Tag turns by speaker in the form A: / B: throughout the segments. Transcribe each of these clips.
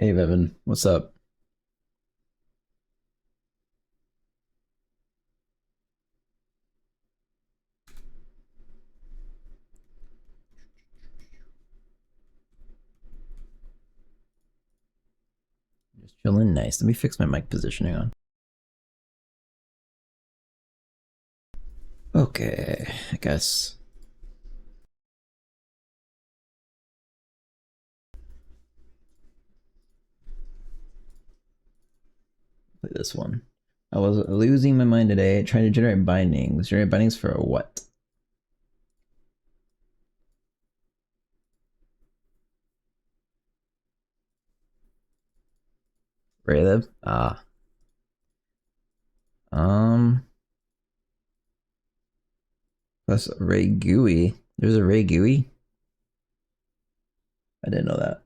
A: Hey, Bevan, what's up? Just chilling. Nice. Let me fix my mic positioning on. Okay, I guess. Play this one. I was losing my mind today trying to generate bindings. Generate bindings for what? Raylib? Ah. Um, that's Ray GUI. There's a Ray GUI? I didn't know that.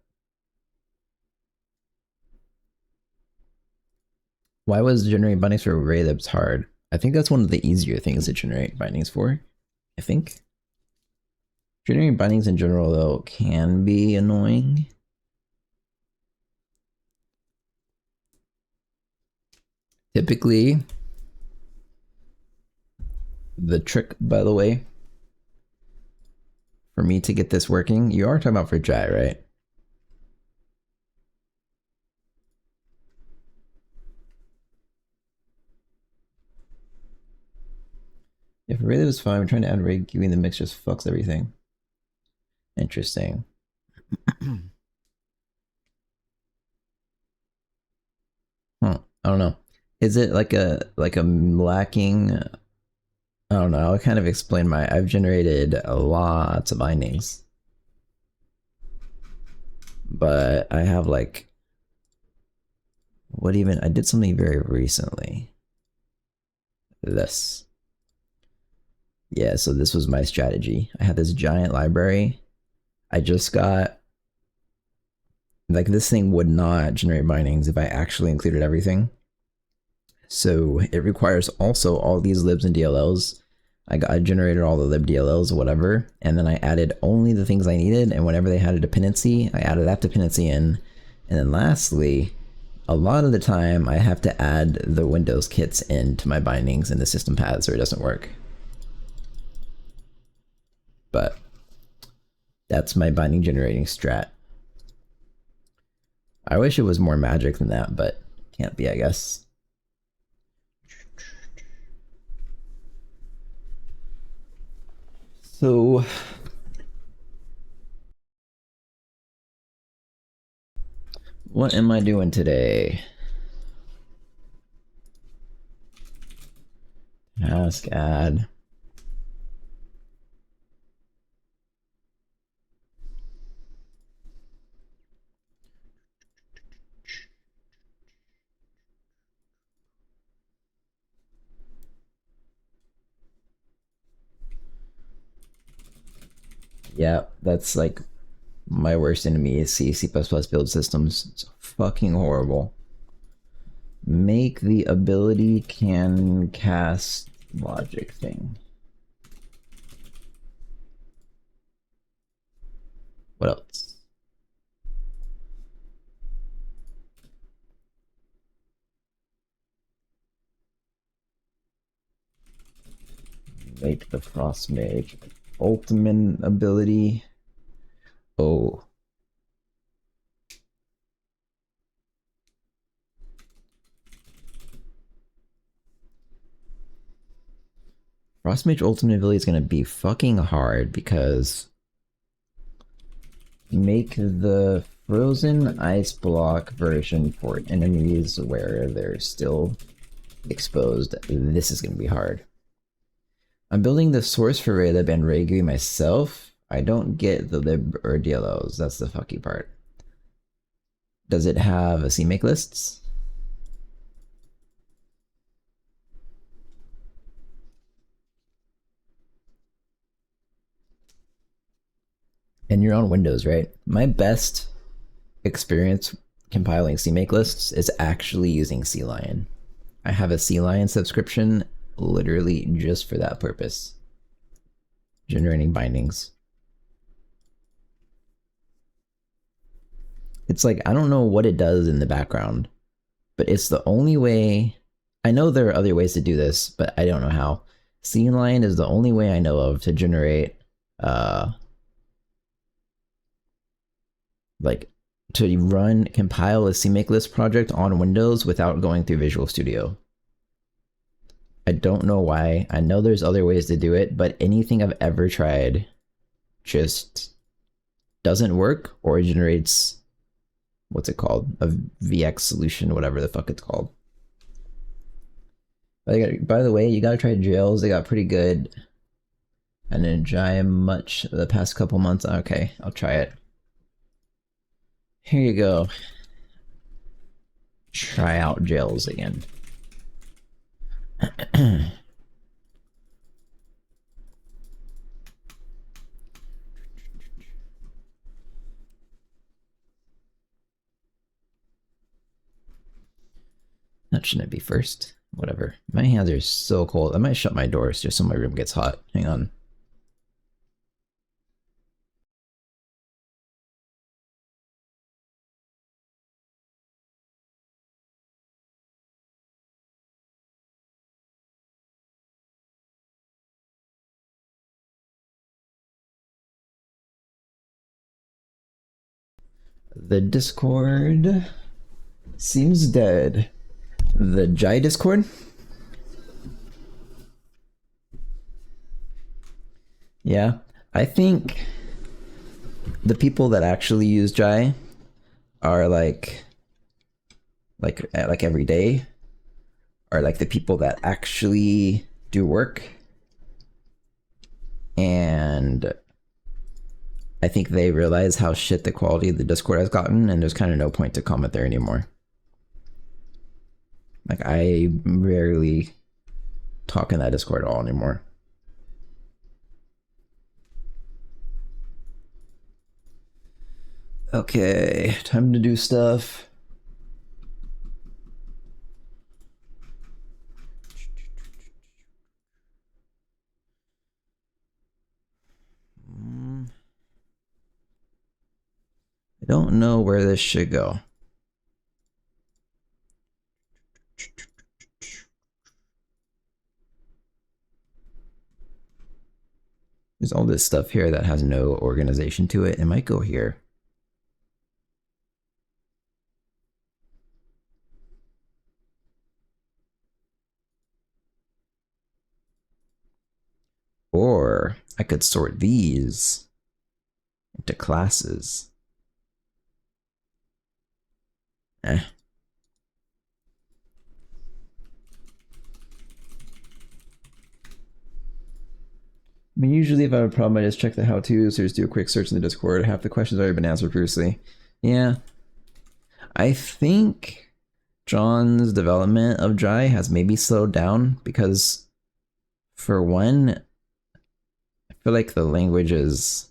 A: Why was generating bindings for Raylibs hard? I think that's one of the easier things to generate bindings for. I think. Generating bindings in general, though, can be annoying. Typically, the trick, by the way, for me to get this working, you are talking about for Jai, right? If it really was fine, we're trying to add rig, giving the mix just fucks everything. Interesting. Huh. I don't know. Is it like a lacking? I don't know. I'll kind of explain I've generated lots of bindings, but I have like I did something very recently. This. Yeah, so this was my strategy. I had this giant library. I just got like this thing would not generate bindings if I actually included everything. So it requires also all these libs and DLLs. I generated all the lib DLLs or whatever, and then I added only the things I needed, and whenever they had a dependency, I added that dependency in. And then lastly, a lot of the time I have to add the Windows kits into my bindings in the system paths or it doesn't work. But that's my binding generating strat. I wish it was more magic than that, but can't be, I guess. So what am I doing today? Ask add. Yeah, that's like my worst enemy is C build systems. It's fucking horrible. Make the ability can cast logic thing. What else? Make the frost mage ultimate ability. Oh. Frost mage ultimate ability is gonna be fucking hard because make the frozen ice block version for enemies where they're still exposed. This is gonna be hard. I'm building the source for Raylib and Raygui myself. I don't get the lib or DLOs. That's the fucky part. Does it have a CMake lists? And you're on Windows, right? My best experience compiling CMake lists is actually using CLion. I have a CLion subscription literally just for that purpose. Generating bindings. It's like, I don't know what it does in the background, but it's the only way. I know there are other ways to do this, but I don't know how. Scene line is the only way I know of to generate, like, to compile a CMake list project on Windows without going through Visual Studio. I don't know why. I know there's other ways to do it, but anything I've ever tried just doesn't work, or generates, what's it called? A VX solution, whatever the fuck it's called. By the way, you gotta try Jails. They got pretty good. I didn't try much the past couple months. Okay, I'll try it. Here you go. Try out Jails again. That shouldn't be first. Whatever. My hands are so cold. I might shut my doors just so my room gets hot. Hang on. The Discord seems dead. The Jai Discord? Yeah, I think the people that actually use Jai are like every day, are like the people that actually do work, and I think they realize how shit the quality of the Discord has gotten, and there's kind of no point to comment there anymore. Like, I rarely talk in that Discord at all anymore. Okay, time to do stuff. I don't know where this should go. There's all this stuff here that has no organization to it. It might go here. Or I could sort these into classes. I mean, usually if I have a problem, I just check the how-tos or just do a quick search in the Discord. Half the questions have already been answered previously. Yeah. I think John's development of Jai has maybe slowed down because, for one, I feel like the language is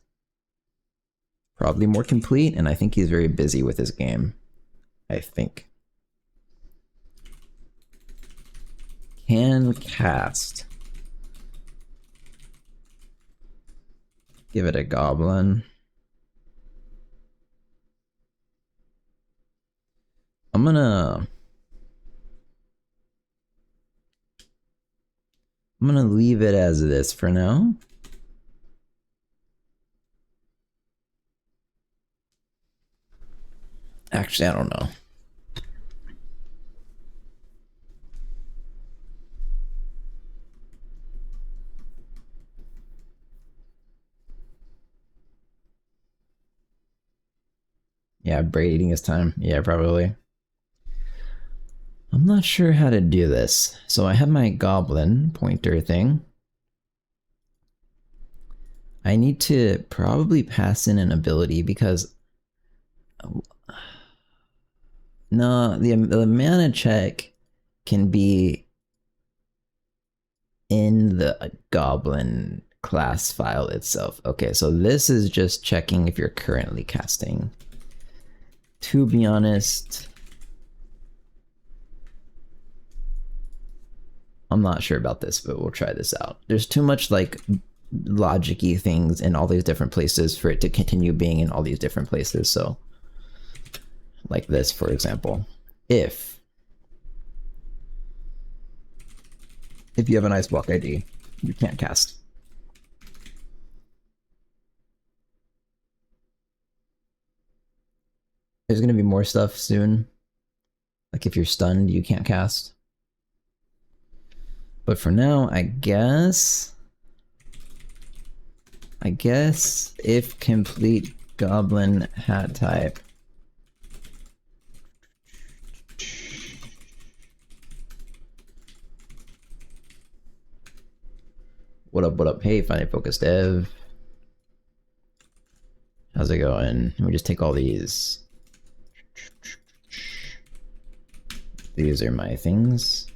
A: probably more complete, and I think he's very busy with his game. I think. Can cast. Give it a goblin. I'm gonna leave it as this for now. Actually, I don't know. Yeah, braiding his time. Yeah, probably. I'm not sure how to do this. So I have my goblin pointer thing. I need to probably pass in an ability because no, the mana check can be in the goblin class file itself. Okay, so this is just checking if you're currently casting. To be honest, I'm not sure about this, but we'll try this out. There's too much like logic-y things in all these different places for it to continue being in all these different places, so like this, for example. If you have an ice block ID, you can't cast. There's gonna be more stuff soon. Like if you're stunned, you can't cast. But for now, I guess if complete goblin hat type. What up, what up? Hey, finally focused dev. How's it going? Let me just take all these. These are my things.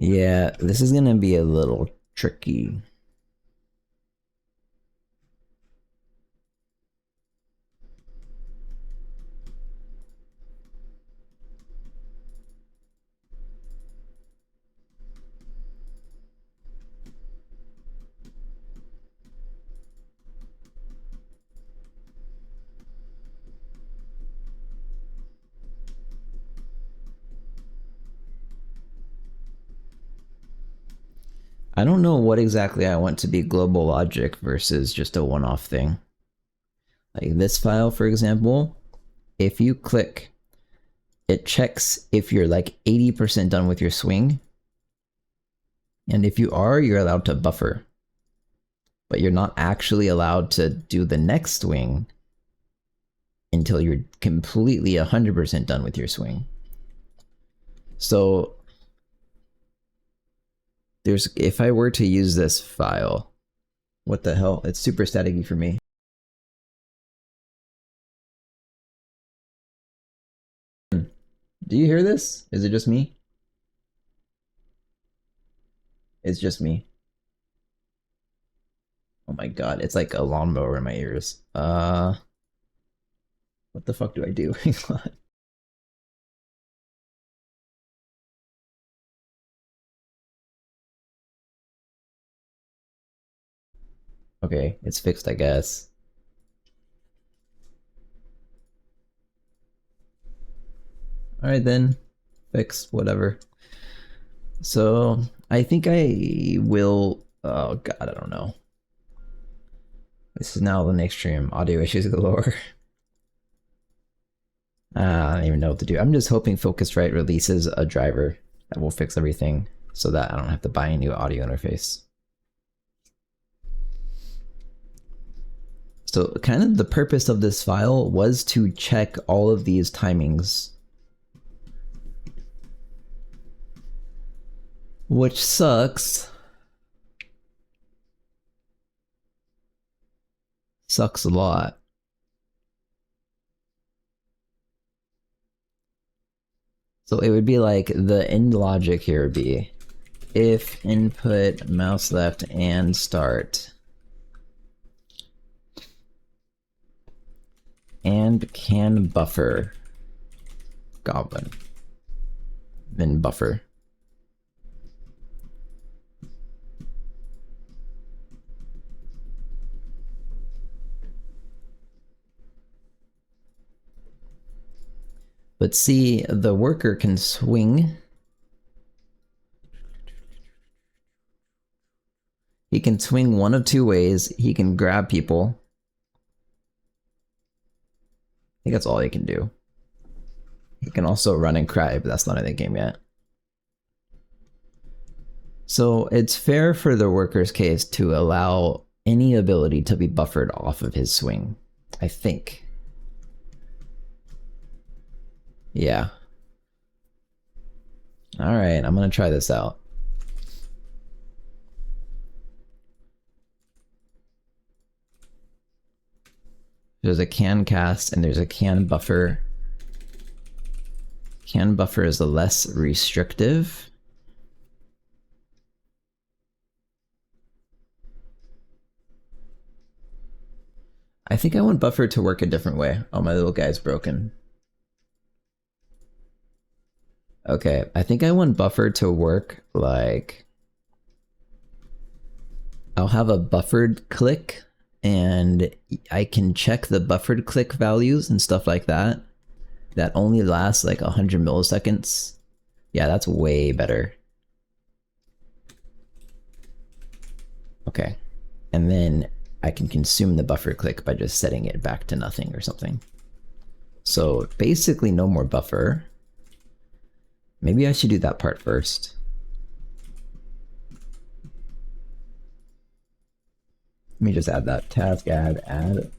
A: Yeah, this is gonna be a little tricky. I don't know what exactly I want to be global logic versus just a one-off thing. Like this file, for example, if you click, it checks if you're like 80% done with your swing. And if you are, you're allowed to buffer. But you're not actually allowed to do the next swing until you're completely 100% done with your swing. So if I were to use this file, what the hell? It's super staticky for me. Do you hear this? Is it just me? It's just me. Oh my god, it's like a lawnmower in my ears. What the fuck do I do? Okay, it's fixed, I guess. Alright then, fix, whatever. So, I think I will, oh god, I don't know. This is now the next stream, audio issues galore. I don't even know what to do. I'm just hoping Focusrite releases a driver that will fix everything so that I don't have to buy a new audio interface. So kind of the purpose of this file was to check all of these timings. Which sucks. Sucks a lot. So it would be like the end logic here would be if input mouse left and start and can buffer goblin, then buffer. But see, the worker can swing. He can swing one of two ways. He can grab people. I think that's all he can do. He can also run and cry, but that's not in the game yet. So it's fair for the worker's case to allow any ability to be buffered off of his swing, I think. Yeah. Alright, I'm gonna try this out. There's a can cast and there's a can buffer. Can buffer is the less restrictive. I think I want buffer to work a different way. Oh, my little guy's broken. Okay, I think I want buffer to work like... I'll have a buffered click, and I can check the buffered click values and stuff like that. That only lasts like 100 milliseconds. Yeah, that's way better. Okay, and then I can consume the buffer click by just setting it back to nothing or something. So basically no more buffer. Maybe I should do that part first. Let me just add that. Task add.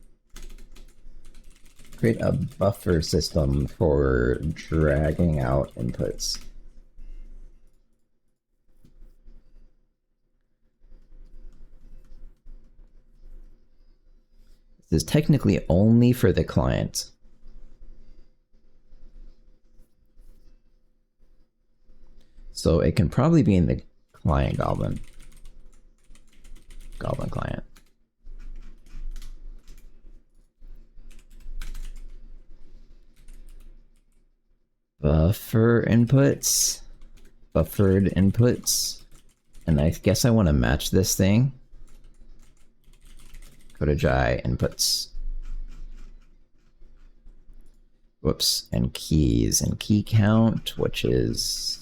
A: Create a buffer system for dragging out inputs. This is technically only for the client. So it can probably be in the client goblin. Goblin client. Buffer inputs. Buffered inputs. And I guess I want to match this thing. Go to Jai inputs. Whoops, and keys and key count, which is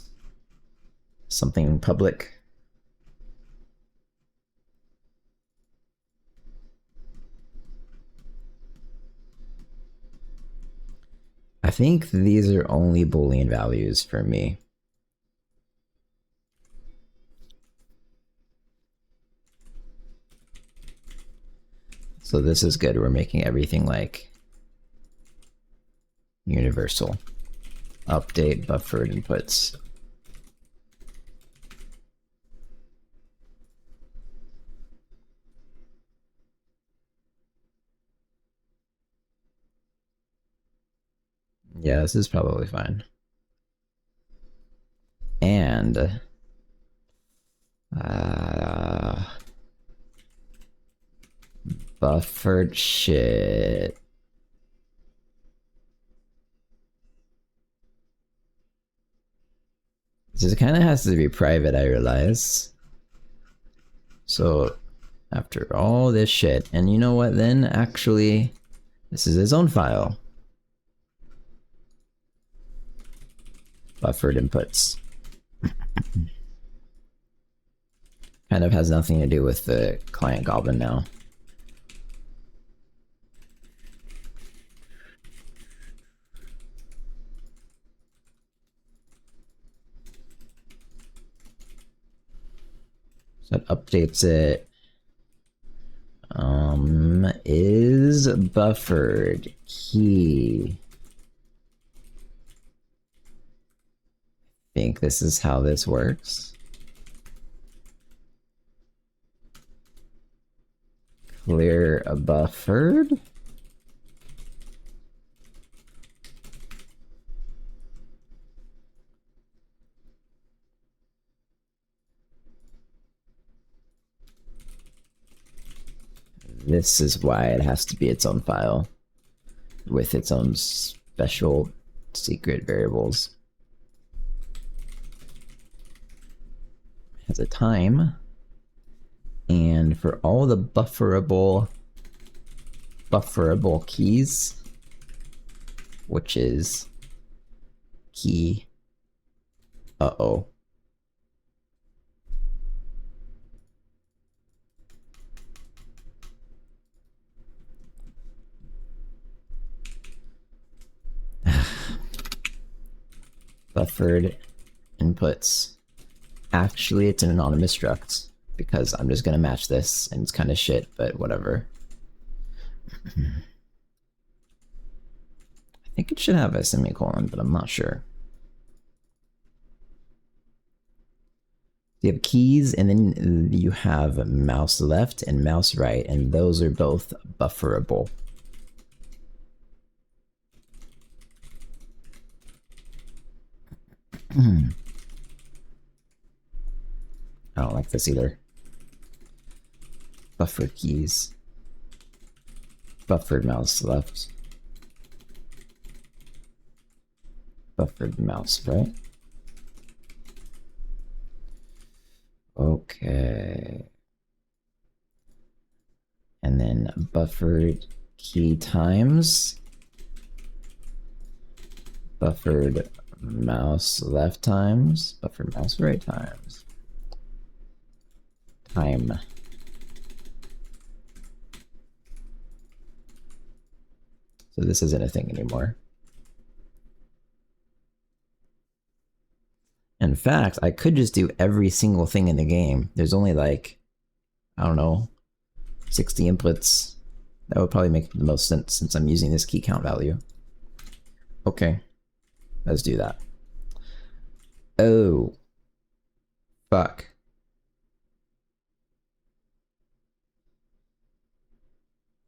A: something public. I think these are only Boolean values for me. So this is good. We're making everything like universal. Update buffered inputs. Yeah, this is probably fine. And buffered shit. This kind of has to be private, I realize. So after all this shit, and you know what then? Actually, this is his own file. Buffered inputs. Kind of has nothing to do with the client goblin now. So that updates it. Is buffered key. I think this is how this works. Clear a buffered. This is why it has to be its own file with its own special secret variables. It has a time, and for all the bufferable keys, which is key, buffered inputs. Actually, it's an anonymous struct because I'm just gonna match this, and it's kind of shit, but whatever. I think it should have a semicolon, but I'm not sure. You have keys, and then you have mouse left and mouse right, and those are both bufferable. I don't like this either. Buffer keys. Buffered mouse left. Buffered mouse right. Okay. And then buffered key times. Buffered mouse left times. Buffered mouse right times. Time. So this isn't a thing anymore. In fact, I could just do every single thing in the game. There's only like, I don't know, 60 inputs. That would probably make the most sense since I'm using this key count value. Okay, let's do that. Oh, fuck.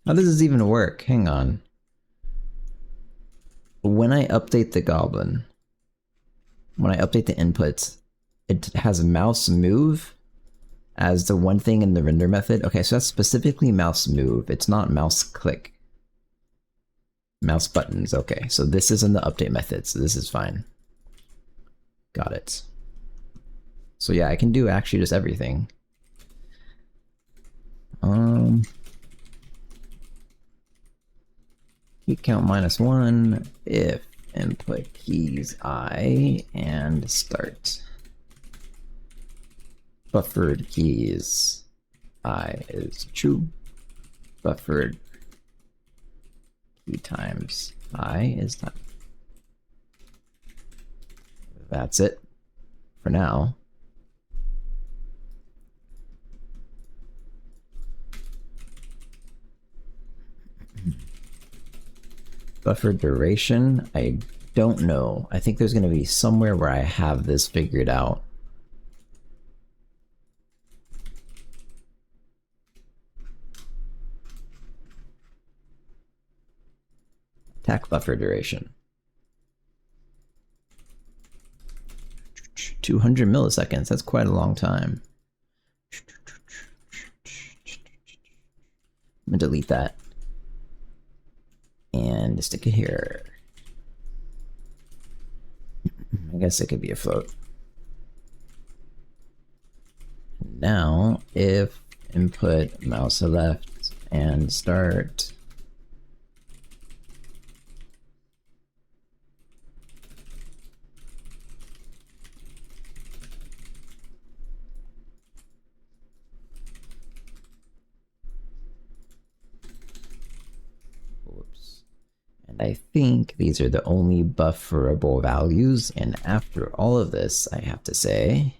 A: How does this even work? Hang on. When I update the goblin, when I update the inputs, it has mouse move as the one thing in the render method. Okay, so that's specifically mouse move. It's not mouse click. Mouse buttons. Okay, so this is in the update method, so this is fine. Got it. So yeah, I can do actually just everything. Key count -1 if input keys I and start. Buffered keys I is true. Buffered key times I is time. That's it for now. Buffer duration, I don't know. I think there's going to be somewhere where I have this figured out. Attack buffer duration. 200 milliseconds, that's quite a long time. I'm gonna delete that. And stick it here. I guess it could be a float. Now, if input mouse left and start. I think these are the only bufferable values, and after all of this, I have to say,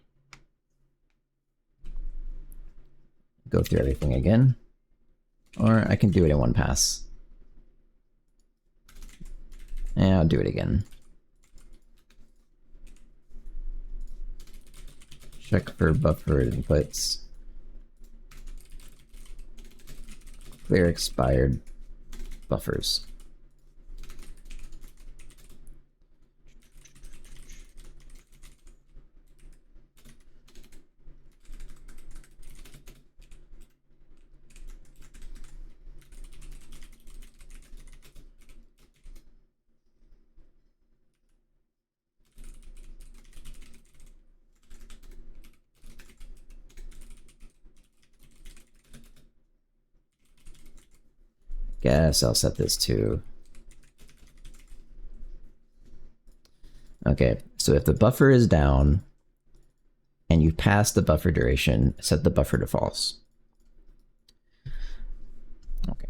A: go through everything again, or I can do it in one pass. And I'll do it again. Check for buffer inputs. Clear expired buffers. Guess I'll set this to. Okay, so if the buffer is down and you pass the buffer duration, set the buffer to false. Okay.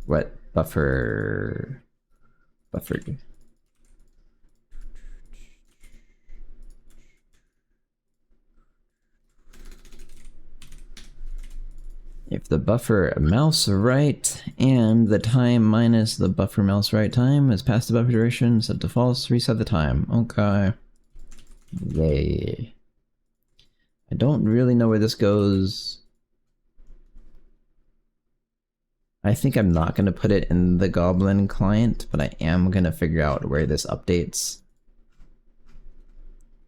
A: What buffer? Buffered. If the buffer mouse right and the time minus the buffer mouse right time is past the buffer duration, set to false, reset the time. Okay. Yay. I don't really know where this goes. I think I'm not going to put it in the Goblin client, but I am going to figure out where this updates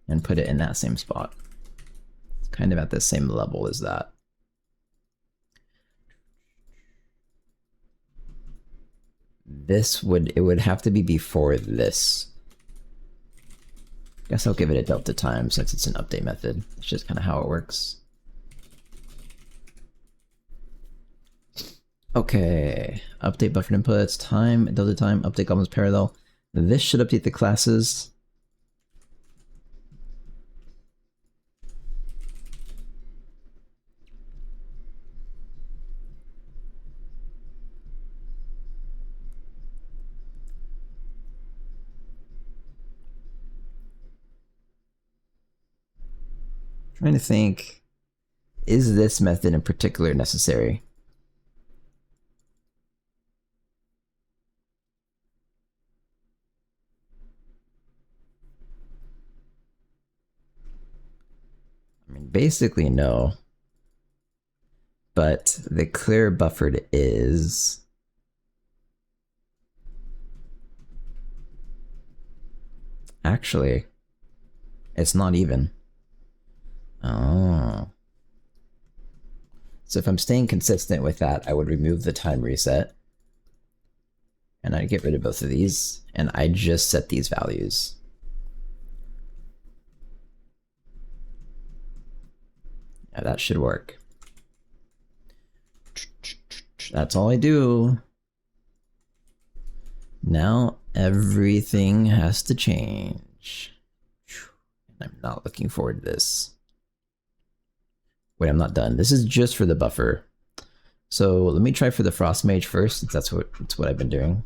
A: and put it in that same spot. It's kind of at the same level as that. It would have to be before this. Guess I'll give it a delta time since it's an update method. It's just kind of how it works. Okay, update buffered inputs, time, delta time, update goblins parallel. This should update the classes. Trying to think, is this method in particular necessary? I mean, basically no. But the clear buffered is... Actually, it's not even. Oh. So if I'm staying consistent with that, I would remove the time reset. And I'd get rid of both of these. And I just set these values. Yeah, that should work. That's all I do. Now everything has to change. I'm not looking forward to this. Wait, I'm not done. This is just for the buffer. So let me try for the Frost Mage first, since that's what I've been doing.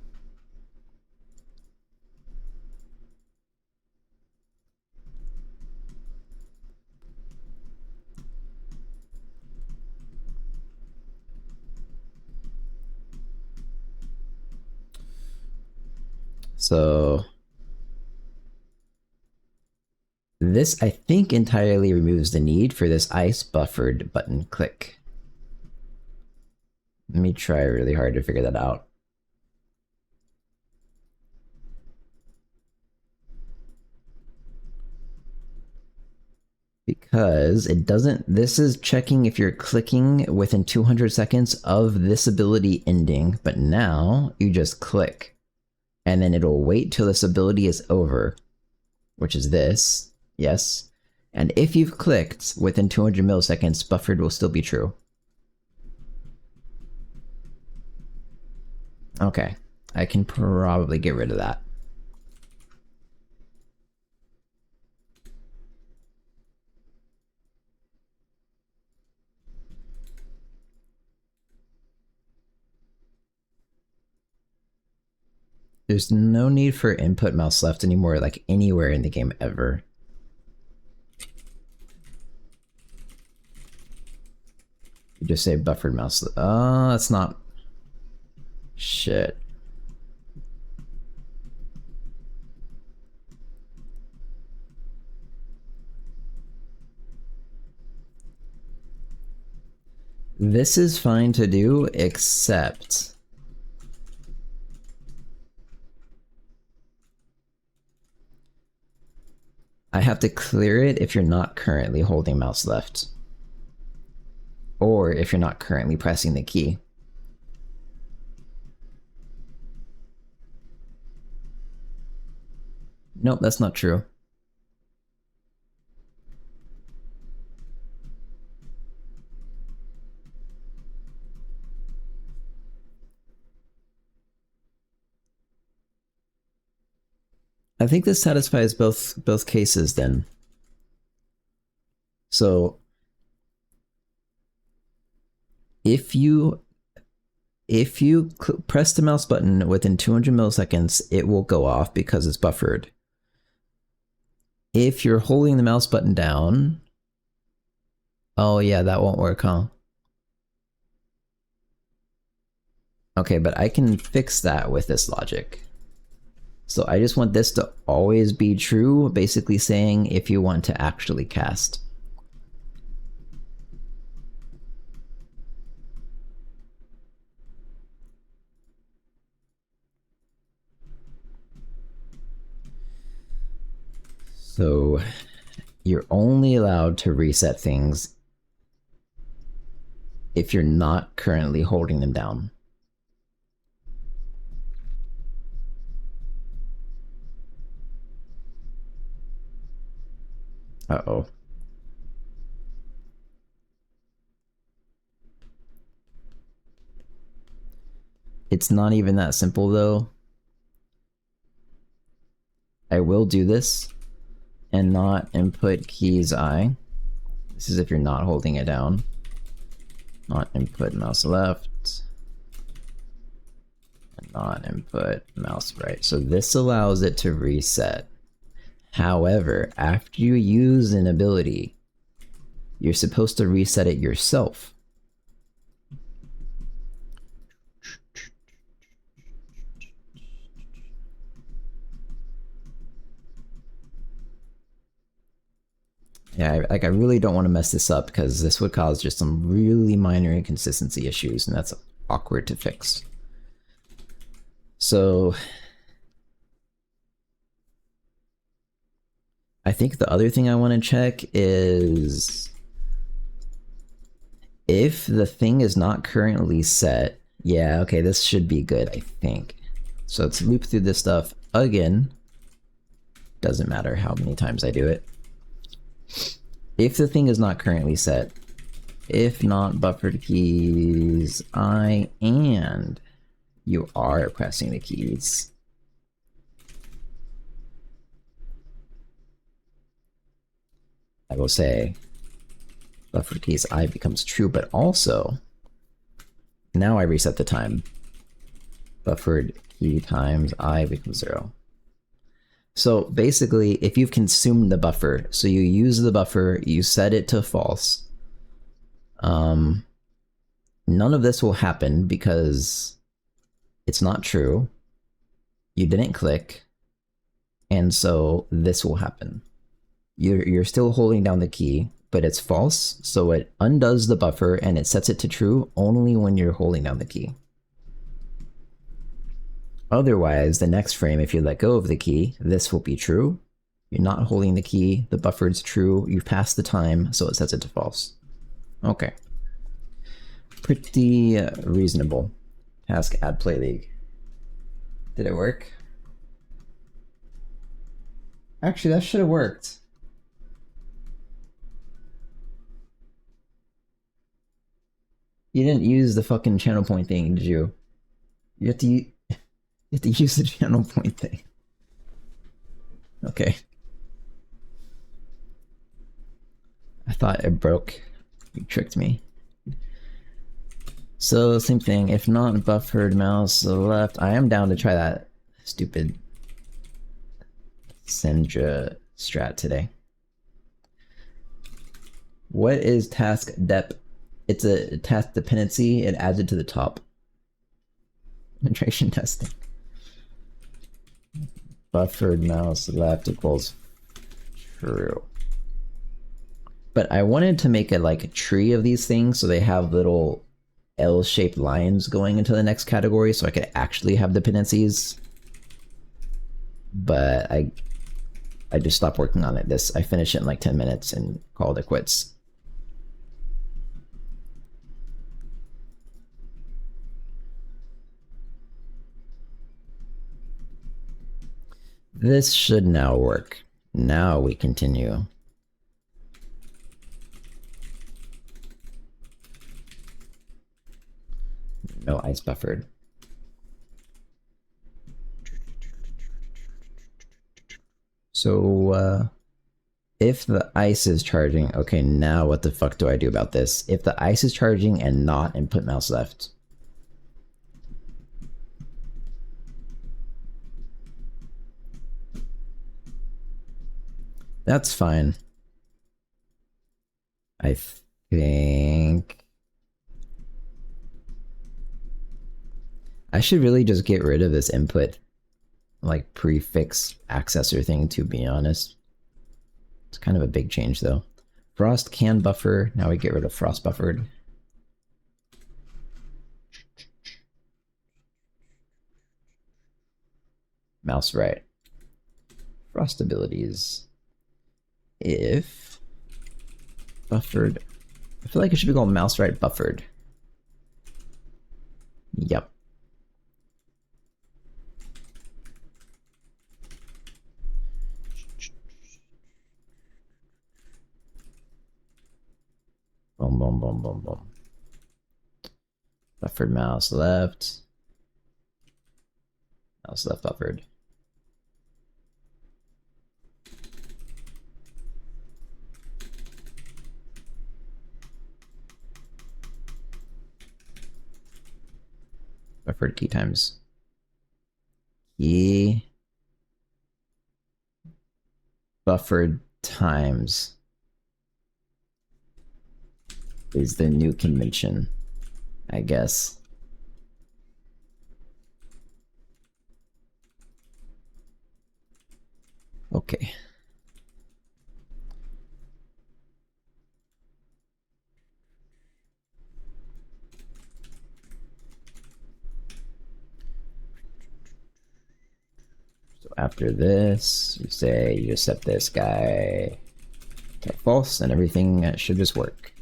A: So this, I think, entirely removes the need for this ice buffered button click. Let me try really hard to figure that out. Because it doesn't, this is checking if you're clicking within 200 seconds of this ability ending, but now you just click. And then it'll wait till this ability is over, which is this. Yes. And if you've clicked within 200 milliseconds, buffered will still be true. Okay. I can probably get rid of that. There's no need for input mouse left anymore, like anywhere in the game ever. You just say buffered mouse. Oh, that's not... Shit. This is fine to do, except... I have to clear it if you're not currently holding mouse left. Or if you're not currently pressing the key. Nope, that's not true. I think this satisfies both cases then. So if you press the mouse button within 200 milliseconds, it will go off because it's buffered. If you're holding the mouse button down, oh yeah, that won't work, huh? Okay, but I can fix that with this logic. So I just want this to always be true, basically saying if you want to actually cast. So you're only allowed to reset things if you're not currently holding them down. Uh-oh. It's not even that simple though. I will do this and not input keys I. This is if you're not holding it down. Not input mouse left. And not input mouse right. So this allows it to reset. However, after you use an ability, you're supposed to reset it yourself. Yeah, I really don't want to mess this up because this would cause just some really minor inconsistency issues, and that's awkward to fix. So I think the other thing I want to check is if the thing is not currently set. Yeah, okay, this should be good, I think. So let's loop through this stuff again. Doesn't matter how many times I do it. If the thing is not currently set, if not buffered keys I, and you are pressing the keys, I will say buffered keys I becomes true, but also now I reset the time. Buffered key times I becomes 0. So basically, if you've consumed the buffer, so you use the buffer, you set it to false, none of this will happen because it's not true. You didn't click, and so this will happen. You're still holding down the key, but it's false, so it undoes the buffer and it sets it to true only when you're holding down the key. Otherwise, the next frame, if you let go of the key, this will be true. You're not holding the key, the buffer's true, you've passed the time, so it sets it to false. Okay. Pretty reasonable. Task add play league. Did it work? Actually, that should have worked. You didn't use the fucking channel point thing, did you? You have to use the channel point thing. Okay. I thought it broke. You tricked me. So, same thing. If not buffered mouse left, I am down to try that stupid Sendra strat today. What is task dep? It's a task dependency. It adds it to the top. Penetration testing. Buffered mouse left equals true. But I wanted to make it like a tree of these things so they have little L-shaped lines going into the next category so I could actually have dependencies. But I just stopped working on it. I finished it in like 10 minutes and called it quits. This should now work. Now we continue. No ice buffered. So, if the ice is charging, okay, now what the fuck do I do about this? If the ice is charging and not input mouse left. That's fine. I think I should really just get rid of this input, like prefix accessor thing, to be honest. It's kind of a big change though. Frost can buffer, now we get rid of frost buffered. Mouse right. Frost abilities. if buffered, I feel like it should be called mouse right buffered. Yep. Boom, boom, boom, boom, boom. Buffered mouse left. Mouse left buffered. Buffered key times. Key buffered times is the new convention, I guess. Okay. So after this, you say you set this guy to false and everything should just work.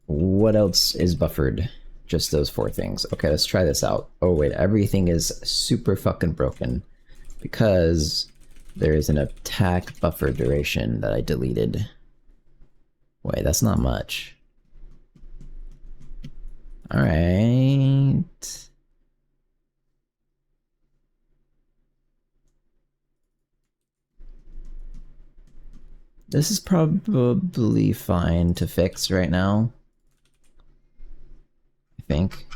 A: What else is buffered? Just those 4 things. Okay, let's try this out. Oh wait, everything is super fucking broken because there is an attack buffer duration that I deleted. Wait, that's not much. All right. This is probably fine to fix right now. I think.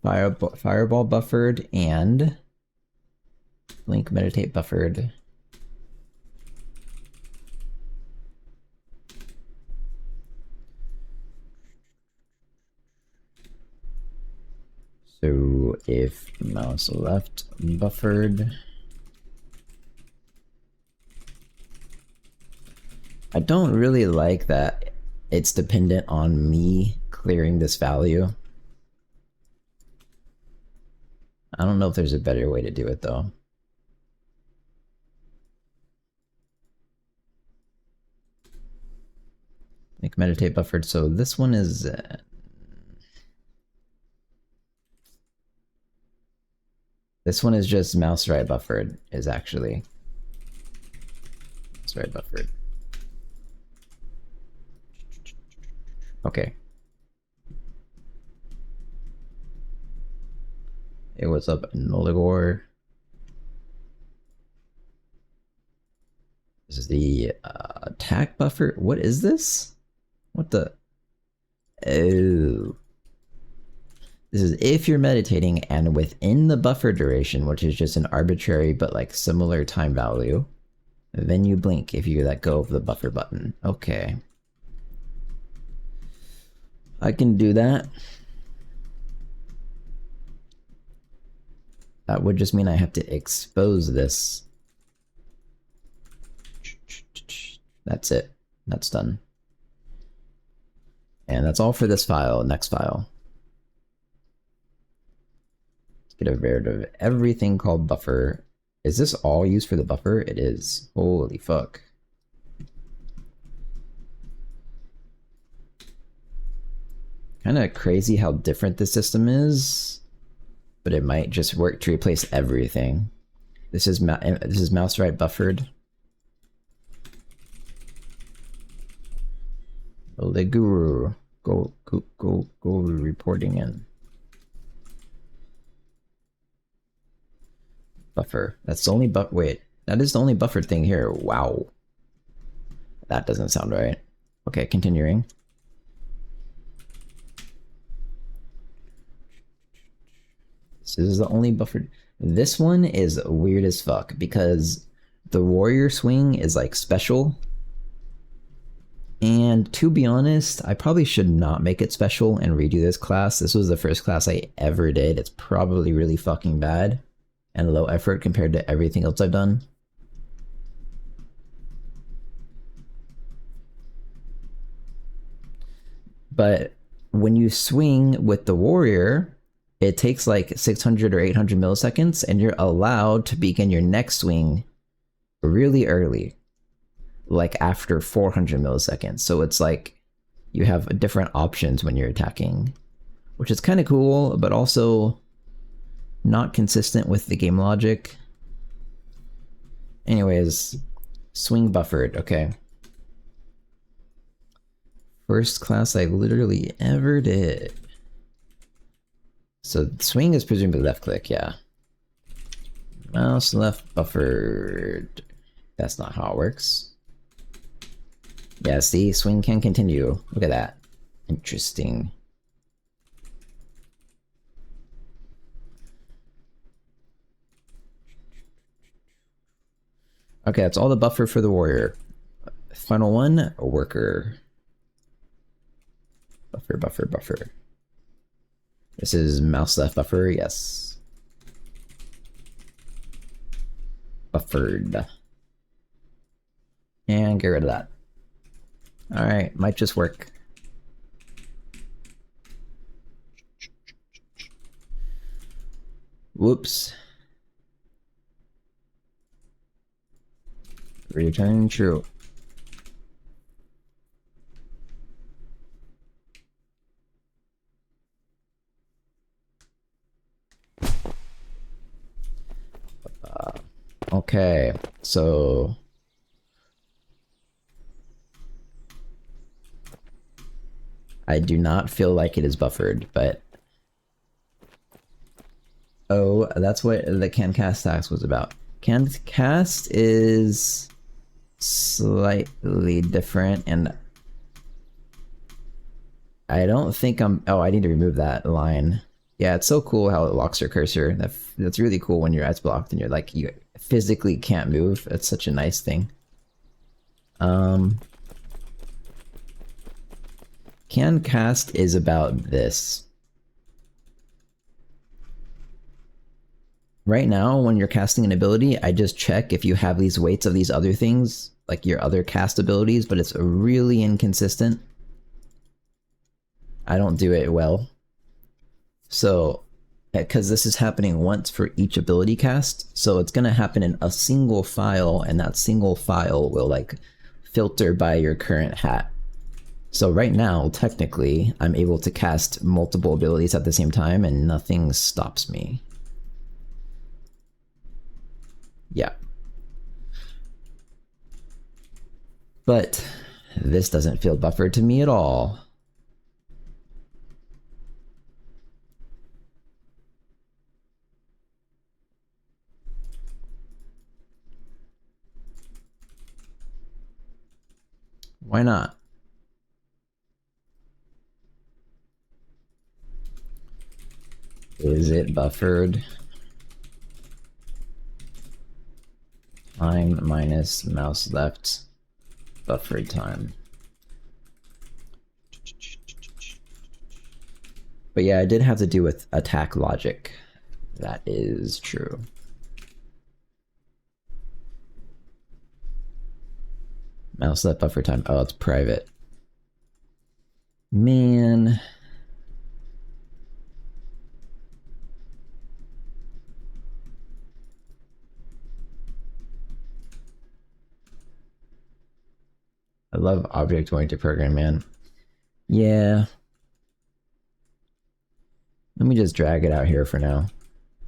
A: Fireball buffered and Blink meditate buffered. So if mouse left buffered, I don't really like that it's dependent on me clearing this value. I don't know if there's a better way to do it though. Make meditate buffered, so this one is this one is just mouse right buffered, is actually mouse right buffered. Okay. Hey, what's up, Noligor? This is the attack buffer. What is this? What the? Oh. This is if you're meditating and within the buffer duration, which is just an arbitrary but like similar time value, then you blink if you let go of the buffer button. Okay. I can do that. That would just mean I have to expose this. That's it. That's done. And that's all for this file. Next file. Let's get rid of everything called buffer. Is this all used for the buffer? It is. Holy fuck. Kind of crazy how different the system is, but it might just work to replace everything. This is mouse right buffered. Oh, the guru, go reporting in. Buffer. That's the only wait, that is the only buffered thing here. Wow. That doesn't sound right. Okay, continuing. This is the only buffered. This one is weird as fuck because the warrior swing is like special. And to be honest, I probably should not make it special and redo this class. This was the first class I ever did. It's probably really fucking bad and low effort compared to everything else I've done. But when you swing with the warrior, it takes like 600 or 800 milliseconds and you're allowed to begin your next swing really early, like after 400 milliseconds. So it's like you have different options when you're attacking, which is kind of cool, but also not consistent with the game logic. Anyways, swing buffered, okay. First class I literally ever did. So swing is presumably left click, yeah. Mouse left buffered. That's not how it works. Yeah, see, swing can continue. Look at that. Interesting. Okay, that's all the buffer for the warrior. Final one, a worker. Buffer, buffer, buffer. This is mouse left buffer, yes. Buffered. And get rid of that. Alright, might just work. Whoops. Return true. Okay, so I do not feel like it is buffered, but oh, that's what the can cast tax was about. Can cast is slightly different, and I don't think I'm. Oh, I need to remove that line. Yeah, it's so cool how it locks your cursor. That's really cool when your eyes blocked and you're like you physically can't move. That's such a nice thing. Can cast is about this. Right now, when you're casting an ability, I just check if you have these weights of these other things, like your other cast abilities, but it's really inconsistent. I don't do it well. So, because this is happening once for each ability cast, so it's gonna happen in a single file, and that single file will like filter by your current hat. So right now, technically, I'm able to cast multiple abilities at the same time and nothing stops me. Yeah. But this doesn't feel buffered to me at all. Why not? Is it buffered? Time minus mouse left buffered time. But yeah, it did have to do with attack logic. That is true. Mouse left buffer time. Oh, it's private. Man. I love object-oriented programming, man. Yeah. Let me just drag it out here for now.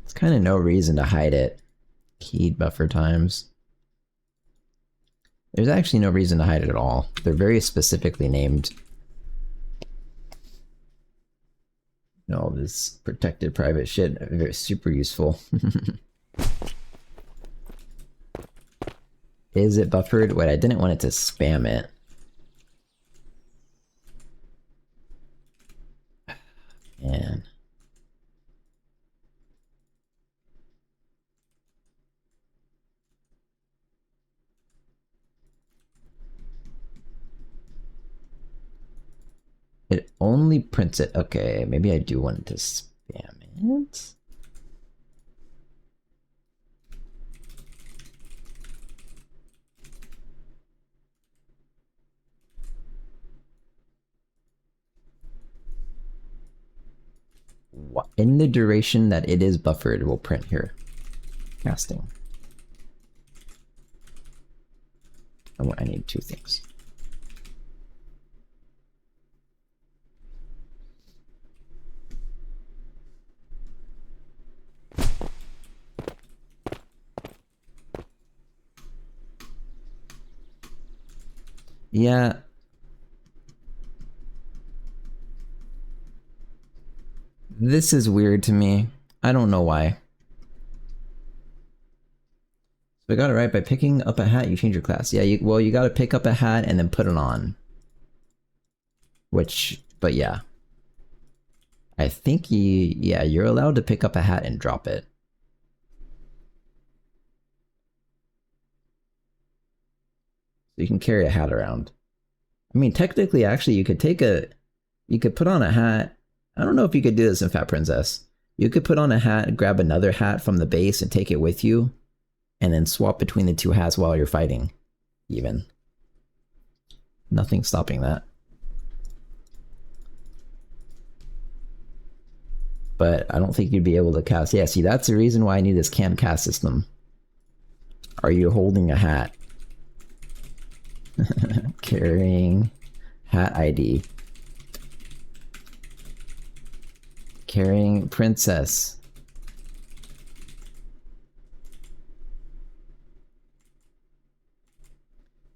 A: It's kind of no reason to hide it. Keyed buffer times. There's actually no reason to hide it at all. They're very specifically named. All this protected private shit, very super useful. Is it buffered? Wait, I didn't want it to spam it. Man. It only prints it. Okay, maybe I do want it to spam it. In the duration that it is buffered, we'll print here. Casting. I need 2 things. Yeah. This is weird to me. I don't know why. So I got it right. By picking up a hat, you change your class. Yeah, you gotta pick up a hat and then put it on. But yeah. I think yeah, you're allowed to pick up a hat and drop it. So you can carry a hat around. I mean, technically, actually, you could put on a hat. I don't know if you could do this in Fat Princess. You could put on a hat, grab another hat from the base and take it with you, and then swap between the 2 hats while you're fighting, even. Nothing's stopping that. But I don't think you'd be able to cast. Yeah, see, that's the reason why I need this can cast system. Are you holding a hat? Carrying hat ID. Carrying princess.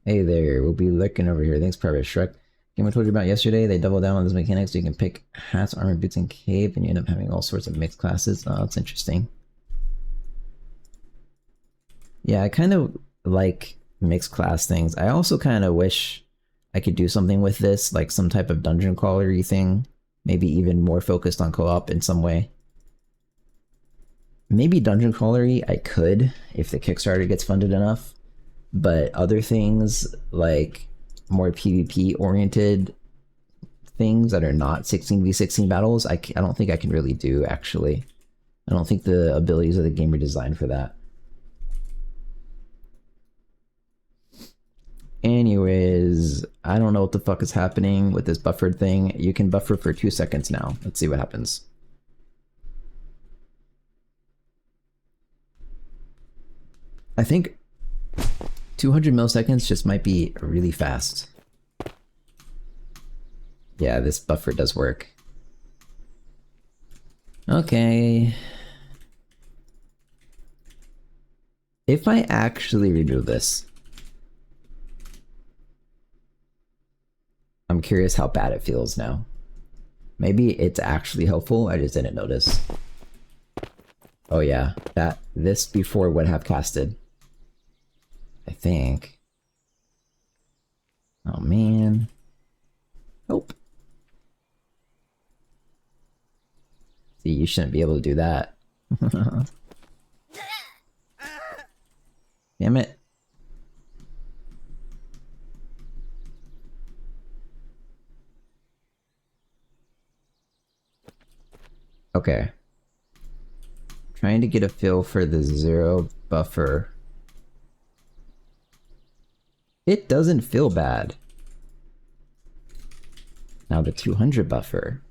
A: Hey there, we'll be lurking over here. Thanks, Private Shrek. Game I told you about yesterday, they double down on this mechanic so you can pick hats, armor, boots, and cape, and you end up having all sorts of mixed classes. Oh, that's interesting. Yeah, I kind of like mixed class things. I also kind of wish I could do something with this, like some type of dungeon crawler-y thing. Maybe even more focused on co-op in some way. Maybe dungeon crawler-y I could, if the Kickstarter gets funded enough. But other things, like more PvP-oriented things that are not 16v16 battles, I don't think I can really do, actually. I don't think the abilities of the game are designed for that. Anyways, I don't know what the fuck is happening with this buffered thing. You can buffer for 2 seconds now. Let's see what happens. I think 200 milliseconds just might be really fast. Yeah, this buffer does work. Okay. If I actually remove this, I'm curious how bad it feels now. Maybe it's actually helpful, I just didn't notice. Oh yeah, this before would have casted. I think. Oh man. Nope. See, you shouldn't be able to do that. Damn it. Okay. Trying to get a feel for the 0 buffer. It doesn't feel bad. Now the 200 buffer.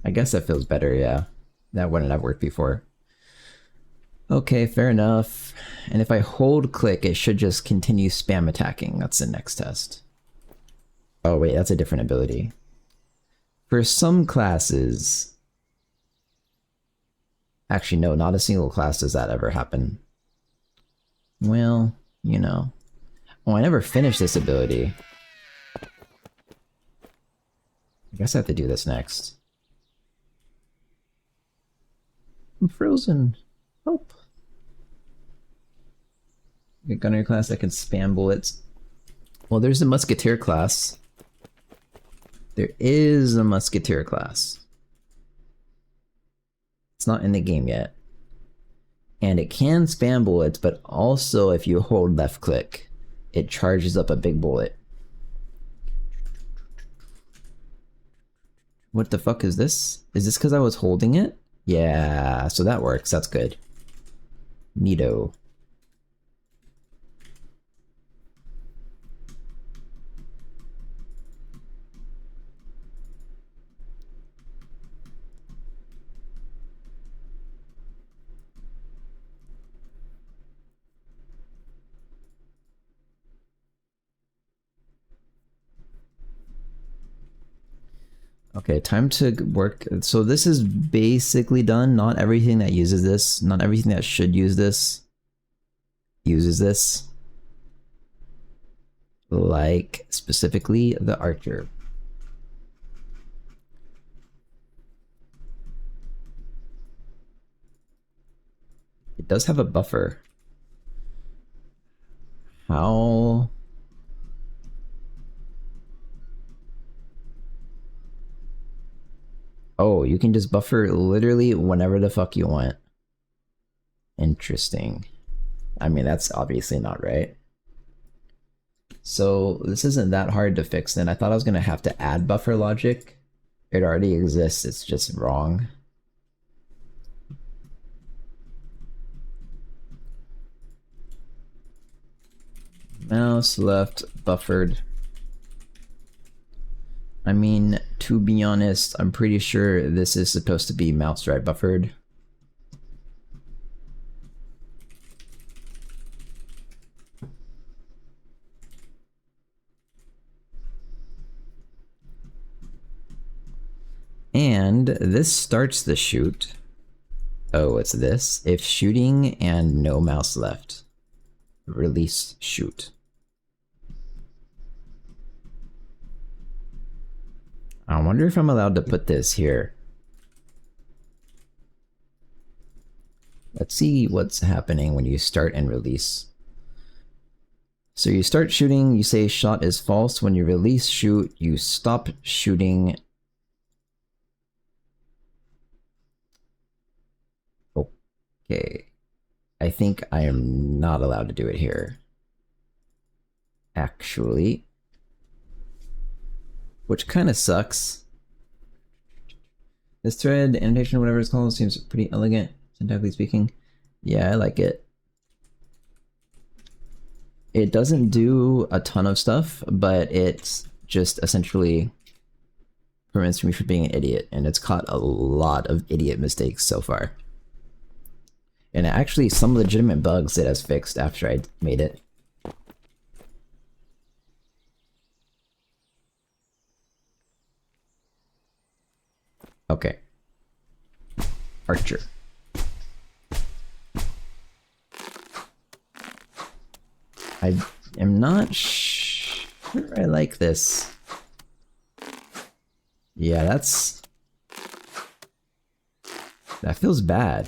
A: I guess that feels better, yeah. That wouldn't have worked before. Okay, fair enough. And if I hold click, it should just continue spam attacking. That's the next test. Oh wait, that's a different ability. For some classes... Actually, no, not a single class does that ever happen. Well, you know. Oh, I never finished this ability. I guess I have to do this next. I'm frozen. Help. A gunner class that can spam bullets. Well, there's a musketeer class. There is a musketeer class. It's not in the game yet. And it can spam bullets, but also if you hold left click, it charges up a big bullet. What the fuck is this? Is this because I was holding it? Yeah, so that works. That's good. Neato. – Okay, time to work. So this is basically done. Not everything that uses this, not everything that should use this, uses this. Like, specifically, the archer. It does have a buffer. How? Oh, you can just buffer literally whenever the fuck you want. Interesting. I mean, that's obviously not right. So this isn't that hard to fix then. I thought I was gonna have to add buffer logic. It already exists, it's just wrong. Mouse left buffered. I mean, to be honest, I'm pretty sure this is supposed to be mouse right buffered. And this starts the shoot. Oh, it's this. If shooting and no mouse left. Release shoot. I wonder if I'm allowed to put this here. Let's see what's happening when you start and release. So you start shooting, you say shot is false. When you release shoot, you stop shooting. Okay. I think I am not allowed to do it here. Actually. Which kind of sucks. This thread, annotation, whatever it's called, seems pretty elegant, syntactically speaking. Yeah, I like it. It doesn't do a ton of stuff, but it's just essentially prevents me from being an idiot, and it's caught a lot of idiot mistakes so far. And actually, some legitimate bugs it has fixed after I made it. Okay. Archer. I am not sure I like this. Yeah, that feels bad.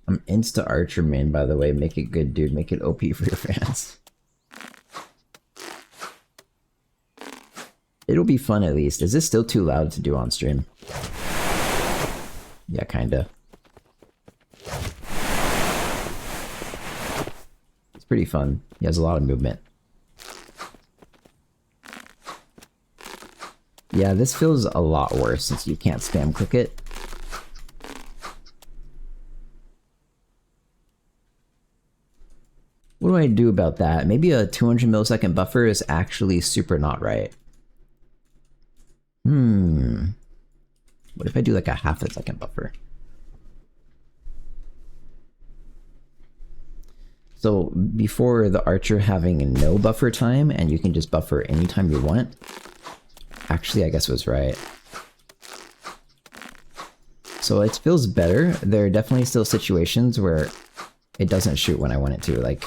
A: I'm Insta Archer main, by the way. Make it good, dude. Make it OP for your fans. It'll be fun at least. Is this still too loud to do on stream? Yeah, kinda. It's pretty fun. He has a lot of movement. Yeah, this feels a lot worse since you can't spam click it. What do I do about that? Maybe a 200 millisecond buffer is actually super not right. What if I do like a half a second buffer? So before the archer having no buffer time and you can just buffer anytime you want. Actually, I guess was right. So it feels better. There are definitely still situations where it doesn't shoot when I want it to, like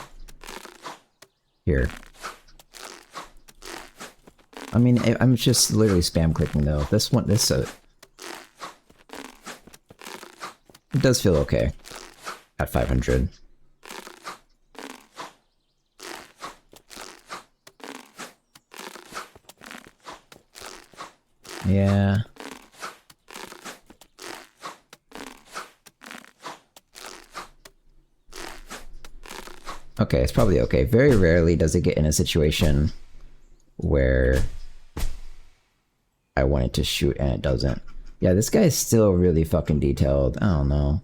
A: here. I mean, I'm just literally spam clicking though. It does feel okay at 500. Yeah. Okay, it's probably okay. Very rarely does it get in a situation where I want it to shoot and it doesn't. Yeah, this guy's still really fucking detailed. I don't know.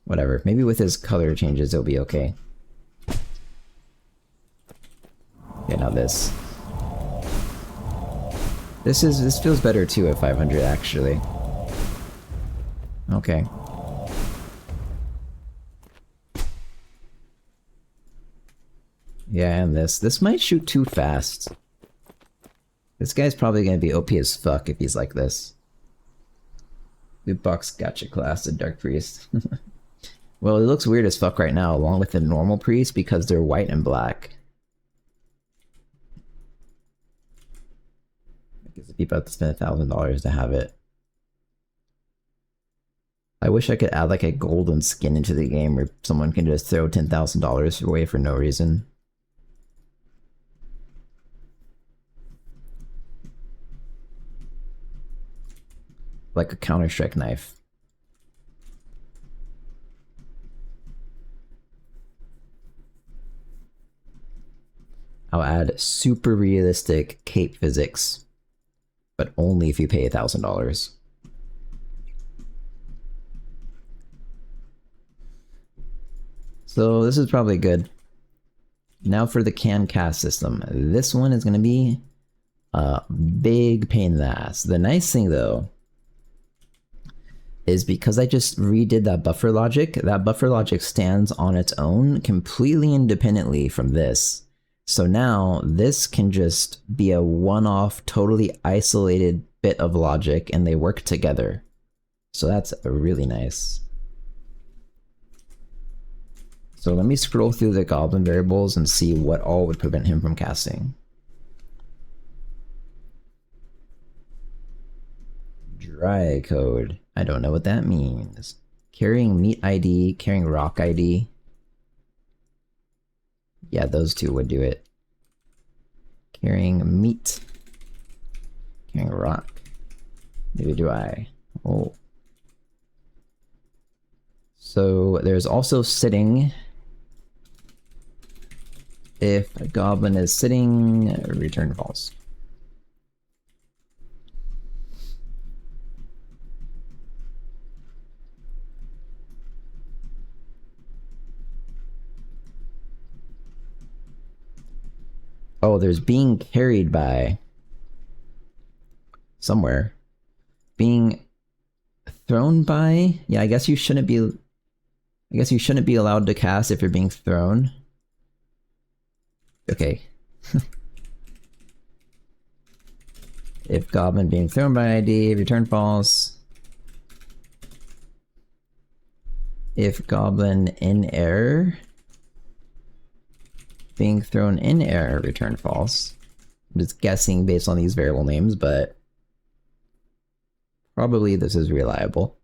A: Whatever. Maybe with his color changes it'll be okay. Yeah, now this. This feels better too at 500 actually. Okay. Yeah, and this might shoot too fast. This guy's probably gonna be OP as fuck if he's like this. Loot box gotcha class, a dark priest. Well, it looks weird as fuck right now, along with the normal priest, because they're white and black. I guess people have to spend $1,000 to have it. I wish I could add like a golden skin into the game where someone can just throw $10,000 away for no reason. Like a Counter-Strike knife. I'll add super realistic cape physics, but only if you pay $1,000. So this is probably good. Now for the can cast system. This one is going to be a big pain in the ass. The nice thing though is because I just redid that buffer logic stands on its own completely independently from this. So now this can just be a one-off, totally isolated bit of logic and they work together. So that's really nice. So let me scroll through the goblin variables and see what all would prevent him from casting. Dry code. I don't know what that means. Carrying meat ID, carrying rock ID. Yeah, those two would do it. Carrying meat. Carrying rock. Maybe do I? Oh. So there's also sitting. If a goblin is sitting, return false. Oh, there's being carried by somewhere. Being thrown by? Yeah, I guess you shouldn't be allowed to cast if you're being thrown. Okay. If goblin being thrown by ID, return false. If goblin in error, being thrown in error, return false. I'm just guessing based on these variable names, but probably this is reliable.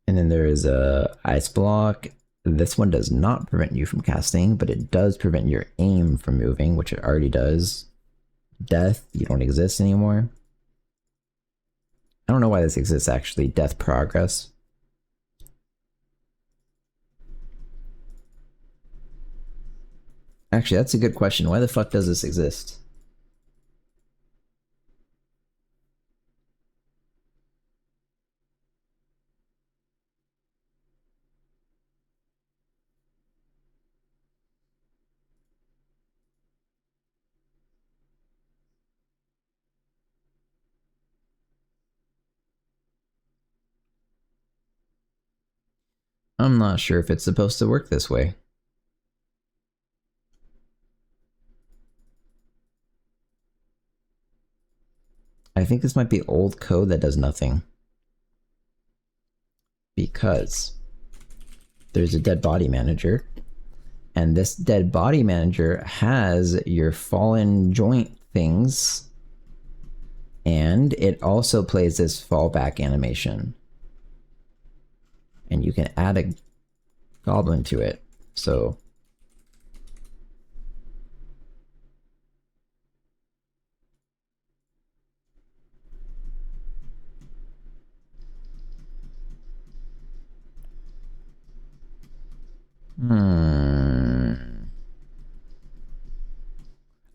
A: And then there is a ice block. This one does not prevent you from casting, but it does prevent your aim from moving, which it already does. Death, you don't exist anymore. I don't know why this exists actually. Death progress. Actually, that's a good question. Why the fuck does this exist? I'm not sure if it's supposed to work this way. I think this might be old code that does nothing. Because there's a dead body manager, and this dead body manager has your fallen joint things, and it also plays this fallback animation. And you can add a goblin to it, so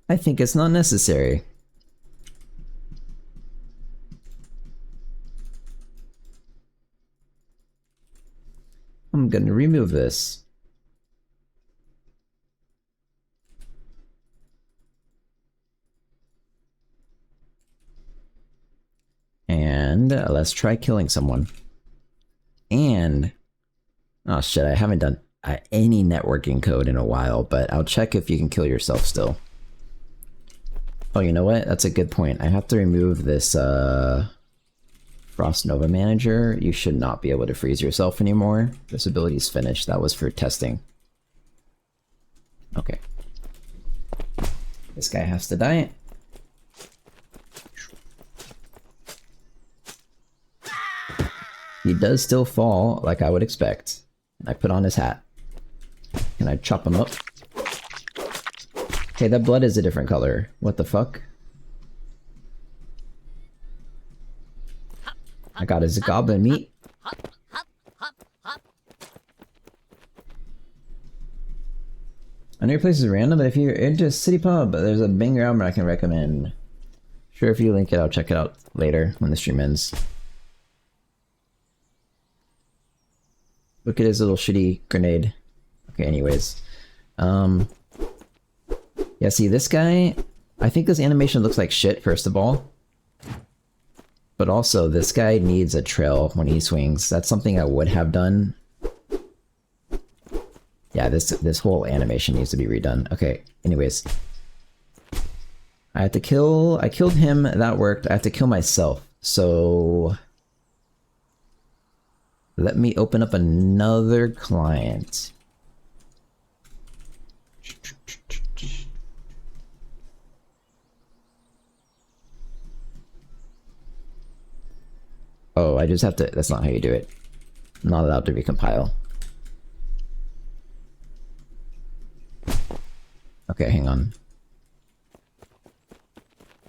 A: I think it's not necessary. I'm gonna remove this. And let's try killing someone. And oh shit, I haven't done any networking code in a while, but I'll check if you can kill yourself still. Oh, you know what? That's a good point. I have to remove this Frost Nova Manager. You should not be able to freeze yourself anymore. This ability's finished. That was for testing. Okay. This guy has to die. He does still fall, like I would expect. I put on his hat. Can I chop him up? Okay, that blood is a different color. What the fuck? I got his goblin meat. I know your place is random, but if you're into City Pub, there's a banger album I can recommend. Sure, if you link it, I'll check it out later when the stream ends. Look at his little shitty grenade. Okay, anyways. Yeah, see, this guy... I think this animation looks like shit, first of all. But also, this guy needs a trail when he swings. That's something I would have done. Yeah, this whole animation needs to be redone. Okay, anyways. I have to kill... I killed him, that worked. I have to kill myself. So... let me open up another client. Oh, I just have to... that's not how you do it. I'm not allowed to recompile. Okay, hang on.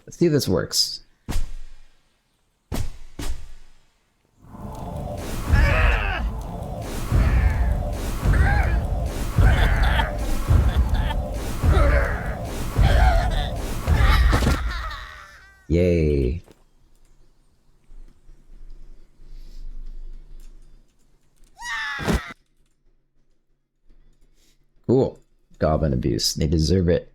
A: Let's see if this works. Yay. Cool. Goblin abuse. They deserve it.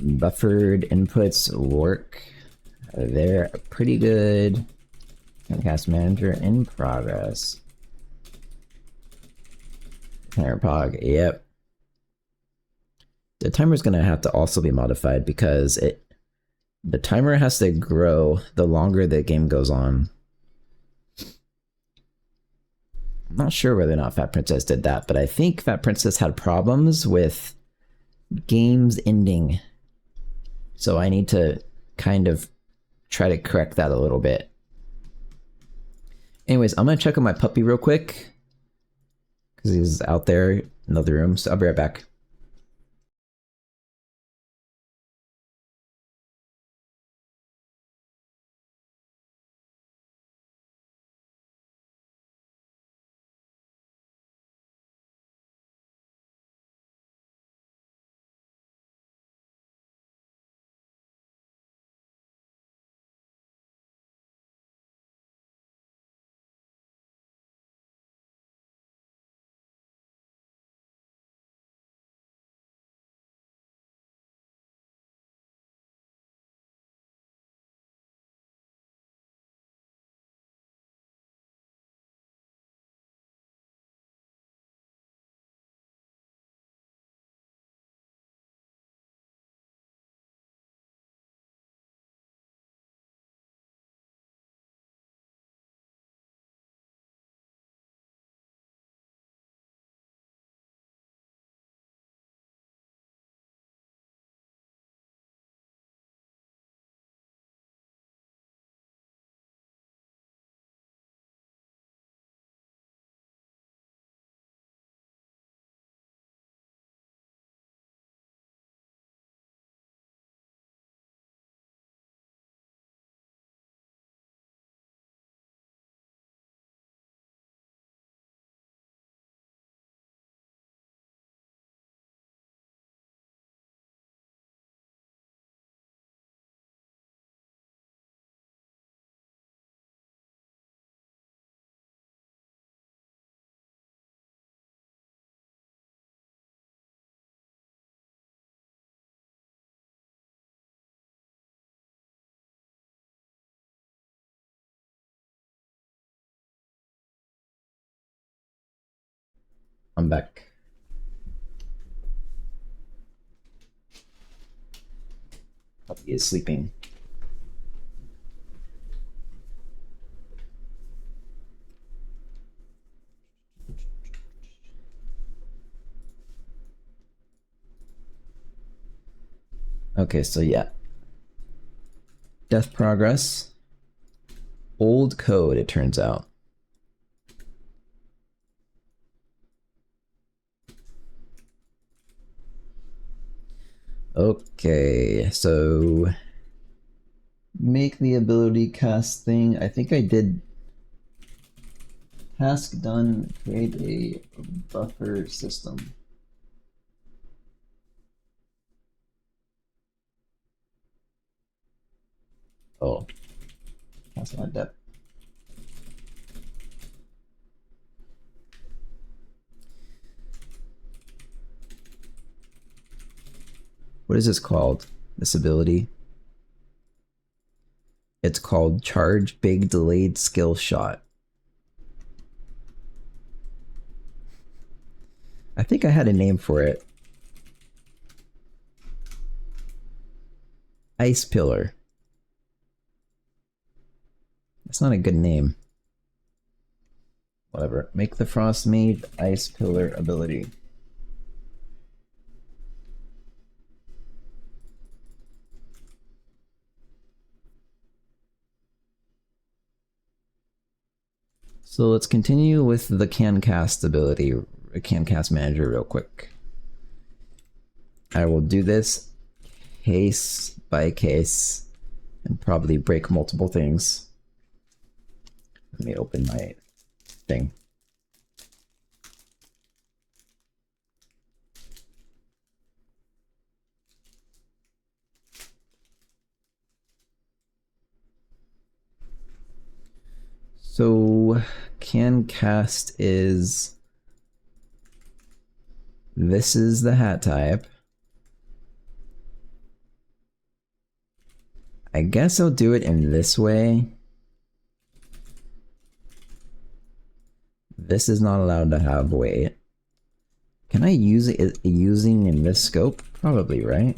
A: Buffered inputs work. They're pretty good. Cast manager in progress. Timer pog. Yep. The timer's gonna have to also be modified because the timer has to grow the longer the game goes on. I'm not sure whether or not Fat Princess did that, but I think Fat Princess had problems with games ending. So I need to kind of try to correct that a little bit. Anyways, I'm gonna check on my puppy real quick because he's out there in the other room, so I'll be right back. I'm back. Puppy is sleeping. Okay, so yeah. Death progress. Old code, it turns out. Okay, so make the ability cast thing. I think I did task done, create a buffer system. Oh, that's not depth. What is this called? This ability? It's called Charge Big Delayed Skill Shot. I think I had a name for it. Ice Pillar. That's not a good name. Whatever. Make the Frost Mage Ice Pillar ability. So let's continue with the can cast ability, can cast manager real quick. I will do this case by case and probably break multiple things. Let me open my thing. So can cast is, this is the hat type. I guess I'll do it in this way. This is not allowed to have weight. Can I use it using in this scope? Probably, right?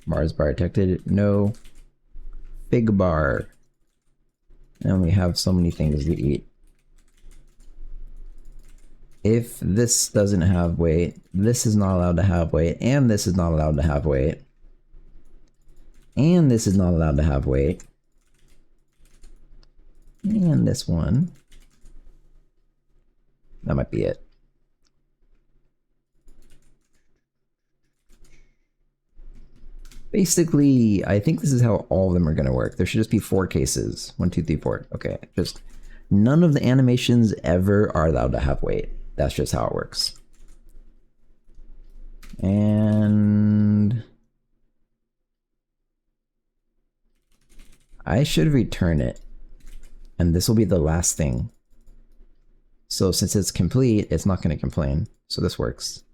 A: Mars bar detected. No. Big bar. And we have so many things to eat. If this doesn't have weight, this is not allowed to have weight, and this is not allowed to have weight. And this is not allowed to have weight. And this one. That might be it. Basically, I think this is how all of them are going to work. There should just be 4 cases. 1, 2, 3, 4. Okay, just none of the animations ever are allowed to have weight. That's just how it works. And I should return it. And this will be the last thing. So since it's complete, it's not going to complain. So this works.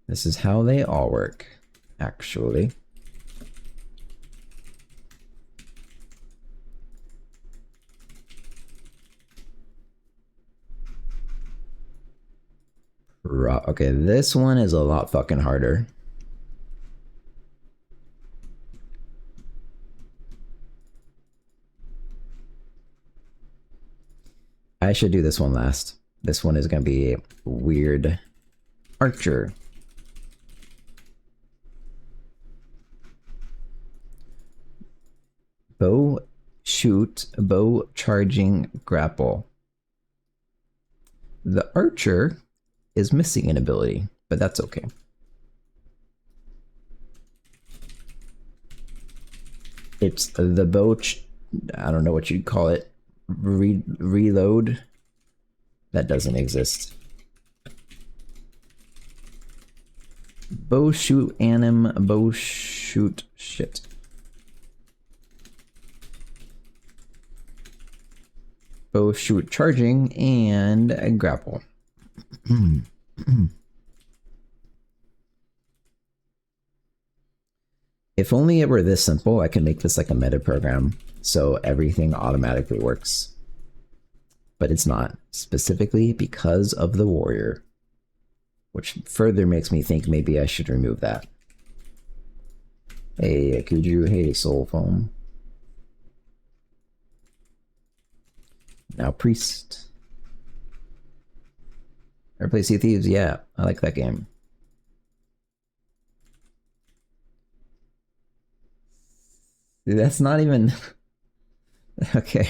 A: This is how they all work, actually. Okay, this one is a lot fucking harder. I should do this one last. This one is going to be weird. Archer. Bow, shoot, bow, charging, grapple. The archer is missing an ability, but that's okay. It's the bow, I don't know what you'd call it, reload. That doesn't exist. Bow, shoot, anim, bow, shoot, shit. Bow, shoot, charging, and grapple. If only it were this simple, I could make this like a meta program, so everything automatically works. But it's not, specifically because of the warrior, which further makes me think maybe I should remove that. Hey, Akuju, hey, Soul Foam. Now Priest. Ever play Sea Thieves? Yeah, I like that game. That's not even... Okay.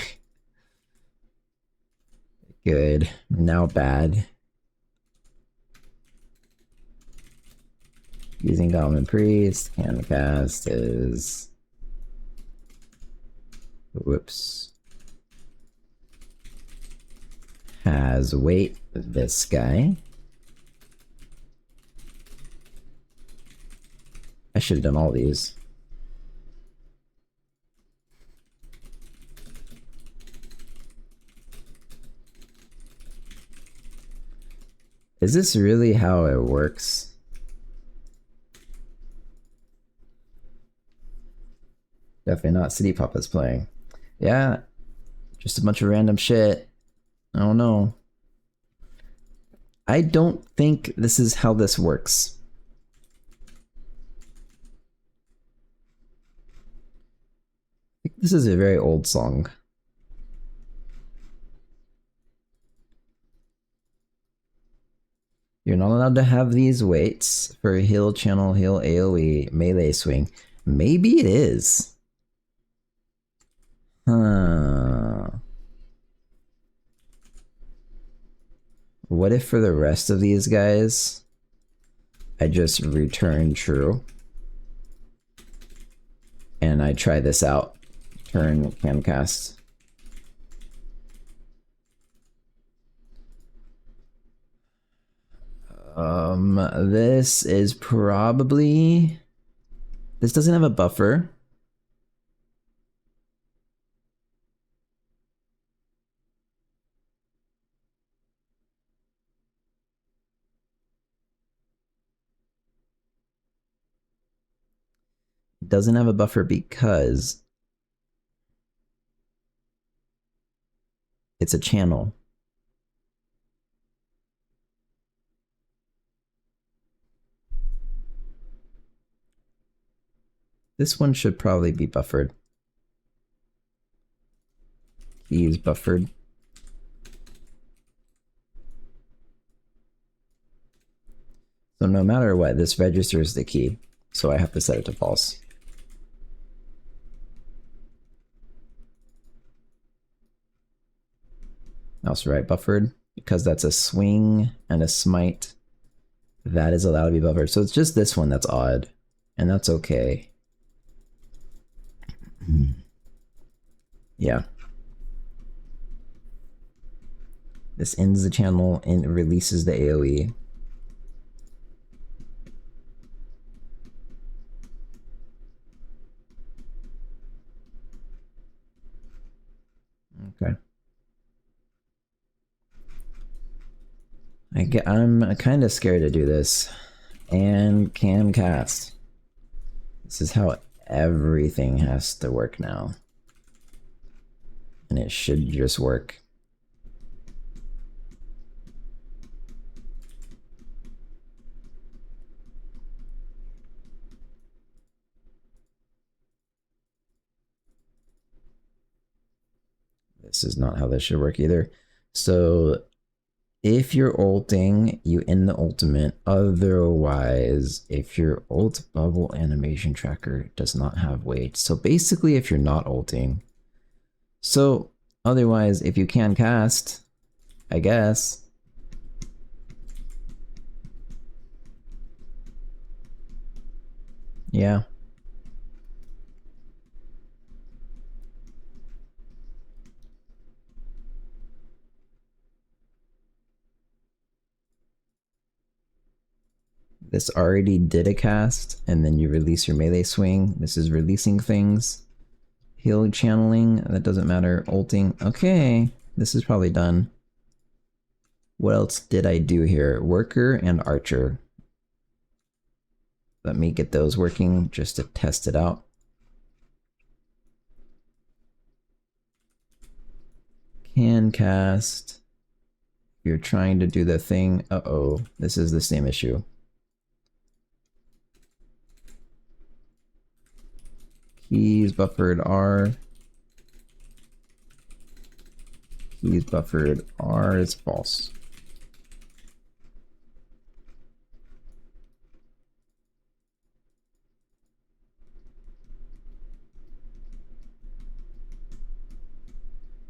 A: Good. Now bad. Using Goblin Priest, can cast is... Whoops. Has weight this guy. I should have done all these. Is this really how it works? Definitely not City Papa's playing. Yeah, just a bunch of random shit. I don't know. I don't think this is how this works. I think this is a very old song. You're not allowed to have these weights for heal channel, heal AoE, melee swing. Maybe it is. Huh. What if for the rest of these guys, I just return true? And I try this out. Turn camcast. This is probably... This doesn't have a buffer. It doesn't have a buffer because it's a channel. This one should probably be buffered. He's buffered. So no matter what, this registers the key. So I have to set it to false. Also right buffered, because that's a swing and a smite. That is allowed to be buffered. So it's just this one that's odd. And that's okay. Yeah. This ends the channel and releases the AoE. Okay. I'm kind of scared to do this. And can cast. This is how everything has to work now. And it should just work. This is not how this should work either. So if you're ulting, you end the ultimate. Otherwise, if your ult bubble animation tracker does not have weight. So basically, if you're not ulting. So otherwise, if you can cast, I guess. Yeah. This already did a cast, and then you release your melee swing. This is releasing things. Heal channeling, that doesn't matter. Ulting, okay. This is probably done. What else did I do here? Worker and Archer. Let me get those working just to test it out. Can cast. You're trying to do the thing. Uh-oh, this is the same issue. Keys buffered R. Keys buffered R is false.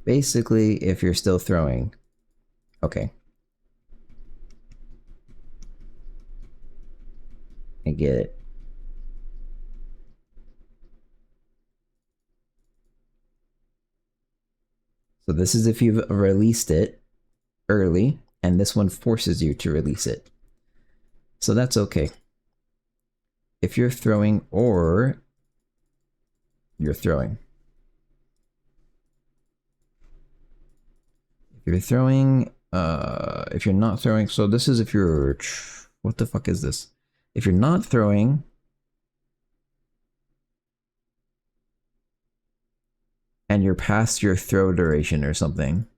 A: Basically, if you're still throwing. Okay. I get it. So this is if you've released it early, and this one forces you to release it. So that's okay. If you're throwing or you're throwing. If you're throwing, if you're not throwing, so this is if you're, what the fuck is this? If you're not throwing, and you're past your throw duration or something,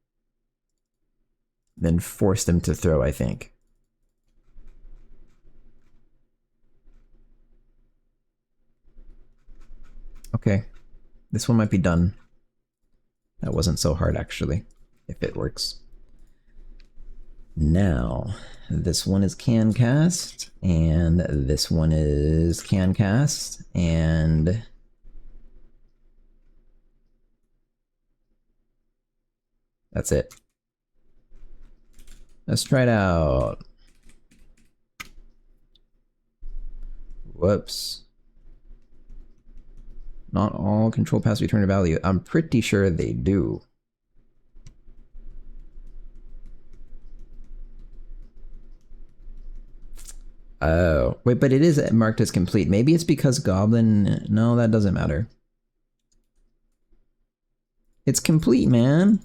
A: then force them to throw, I think. Okay, this one might be done. That wasn't so hard actually, if it works. Now, this one is can cast, and this one is can cast, and that's it. Let's try it out. Whoops. Not all control paths return a value. I'm pretty sure they do. Oh, wait, but it is marked as complete. Maybe it's because Goblin... No, that doesn't matter. It's complete, man.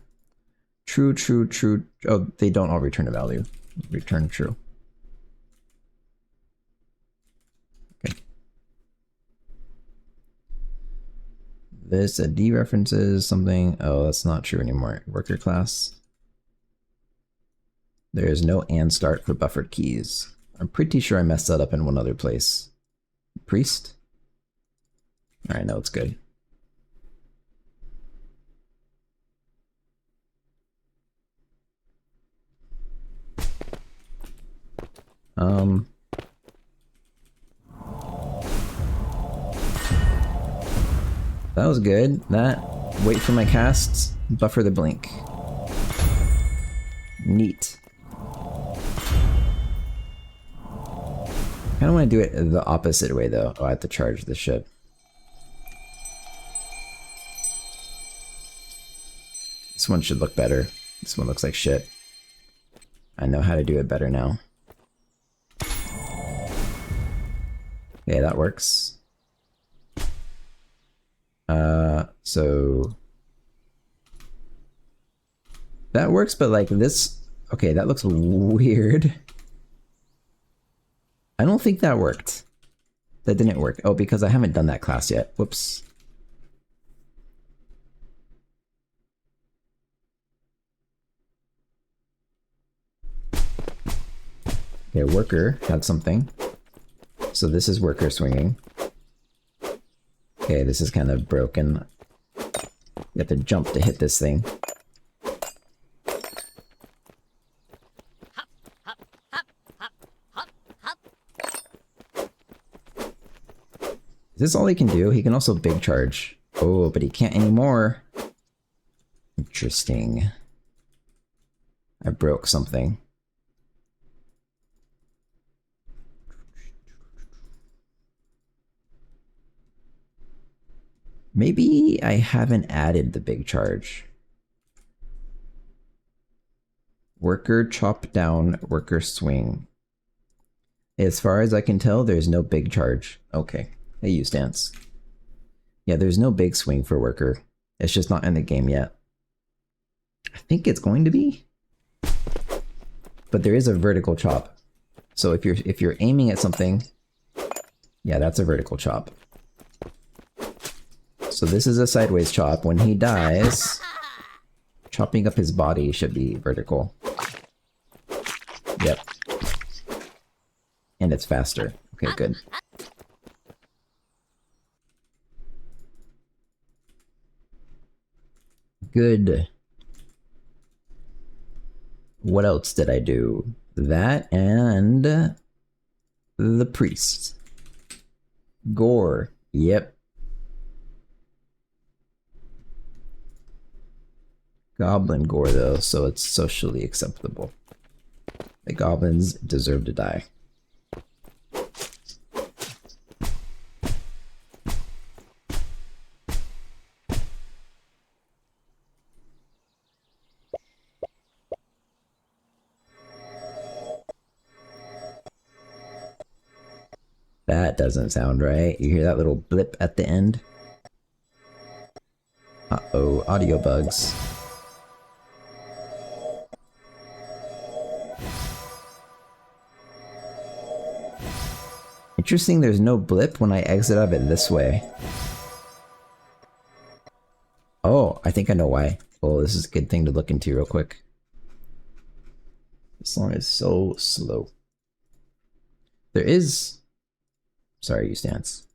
A: True, true, true. Oh, they don't all return a value. Return true. Okay. This dereferences something. Oh, that's not true anymore. Worker class. There is no and start for buffered keys. I'm pretty sure I messed that up in one other place. Priest? Alright, no, it's good. That was good. That, wait for my casts, buffer the blink. Neat. I kinda wanna do it the opposite way though. Oh, I have to charge the ship. This one should look better. This one looks like shit. I know how to do it better now. Okay, that works. So that works, but like this, okay, that looks weird. I don't think that worked. That didn't work. Oh, because I haven't done that class yet. Whoops. Okay, worker had something. So this is worker swinging. Okay, this is kind of broken. You have to jump to hit this thing. Is this all he can do? He can also big charge. Oh, but he can't anymore. Interesting. I broke something. Maybe I haven't added the big charge. Worker chop down, worker swing. As far as I can tell, there's no big charge. Okay, I use dance. Yeah, there's no big swing for worker. It's just not in the game yet. I think it's going to be. But there is a vertical chop. So if you're aiming at something Yeah, that's a vertical chop. So this is a sideways chop. When he dies, chopping up his body should be vertical. Yep. And it's faster. Okay, good. Good. What else did I do? That and the priest. Gore. Yep. Goblin gore, though, so it's socially acceptable. The goblins deserve to die. That doesn't sound right. You hear that little blip at the end? Uh-oh, audio bugs. Interesting, there's no blip when I exit out of it this way. Oh, I think I know why. Oh, this is a good thing to look into real quick. This song is so slow. There is... Sorry, you stance.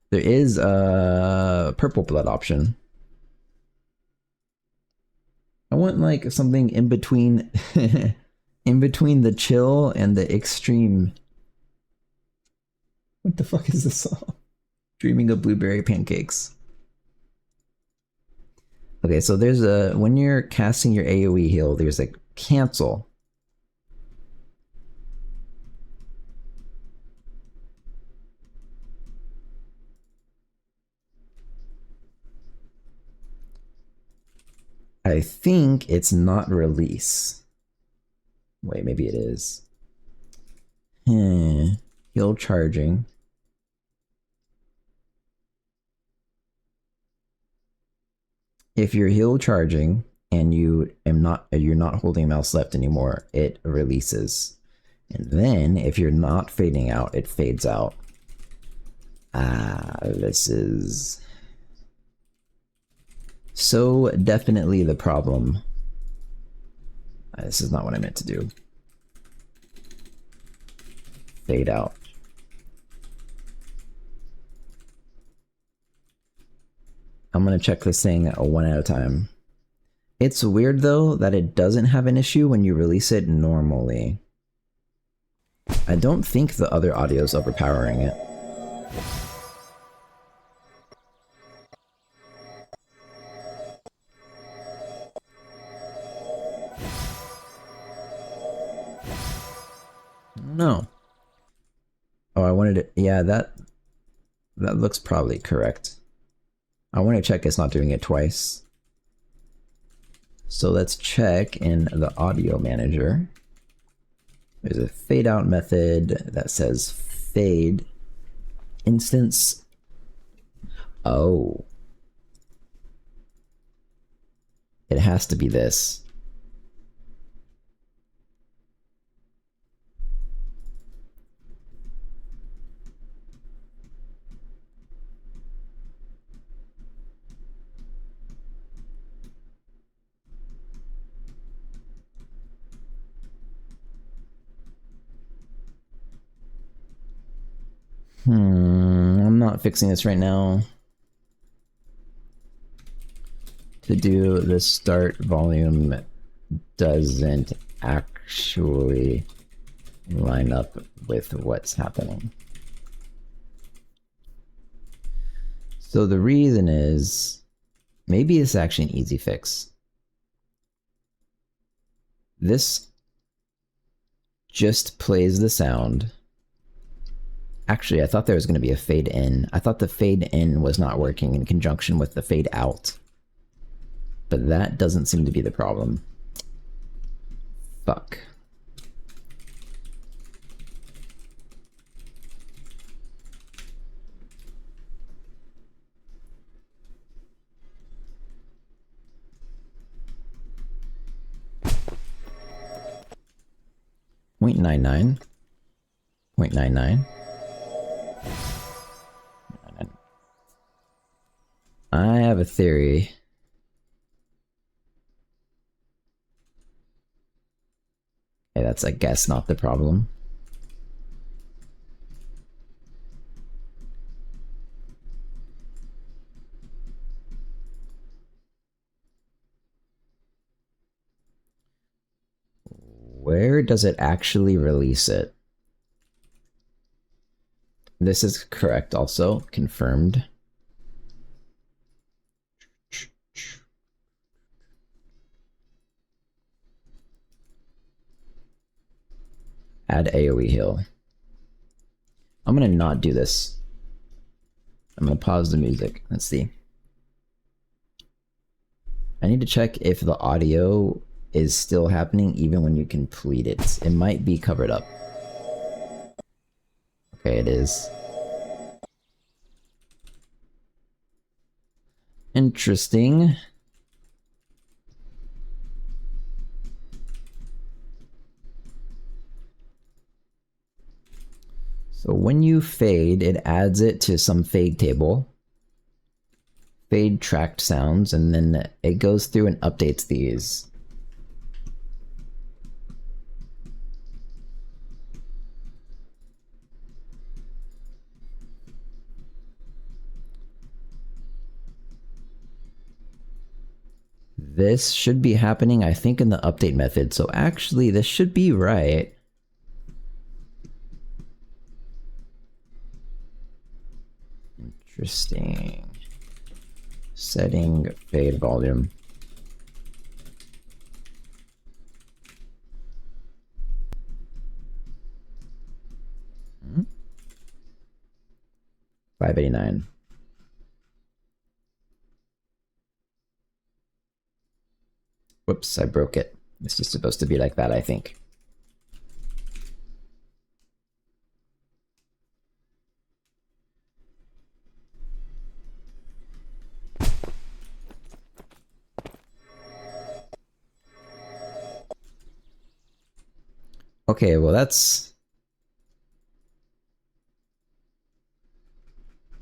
A: There is a purple blood option. I want like something in between in between the chill and the extreme. What the fuck is this song? Dreaming of blueberry pancakes. Okay, so there's a when you're casting your AoE heal, there's a cancel. I think it's not release. Wait, maybe it is. Heal charging. If you're heal charging and you're not holding mouse left anymore, it releases. And then if you're not fading out, it fades out. This is so definitely the problem. This is not what I meant to do. Fade out. I'm gonna check this thing one at a time. It's weird though that it doesn't have an issue when you release it normally. I don't think the other audio is overpowering it. No. Oh, I wanted it. Yeah, that looks probably correct. I want to check it's not doing it twice. So let's check in the audio manager. There's a fade out method that says fade instance. Oh. It has to be this. I'm not fixing this right now. To do the start volume doesn't actually line up with what's happening. So the reason is, maybe it's actually an easy fix. This just plays the sound. Actually, I thought there was going to be a fade in. I thought the fade in was not working in conjunction with the fade out. But that doesn't seem to be the problem. Fuck. .99. .99. I have a theory. Okay, that's, I guess, not the problem. Where does it actually release it? This is correct also, confirmed. Add AoE heal. I'm gonna not do this. I'm gonna pause the music. Let's see. I need to check if the audio is still happening even when you complete it. It might be covered up. Okay, it is. Interesting. So when you fade, it adds it to some fade table. Fade tracked sounds, and then it goes through and updates these. This should be happening, I think, in the update method. So actually, this should be right. Interesting. Setting fade volume. Hmm? 589. Whoops, I broke it. This is supposed to be like that, I think. Okay, well that's...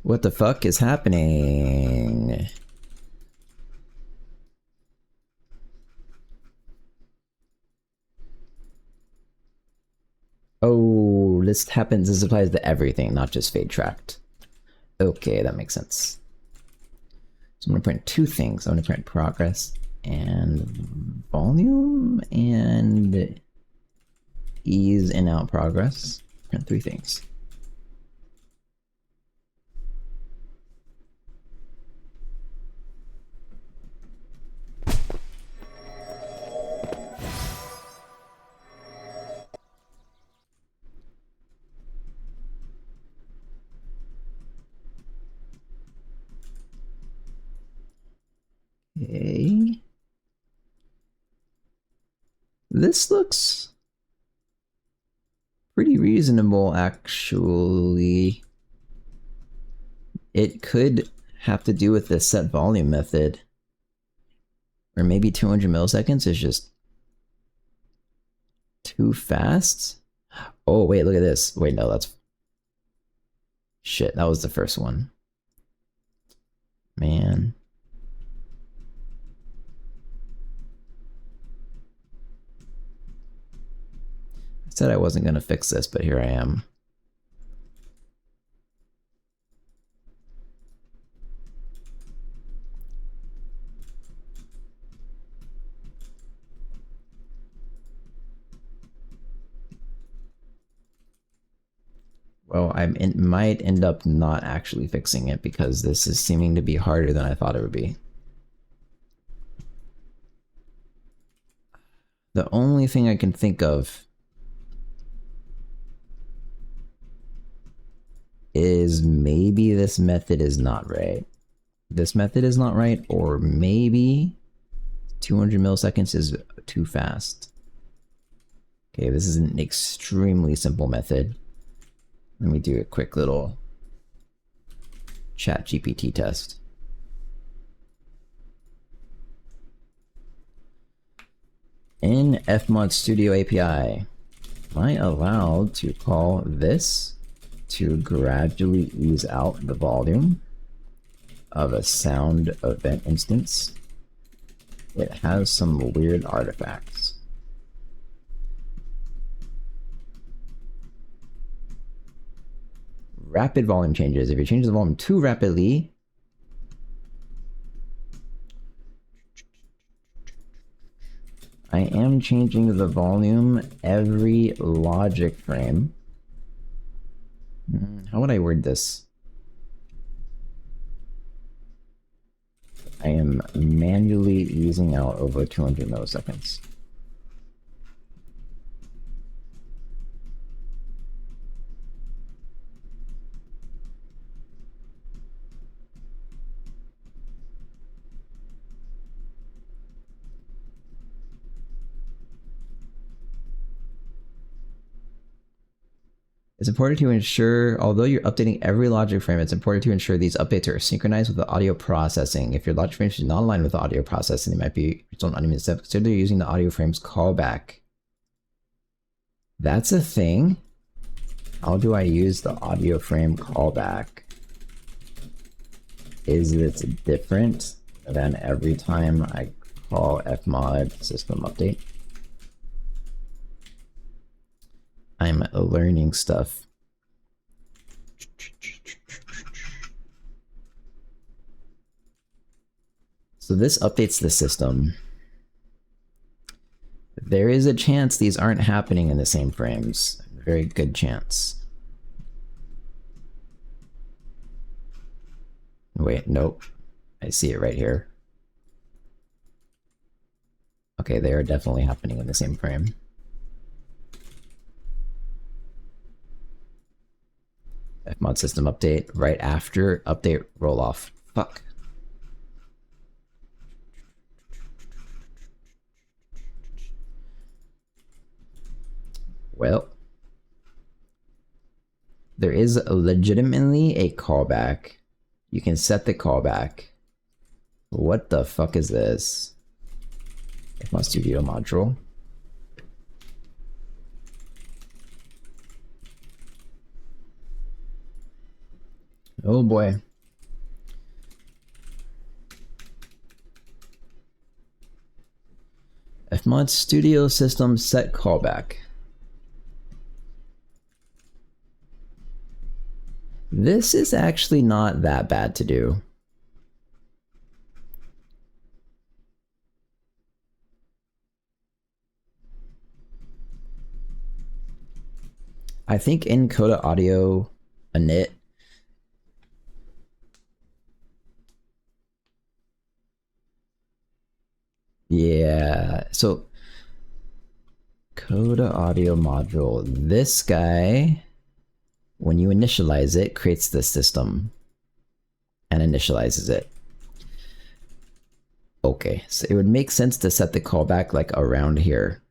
A: What the fuck is happening? Oh, this happens, this applies to everything, not just fade tracked. Okay, that makes sense. So I'm gonna print two things. I'm gonna print progress and volume and ease in out progress. Print three things. Okay. This looks pretty reasonable, actually. It could have to do with the set volume method. Or maybe 200 milliseconds is just too fast? Oh, wait, look at this. Wait, no, that's... Shit, that was the first one. Man. I said I wasn't gonna fix this, but here I am. Well, I might end up not actually fixing it because this is seeming to be harder than I thought it would be. The only thing I can think of is maybe this method is not right. This method is not right, or maybe 200 milliseconds is too fast. Okay, this is an extremely simple method. Let me do a quick little chat GPT test. In Fmod Studio API, am I allowed to call this to gradually ease out the volume of a sound event instance. It has some weird artifacts. Rapid volume changes. If you change the volume too rapidly, I am changing the volume every logic frame. How would I word this? I am manually easing out over 200 milliseconds. It's important to ensure, although you're updating every logic frame, it's important to ensure these updates are synchronized with the audio processing. If your logic frame is not aligned with the audio processing, it might be its own uneven step. Consider using the audio frame's callback. That's a thing? How do I use the audio frame callback? Is it different than every time I call fmod system update? I'm learning stuff. So this updates the system. There is a chance these aren't happening in the same frames. Very good chance. Wait, nope. I see it right here. Okay, they are definitely happening in the same frame. Fmod system update right after update roll off. Fuck. Well, there is legitimately a callback. You can set the callback. What the fuck is this? Fmod Studio module. Oh boy. Fmod Studio System set callback. This is actually not that bad to do. I think in Coda Audio init, yeah, so Coda Audio module, this guy, when you initialize it, creates the system and initializes it. Okay, so it would make sense to set the callback like around here.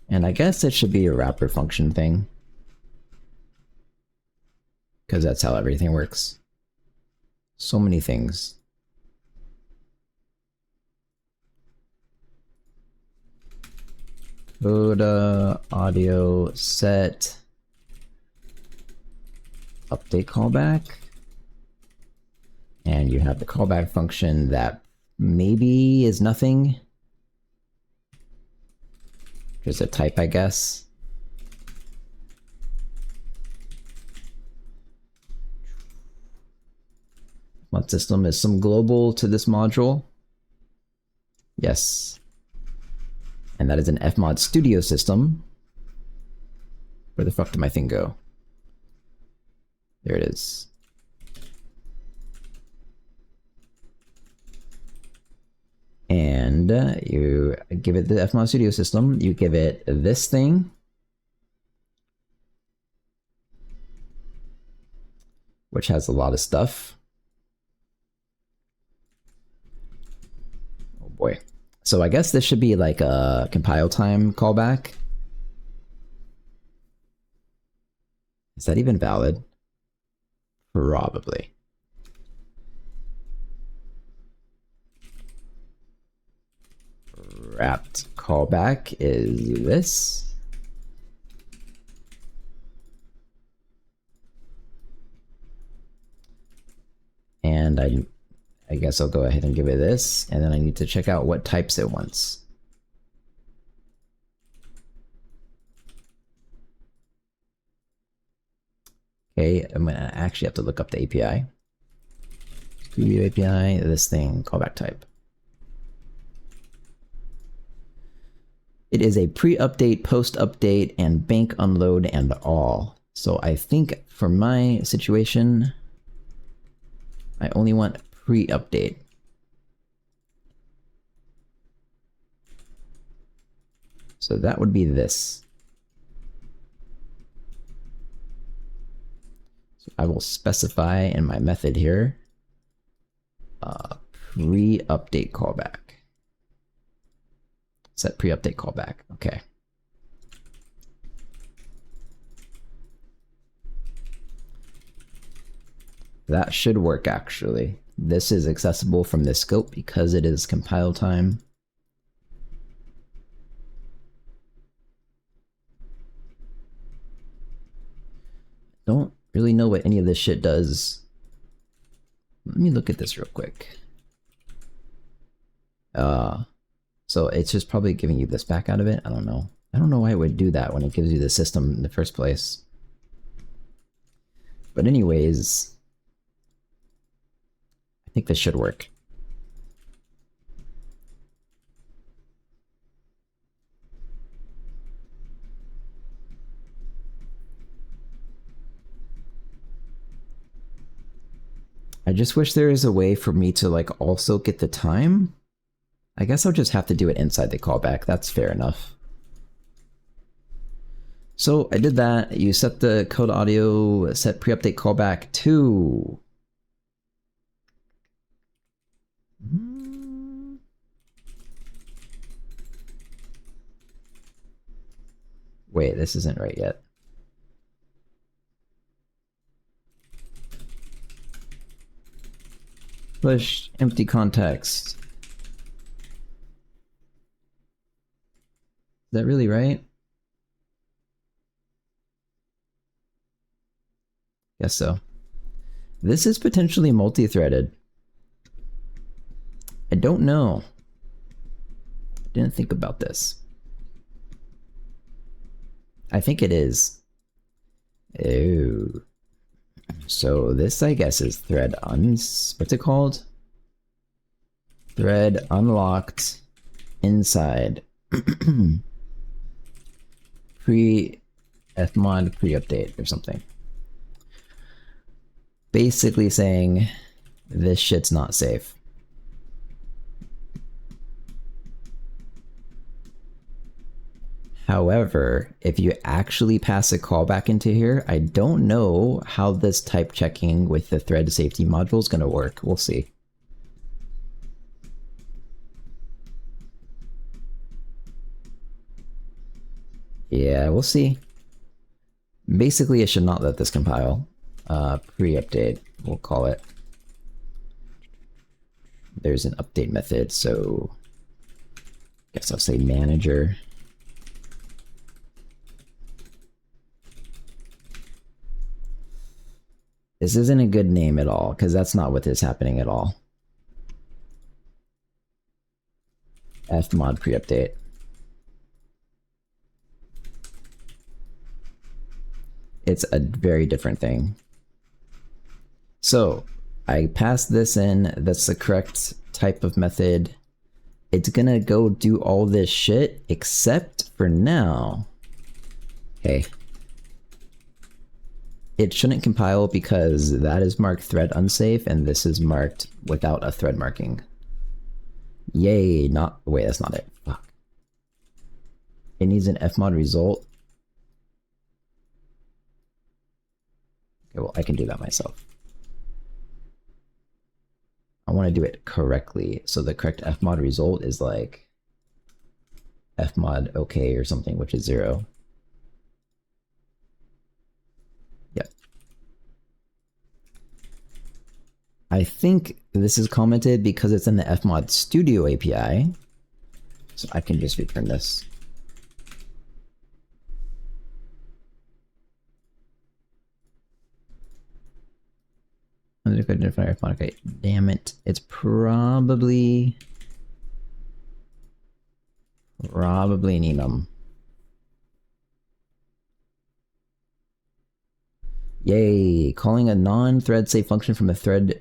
A: And I guess it should be a wrapper function thing, because that's how everything works. So many things. Coda audio set update callback, and you have the callback function that maybe is nothing. Just a type, I guess. What system is some global to this module? Yes. And that is an Fmod Studio system. Where the fuck did my thing go? There it is. And you give it the Fmod Studio system, you give it this thing. Which has a lot of stuff. Oh boy. So I guess this should be like a compile time callback. Is that even valid? Probably. Wrapped callback is this. And I guess I'll go ahead and give it this, and then I need to check out what types it wants. Okay, I'm gonna actually have to look up the API. Preview API, this thing, callback type. It is a pre-update, post-update, and bank unload and all. So I think for my situation, I only want pre-update. So that would be this. So I will specify in my method here, pre-update callback. Set pre-update callback, okay. That should work actually. This is accessible from the scope because it is compile time. Don't really know what any of this shit does. Let me look at this real quick. So it's just probably giving you this back out of it. I don't know. I don't know why it would do that when it gives you the system in the first place. But anyways, I think this should work. I just wish there is a way for me to like also get the time. I guess I'll just have to do it inside the callback. That's fair enough. So I did that. You set the code audio, set pre-update callback to. Wait, this isn't right yet. Push empty context. Is that really right? Guess so. This is potentially multi-threaded. I don't know. I didn't think about this. I think it is. Oh. So this, I guess, is thread what's it called? Thread unlocked inside fmod pre-update or something. Basically saying this shit's not safe. However, if you actually pass a callback into here, I don't know how this type checking with the thread safety module is going to work. We'll see. Yeah, we'll see. Basically, it should not let this compile. Pre-update, we'll call it. There's an update method, so I guess I'll say manager. This isn't a good name at all, because that's not what is happening at all. Fmod pre-update. It's a very different thing. So I passed this in, that's the correct type of method. It's gonna go do all this shit, except for now. Okay. It shouldn't compile because that is marked thread unsafe and this is marked without a thread marking. Yay, not, wait, that's not it. Fuck. It needs an fmod result. Okay, well, I can do that myself. I want to do it correctly. So the correct fmod result is like fmod okay or something, which is 0. Yep. I think this is commented because it's in the fmod studio API. So I can just return this. could identify Arphonica. Damn it. It's probably an enum. Yay! Calling a non-thread save function from a thread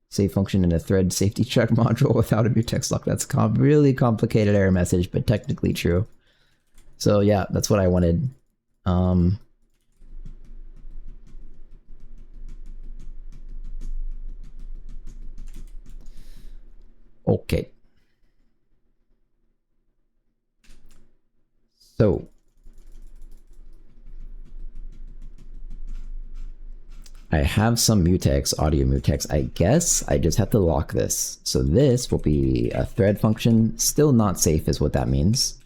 A: save function in a thread safety check module without a mutex lock. That's a really complicated error message, but technically true. So yeah, that's what I wanted. Okay. So I have some mutex, audio mutex. I guess I just have to lock this. So this will be a thread function. Still not safe is what that means.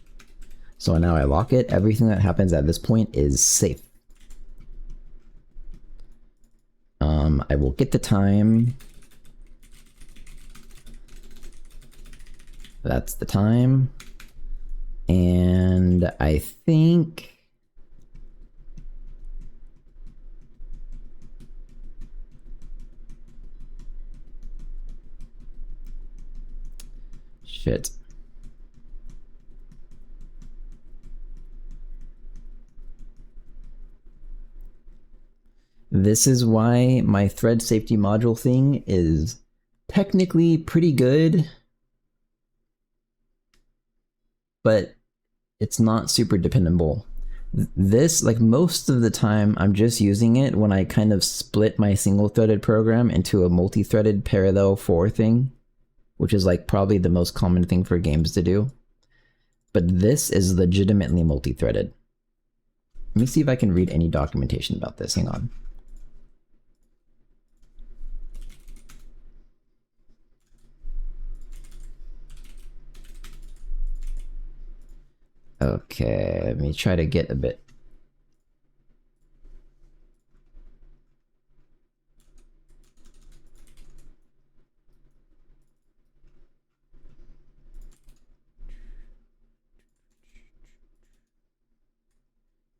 A: So now I lock it. Everything that happens at this point is safe. I will get the time. That's the time. And I think... Shit. This is why my thread safety module thing is technically pretty good, but it's not super dependable. This, like most of the time, I'm just using it when I kind of split my single-threaded program into a multi-threaded parallel for thing, which is like probably the most common thing for games to do. But this is legitimately multi-threaded. Let me see if I can read any documentation about this. Hang on. Okay, let me try to get a bit.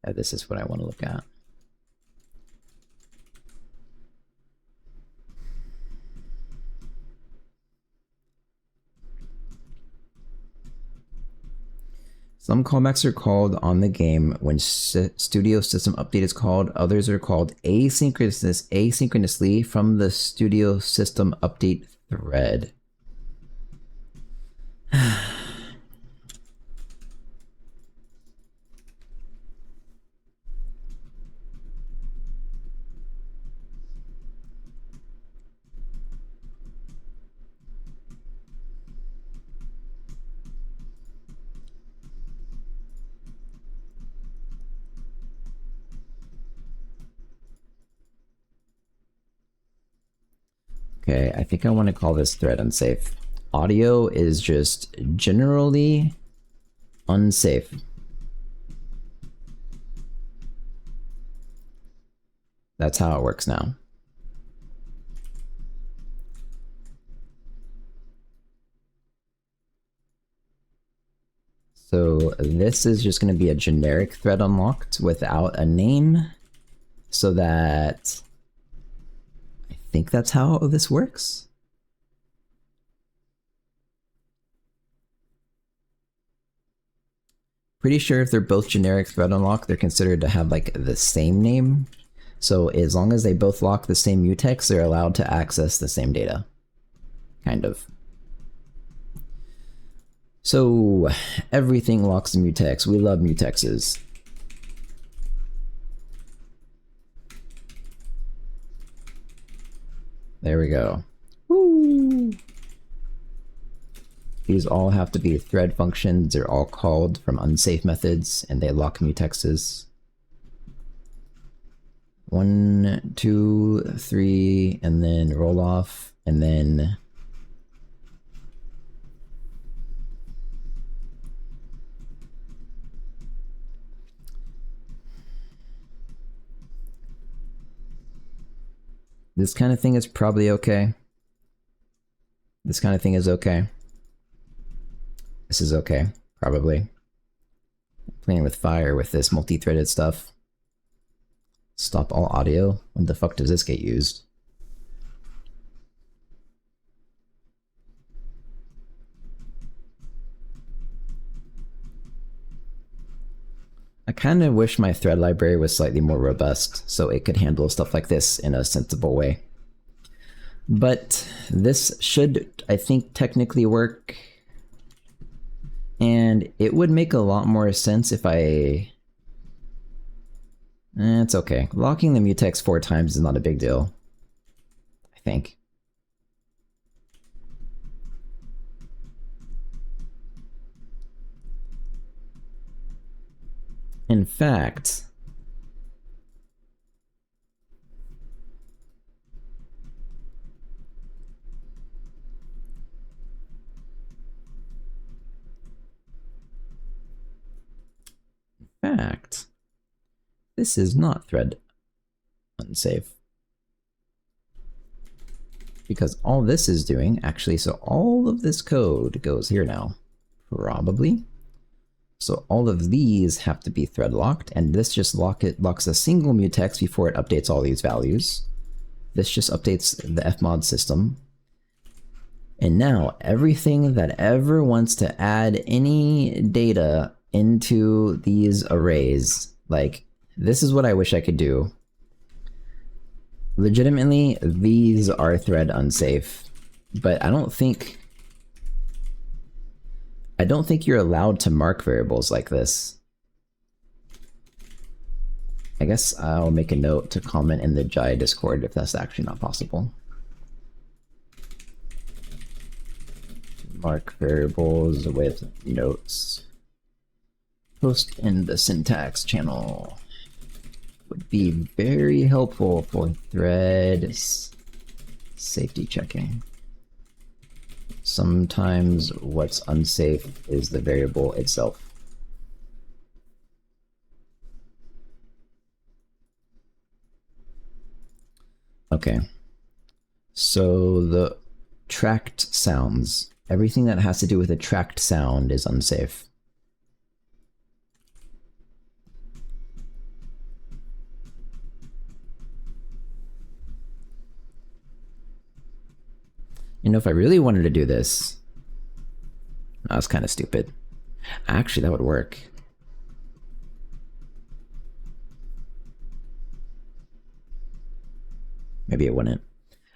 A: This is what I want to look at. Some callbacks are called on the game when studio system update is called. Others are called asynchronously from the studio system update thread. Okay, I think I want to call this thread unsafe. Audio is just generally unsafe. That's how it works now. So this is just going to be a generic thread unlocked without a name, so that I think that's how this works. Pretty sure if they're both generic thread unlock, they're considered to have like the same name. So as long as they both lock the same mutex, they're allowed to access the same data. Kind of. So everything locks the mutex. We love mutexes. There we go. Woo! These all have to be thread functions. They're all called from unsafe methods, and they lock mutexes. 1, 2, 3, and then roll off, and then this kind of thing is probably okay. This kind of thing is okay. This is okay, probably. Playing with fire with this multi-threaded stuff. Stop all audio? When the fuck does this get used? I kind of wish my thread library was slightly more robust so it could handle stuff like this in a sensible way. But this should, I think, technically work. And it would make a lot more sense if I... it's okay. Locking the mutex 4 times is not a big deal, I think. In fact, this is not thread unsafe. Because all this is doing, actually, so all of this code goes here now, probably. So all of these have to be thread locked, and this just locks a single mutex before it updates all these values. This just updates the fmod system. And now everything that ever wants to add any data into these arrays, like, this is what I wish I could do. Legitimately, these are thread unsafe, but I don't think you're allowed to mark variables like this. I guess I'll make a note to comment in the Jai Discord if that's actually not possible. Mark variables with notes. Post in the syntax channel would be very helpful for thread safety checking. Sometimes what's unsafe is the variable itself. Okay. So the tracked sounds. Everything that has to do with a tracked sound is unsafe. You know, if I really wanted to do this, that was kind of stupid. Actually, that would work. Maybe it wouldn't.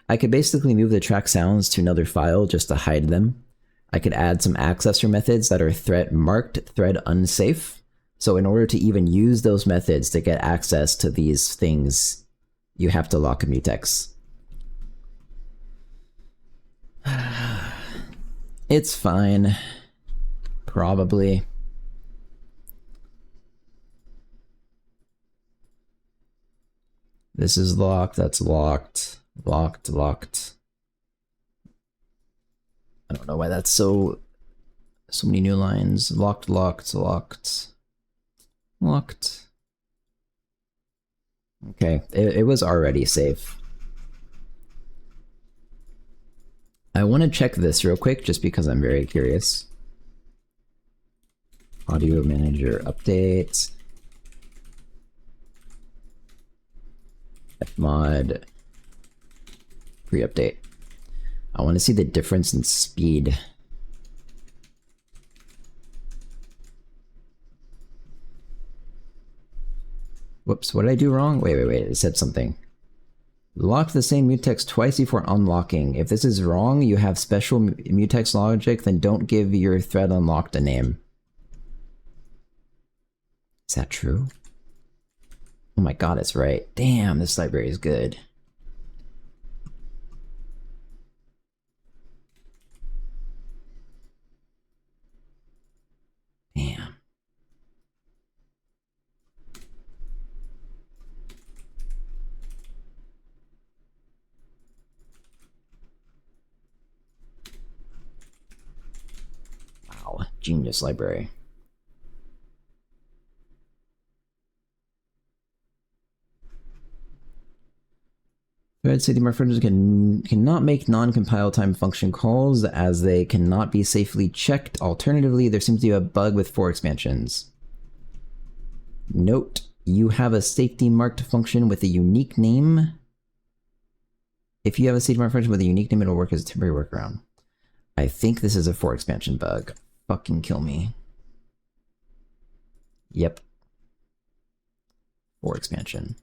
A: I could basically move the track sounds to another file just to hide them. I could add some accessor methods that are marked thread unsafe. So in order to even use those methods to get access to these things, you have to lock a mutex. It's fine. Probably. This is locked, that's locked. Locked, locked. I don't know why that's so many new lines. Locked, locked, locked. Locked. Okay, it was already safe. I want to check this real quick just because I'm very curious. Audio manager update. Fmod pre-update. I want to see the difference in speed. Whoops, what did I do wrong? Wait, it said something. Lock the same mutex twice before unlocking. If this is wrong, you have special mutex logic, then don't give your thread unlocked a name. Is that true? Oh my god, it's right. Damn, this library is good. Damn. Wow, genius library. Thread safety markers cannot make non-compile time function calls as they cannot be safely checked. Alternatively, there seems to be a bug with 4 expansions. Note, you have a safety marked function with a unique name. If you have a safety marked function with a unique name, it'll work as a temporary workaround. I think this is a 4 expansion bug. Fucking kill me. Yep. for expansion.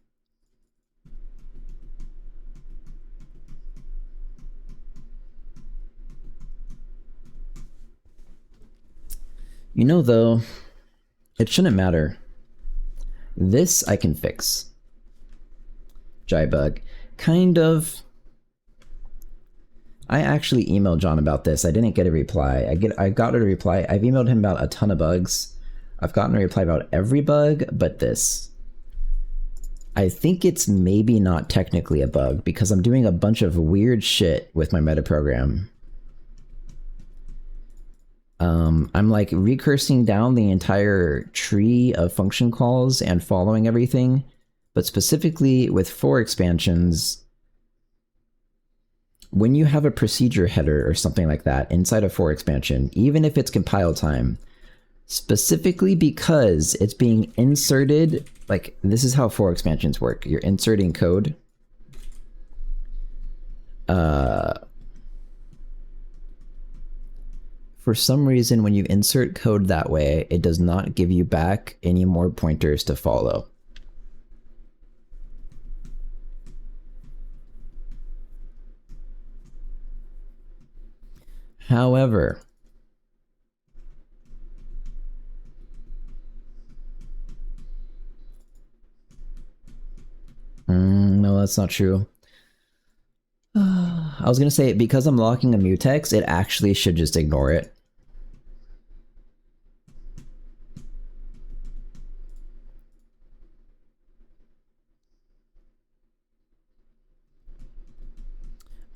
A: You know, though, it shouldn't matter. This I can fix. Jibug. Kind of. I actually emailed John about this. I didn't get a reply. I got a reply. I've emailed him about a ton of bugs. I've gotten a reply about every bug but this. I think it's maybe not technically a bug because I'm doing a bunch of weird shit with my meta program. I'm like recursing down the entire tree of function calls and following everything, but specifically with for expansions, when you have a procedure header or something like that inside of for expansion, even if it's compile time, specifically because it's being inserted, like this is how for expansions work. You're inserting code. For some reason, when you insert code that way, it does not give you back any more pointers to follow. However, no, that's not true. I was going to say, because I'm locking a mutex, it actually should just ignore it.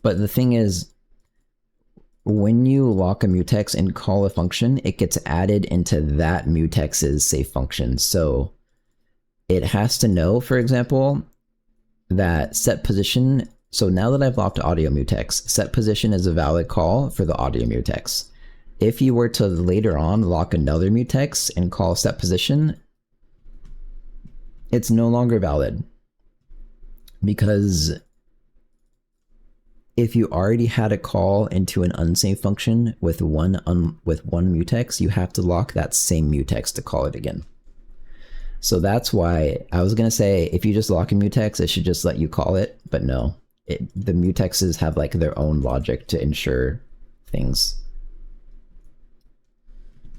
A: But the thing is, when you lock a mutex and call a function, it gets added into that mutex's safe function. So it has to know, for example, that set position. So now that I've locked audio mutex, set position is a valid call for the audio mutex. If you were to later on lock another mutex and call set position, it's no longer valid. Because if you already had a call into an unsafe function with one mutex, you have to lock that same mutex to call it again. So that's why I was going to say, if you just lock a mutex, it should just let you call it, but no. The mutexes have like their own logic to ensure things.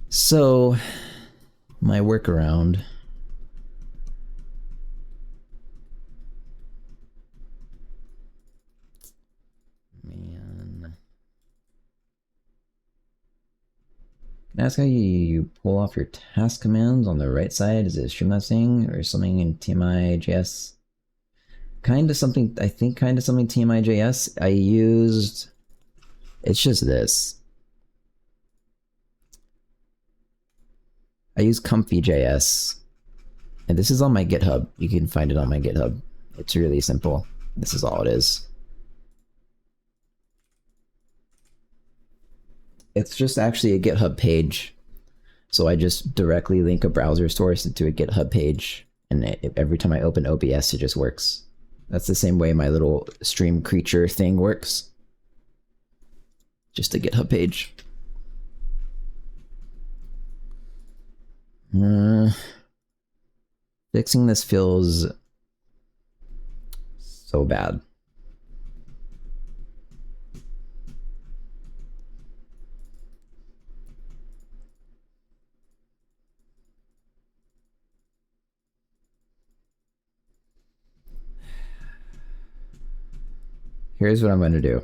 A: So my workaround. Man. Can I ask how you pull off your task commands on the right side? Is it Streamlessing or something in TMI.js? Kind of something, I think kind of something TMI.js. I used, it's just this. I use Comfy.js, and this is on my GitHub. You can find it on my GitHub. It's really simple. This is all it is. It's just actually a GitHub page. So I just directly link a browser source into a GitHub page, and every time I open OBS, it just works. That's the same way my little stream creature thing works. Just a GitHub page. Fixing this feels so bad. Here's what I'm going to do.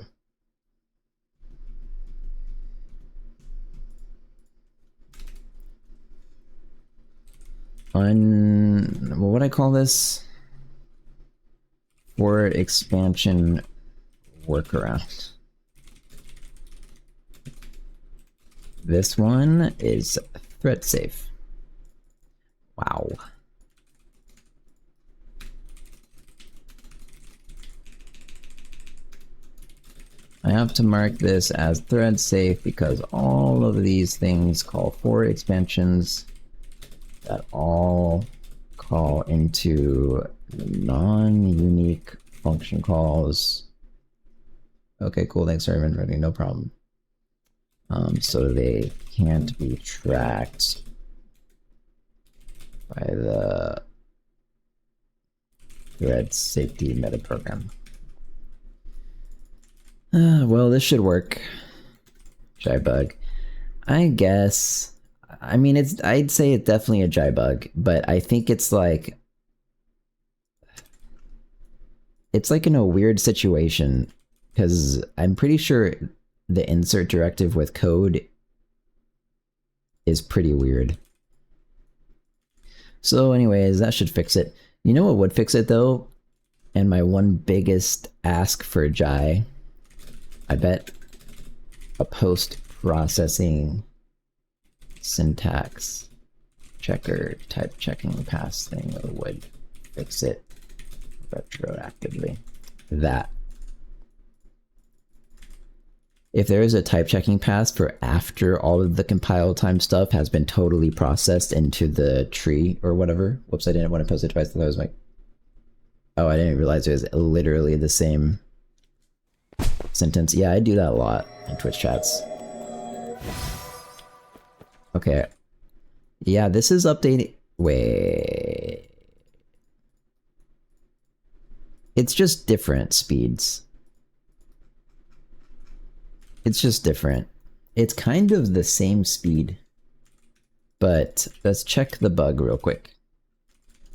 A: What would I call this? For expansion workaround. This one is thread safe. Wow. I have to mark this as thread safe because all of these things call for expansions that all call into non-unique function calls. Okay, cool. Thanks for everybody. No problem. So they can't be tracked by the thread safety meta program. Well, this should work. Jibug. I guess. I mean, I'd say it's definitely a Jibug, but I think it's like in a weird situation because I'm pretty sure the insert directive with code is pretty weird. So anyways, that should fix it. You know what would fix it though? And my one biggest ask for Jai, I bet a post-processing syntax checker type checking pass thing would fix it retroactively. That. If there is a type checking pass for after all of the compile time stuff has been totally processed into the tree or whatever. Whoops, I didn't want to post it twice. I thought it was like, oh, I didn't realize it was literally the same sentence. Yeah, I do that a lot in Twitch chats. Okay. Yeah, this is updating. Wait. It's just different speeds. It's just different. It's kind of the same speed. But let's check the bug real quick.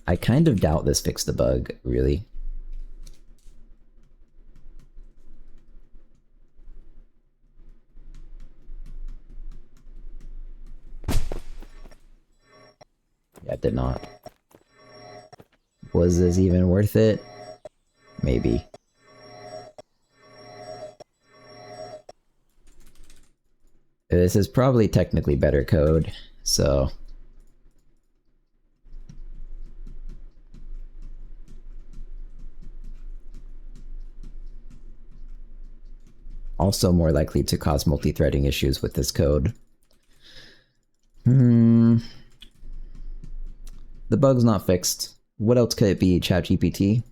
A: I kind of doubt this fixed the bug, really. Yeah, it did not. Was this even worth it? Maybe. This is probably technically better code, so... also more likely to cause multi-threading issues with this code. The bug's not fixed. What else could it be, ChatGPT?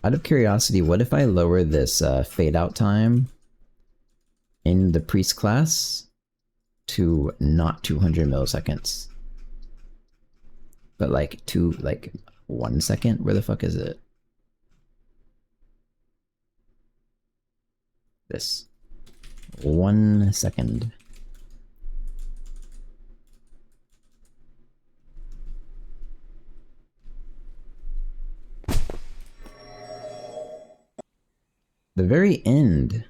A: Out of curiosity, what if I lower this fade out time in the priest class to not 200 milliseconds? But like 1 second? Where the fuck is it? This. 1 second. The very end.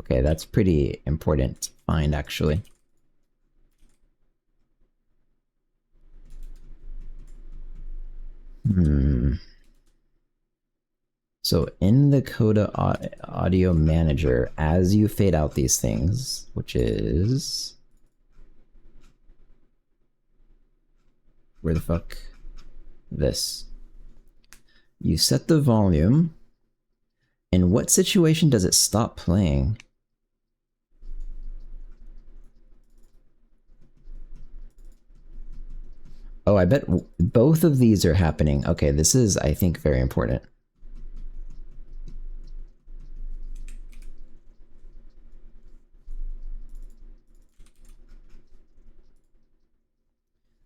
A: Okay, that's pretty important to find, actually. So in the Coda Audio Manager, as you fade out these things, which is... where the fuck? This. You set the volume. In what situation does it stop playing? Oh, I bet both of these are happening. Okay, this is, I think, very important.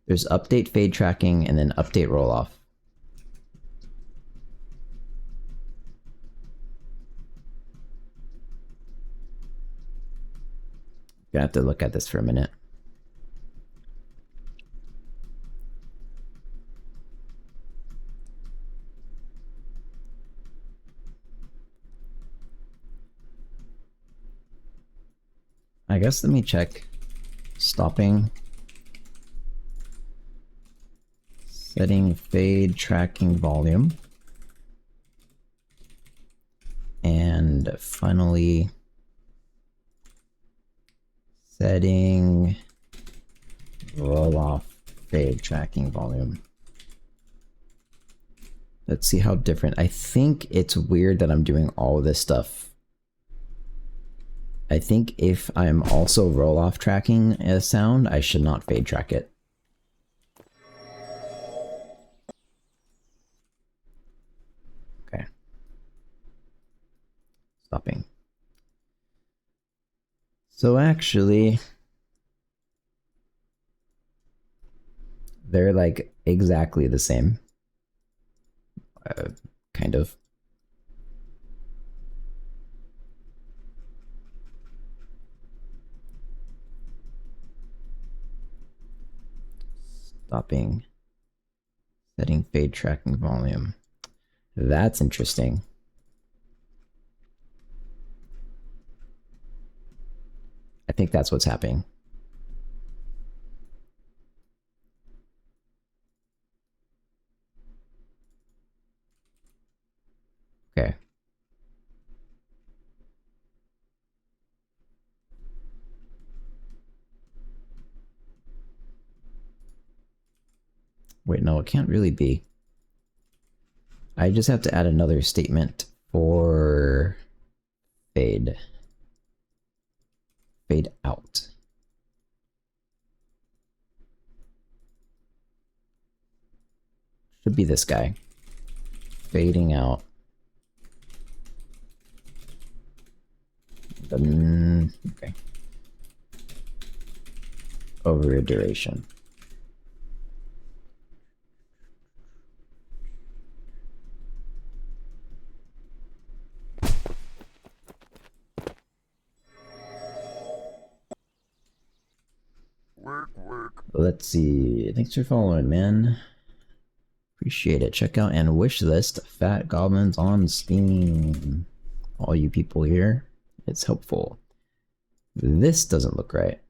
A: There's update fade tracking and then update roll off. Gonna have to look at this for a minute. I guess let me check. Stopping. Setting fade tracking volume. And finally setting roll off fade tracking volume. Let's see how different. I think it's weird that I'm doing all of this stuff. I think if I'm also roll off tracking a sound, I should not fade track it. Stopping. So actually, they're like exactly the same. Kind of. Stopping. Setting fade tracking volume. That's interesting. I think that's what's happening. Okay. Wait, no, it can't really be. I just have to add another statement for fade. Fade out. Should be this guy. Fading out. Okay. Over a duration. Let's see. Thanks for following, man. Appreciate it. Check out and wishlist Fat Goblins on Steam. All you people here, it's helpful. This doesn't look right.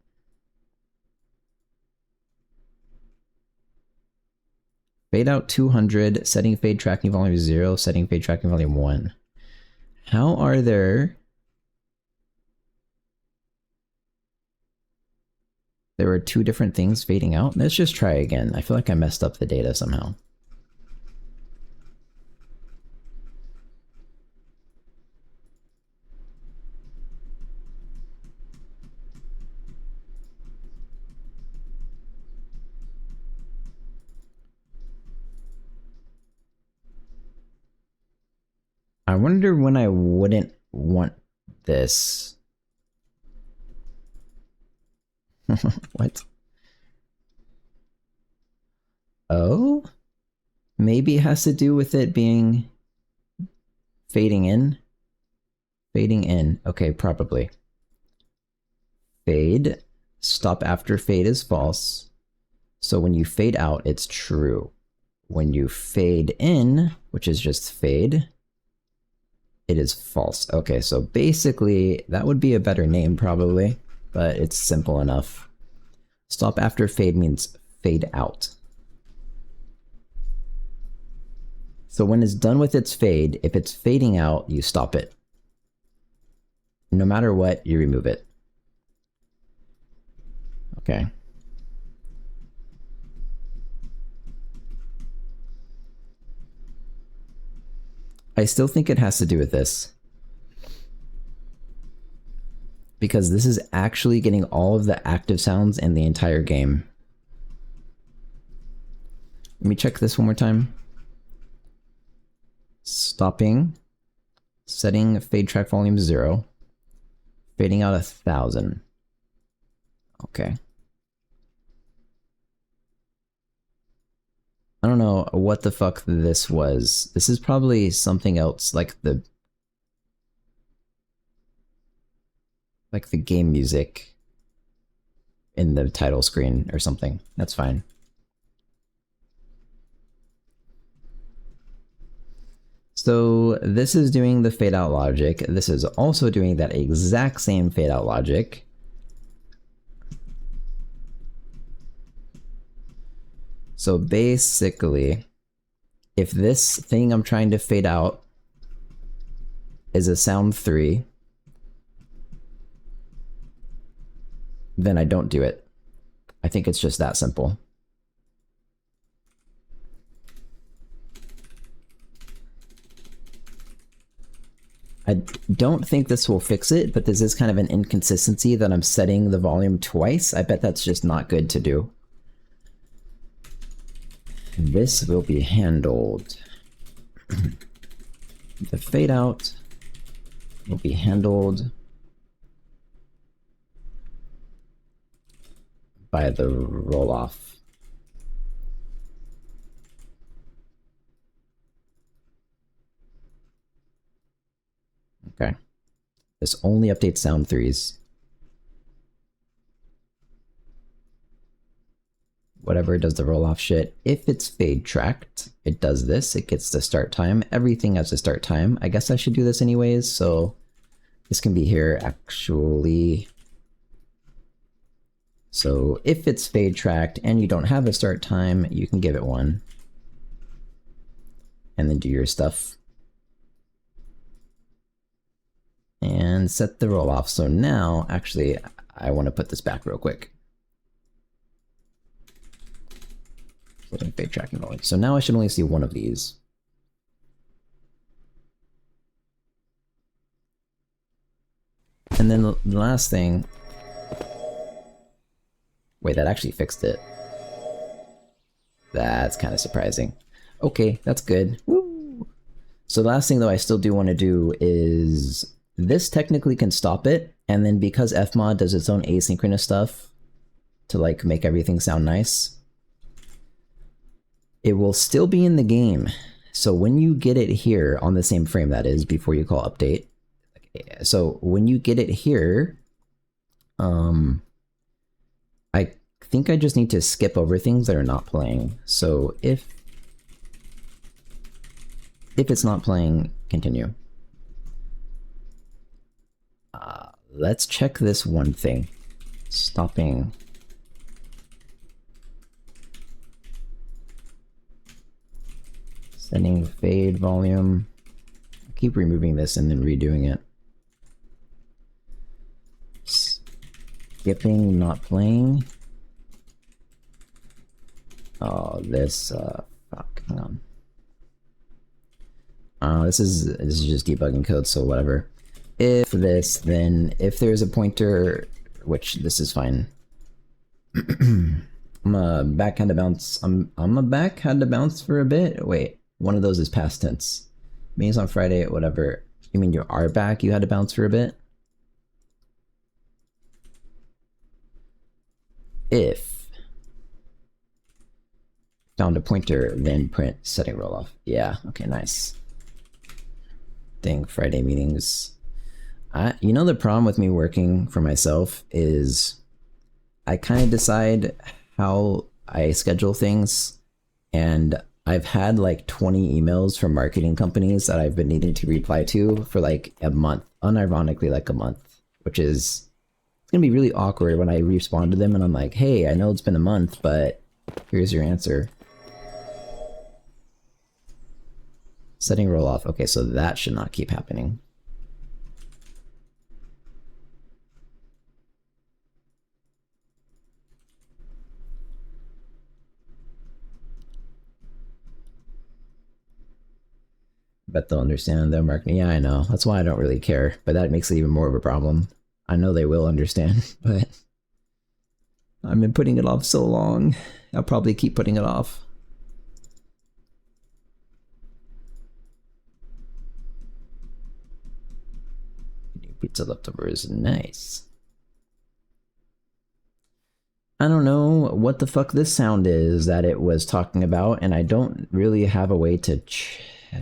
A: Fade out 200, setting fade tracking volume 0, setting fade tracking volume 1. How are there... There were two different things fading out? Let's just try again. I feel like I messed up the data somehow. I wonder when I wouldn't want this. What? Oh? Maybe it has to do with it being fading in? Fading in. Okay, probably. Fade. Stop after fade is false. So when you fade out, it's true. When you fade in, which is just fade, it is false. Okay, so basically, that would be a better name probably, but it's simple enough. Stop after fade means fade out. So when it's done with its fade, if it's fading out, you stop it. No matter what, you remove it. Okay. I still think it has to do with this. Because this is actually getting all of the active sounds in the entire game. Let me check this one more time. Stopping. Setting fade track volume 0. Fading out 1000. Okay. I don't know what the fuck this was. This is probably something else, like the game music in the title screen or something. That's fine. So this is doing the fade out logic. This is also doing that exact same fade out logic. So basically, if this thing I'm trying to fade out is a sound 3, then I don't do it. I think it's just that simple. I don't think this will fix it, but this is kind of an inconsistency that I'm setting the volume twice. I bet that's just not good to do. This will be handled. The fade out will be handled by the roll-off. Okay. This only updates sound threes. Whatever does the roll-off shit. If it's fade tracked, it does this. It gets the start time. Everything has a start time. I guess I should do this anyways, so this can be here actually. So if it's fade tracked and you don't have a start time, you can give it one. And then do your stuff. And set the roll off. So now, actually, I want to put this back real quick. Fade tracking going. So now I should only see one of these. And then the last thing. Wait, that actually fixed it. That's kind of surprising. Okay, that's good. Woo! So the last thing though I still do want to do is this technically can stop it, and then because fmod does its own asynchronous stuff to like make everything sound nice, it will still be in the game. So when you get it here on the same frame, that is, before you call update. So when you get it here, I think I just need to skip over things that are not playing. So if it's not playing, continue. Let's check this one thing. Stopping. Setting fade volume. I keep removing this and then redoing it. Skipping, not playing. Oh, this, fuck, hang on. This is just debugging code, so whatever. If this, then if there's a pointer, which this is fine. I'm a backhand to bounce. I'm a backhand to bounce for a bit. Wait, one of those is past tense. Means on Friday, whatever. You mean you are back? You had to bounce for a bit? If found a pointer, then print setting roll off. Yeah, okay, nice. Dang, Friday meetings. You know, the problem with me working for myself is I kind of decide how I schedule things, and I've had like 20 emails from marketing companies that I've been needing to reply to for like a month, unironically like a month, which is, it's gonna be really awkward when I respond to them and I'm like, hey, I know it's been a month, but here's your answer. Setting roll off. Okay, so that should not keep happening. Bet they'll understand their marketing. Yeah, I know. That's why I don't really care. But that makes it even more of a problem. I know they will understand, but I've been putting it off so long. I'll probably keep putting it off. Pizza leftovers, nice. I don't know what the fuck this sound is that it was talking about, and I don't really have a way to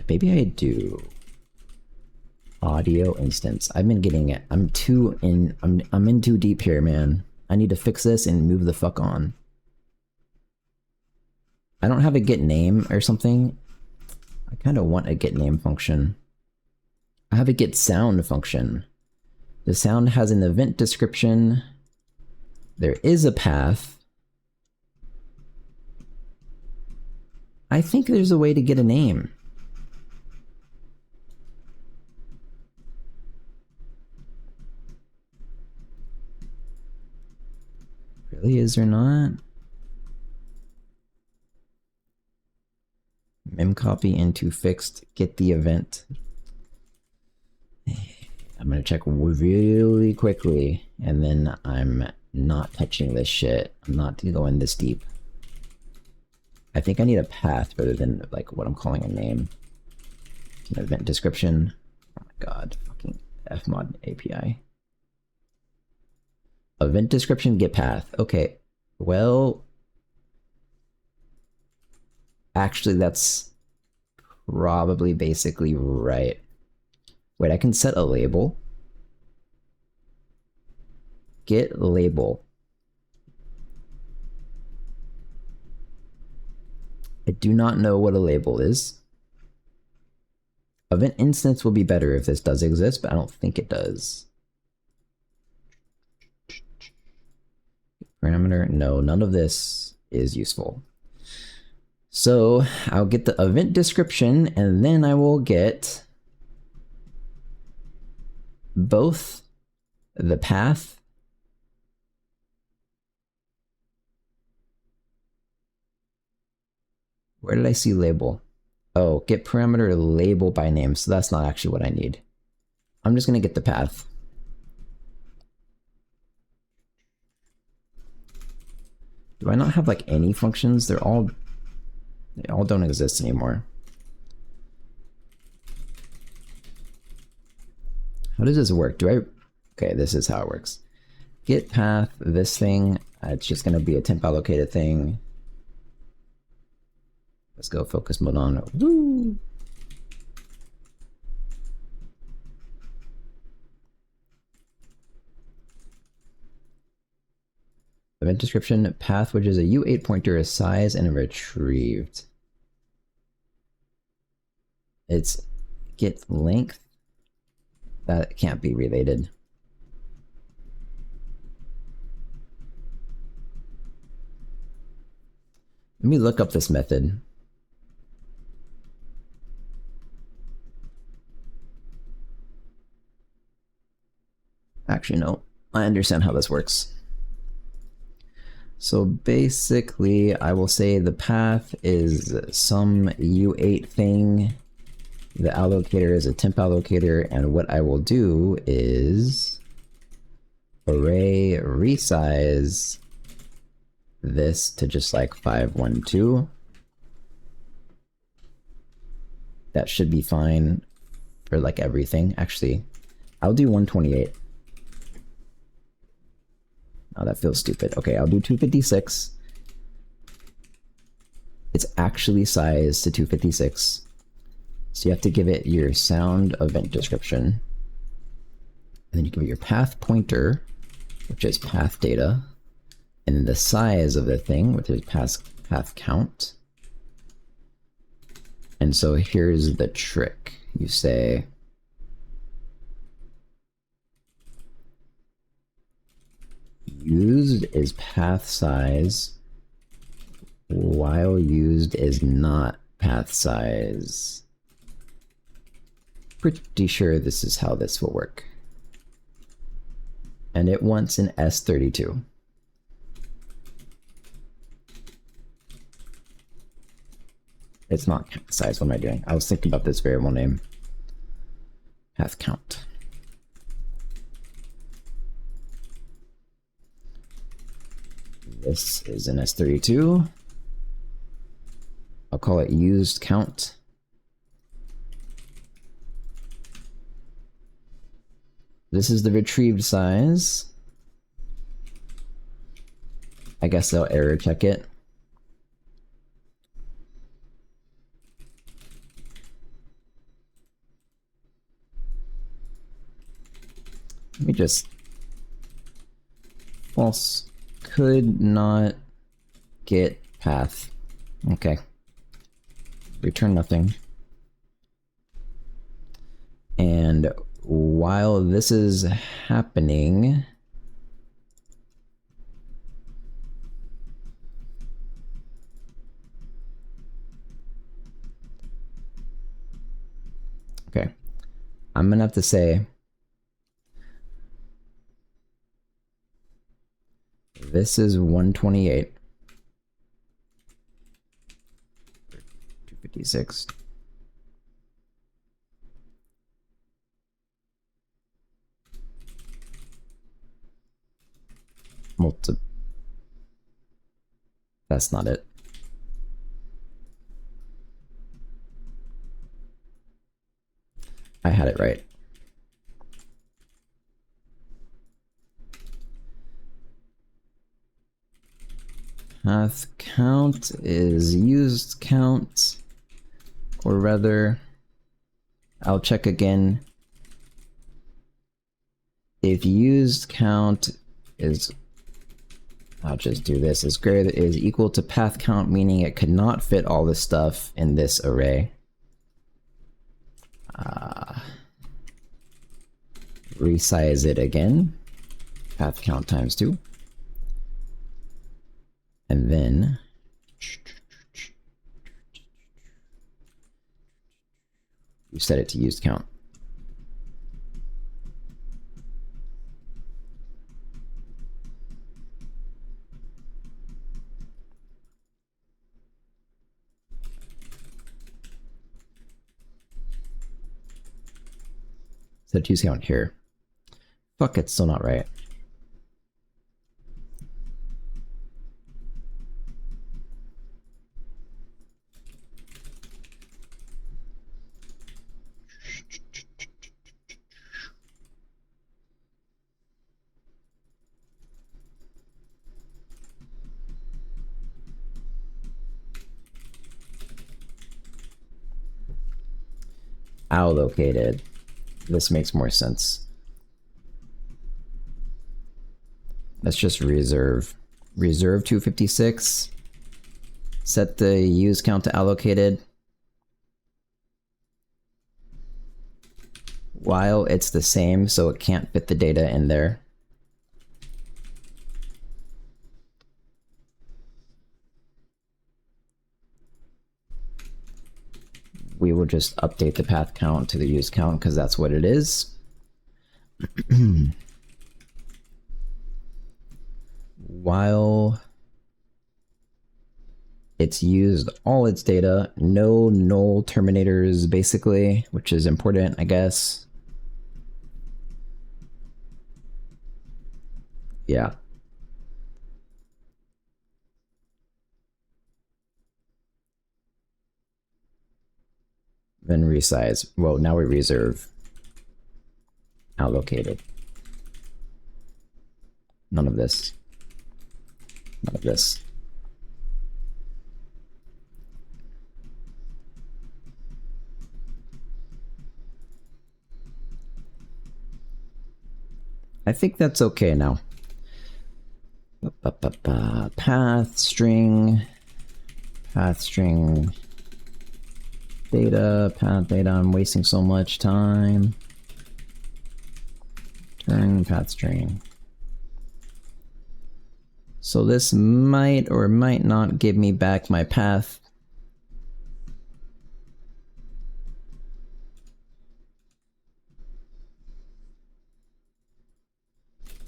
A: maybe I do. Audio instance. I've been getting it. I'm in too deep here, man. I need to fix this and move the fuck on. I don't have a get name or something. I kind of want a get name function. I have a get sound function. The sound has an event description. There is a path. I think there's a way to get a name. Really, is there not? Mem copy into fixed, get the event. I'm gonna check really quickly, and then I'm not touching this shit. I'm not going this deep. I think I need a path rather than like what I'm calling a name. An event description. Oh my god, fucking fmod API. Event description, get path. Okay, well, actually that's probably basically right. Wait, I can set a label. Get label. I do not know what a label is. Event instance will be better if this does exist, but I don't think it does. Parameter, no, none of this is useful. So I'll get the event description, and then I will get both the path Where did I see label? Oh, get parameter label by name. So that's not actually what I need. I'm just going to get the path. Do I not have like any functions? They all don't exist anymore. How does this work? Okay, this is how it works. Get path, this thing, it's just going to be a temp allocated thing. Let's go focus mode on. Woo! Event description, path, which is a U8 pointer, is size and retrieved. It's get length. That can't be related. Let me look up this method. Actually, no. I understand how this works. So basically, I will say the path is some U8 thing. The allocator is a temp allocator, and what I will do is array resize this to just like 512. That should be fine for like everything. Actually, I'll do 128. Oh, that feels stupid. Okay, I'll do 256. It's actually sized to 256. So you have to give it your sound event description. And then you give it your path pointer, which is path data. And then the size of the thing, which is path count. And so here's the trick. You say used is path size, while used is not path size. Pretty sure this is how this will work. And it wants an S32. It's not path size. What am I doing? I was thinking about this variable name. Path count. This is an S32. I'll call it used count. This is the retrieved size. I guess I'll error check it. Let me just false. Could not get path. Okay. Return nothing. And while this is happening, okay, I'm gonna have to say this is 128. 256. That's not it. I had it right. Path count is used count, or rather, I'll check again. If used count is, I'll just do this, is equal to path count, meaning it could not fit all this stuff in this array. Resize it again, path count times 2. And then you set it to used count. Set to used count here. Fuck, it's still not right. Allocated. This makes more sense. Let's just reserve. Reserve 256. Set the use count to allocated. While it's the same, so it can't fit the data in there. We will just update the path count to the use count because that's what it is. While it's used all its data, no null terminators basically, which is important, I guess. Yeah. Then resize. Well, now we reserve. Allocated. None of this. None of this. I think that's okay now. Path string. Path string. Data, path data, I'm wasting so much time. Turn path string. So this might or might not give me back my path.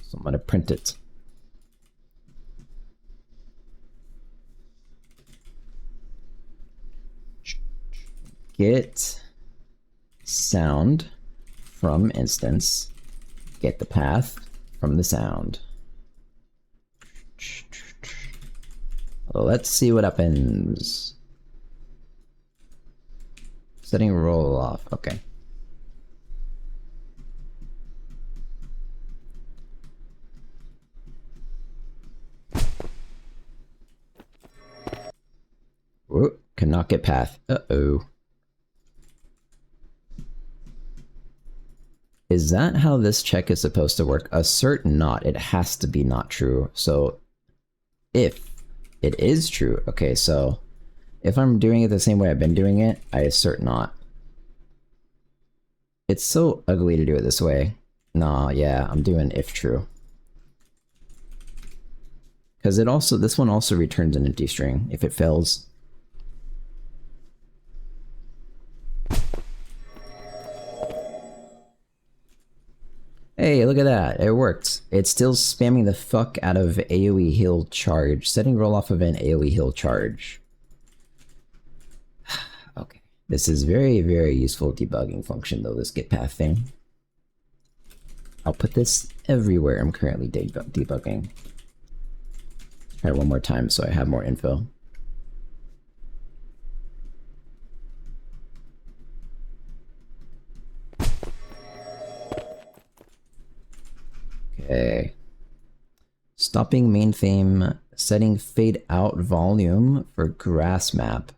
A: So I'm gonna print it. Get sound from instance. Get the path from the sound. Let's see what happens. Setting roll off. Okay. Whoa, cannot get path. Uh-oh. Is that how this check is supposed to work? Assert not. It has to be not true. So if it is true, okay, so if I'm doing it the same way I've been doing it, I assert not. It's so ugly to do it this way. Nah, yeah, I'm doing if true. Because it also, this one also returns an empty string if it fails. Hey, look at that. It worked. It's still spamming the fuck out of AoE heal charge. Setting roll off of an AoE heal charge. Okay. This is very, very useful debugging function though, this get path thing. I'll put this everywhere I'm currently debugging. Try it one more time so I have more info. Okay. Stopping main theme Setting fade out volume for grass map.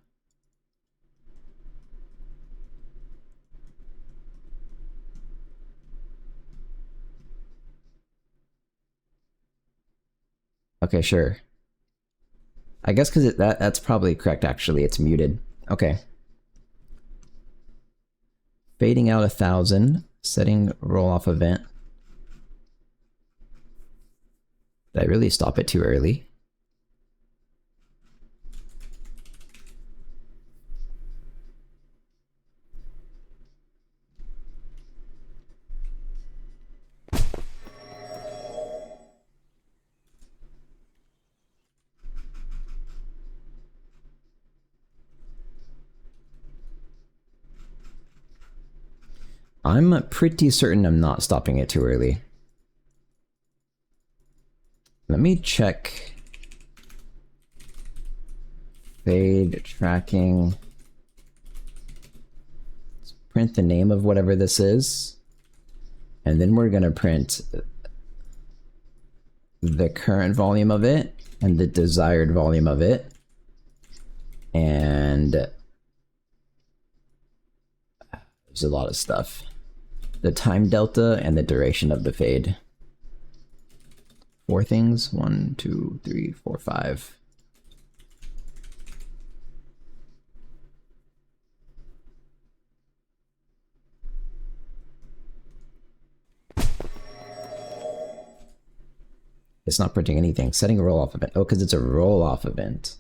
A: Okay, sure. I guess because that's probably correct, actually. It's muted. Okay. Fading out 1,000. Setting roll-off event. Did I really stop it too early? I'm pretty certain I'm not stopping it too early. Let me check. Fade tracking. Let's print the name of whatever this is. And then we're gonna print the current volume of it and the desired volume of it. And there's a lot of stuff. The time delta and the duration of the fade. 4 things. 1, 2, 3, 4, 5. It's not printing anything. Setting a roll-off event. Oh, because it's a roll-off event.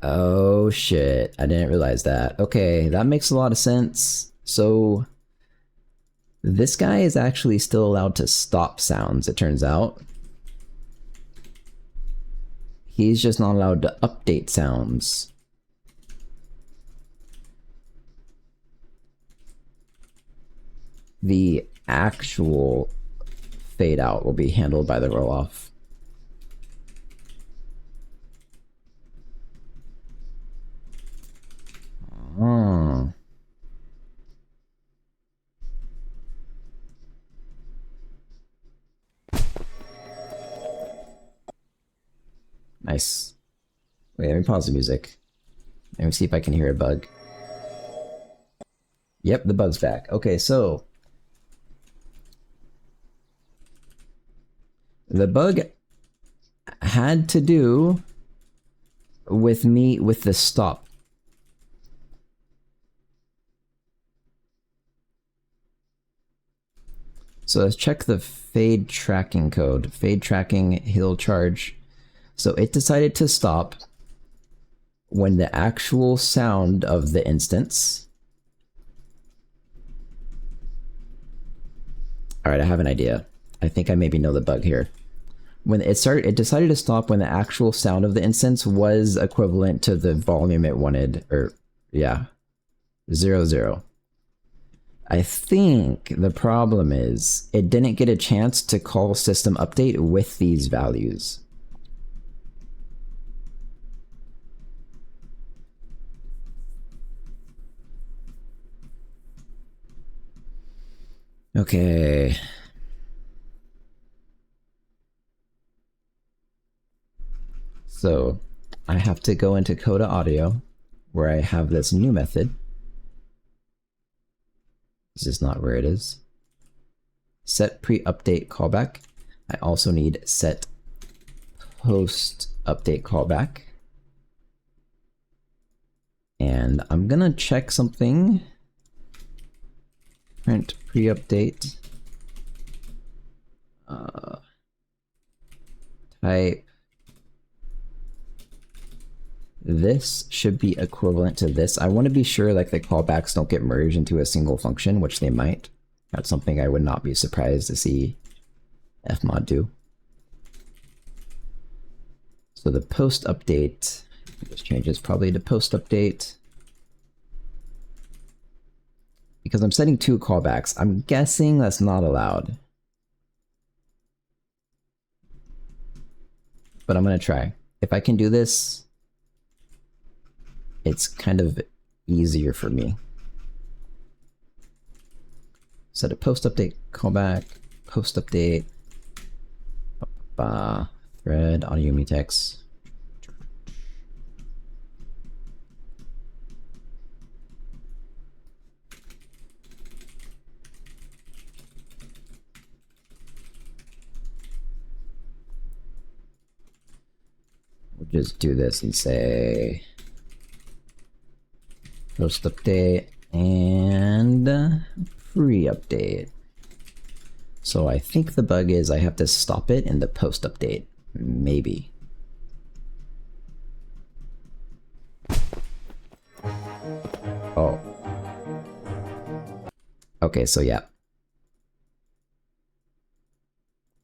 A: Oh shit, I didn't realize that. Okay, that makes a lot of sense. So this guy is actually still allowed to stop sounds, it turns out. He's just not allowed to update sounds. The actual fade out will be handled by the roll-off. Oh. Nice. Wait, let me pause the music. Let me see if I can hear a bug. Yep, the bug's back. Okay, so the bug had to do with me with the stop. So let's check the fade tracking code. Fade tracking, heal charge. So it decided to stop when the actual sound of the instance. All right, I have an idea. I think I maybe know the bug here. When it started, it decided to stop when the actual sound of the instance was equivalent to the volume it wanted, or yeah, 0, 0. I think the problem is it didn't get a chance to call system update with these values. Okay. So I have to go into Coda Audio where I have this new method. This is not where it is. Set pre-update callback. I also need set post-update callback. And I'm gonna check something. Print pre-update. Type. This should be equivalent to this. I want to be sure like the callbacks don't get merged into a single function, which they might. That's something I would not be surprised to see fmod do. So the post update, this changes probably to post update. Because I'm setting 2 callbacks, I'm guessing that's not allowed. But I'm gonna try. If I can do this, it's kind of easier for me. Set a post update callback, post update. thread audio mutex. We'll just do this and say post update and pre-update. So I think the bug is I have to stop it in the post update. Maybe. Oh. Okay, so yeah.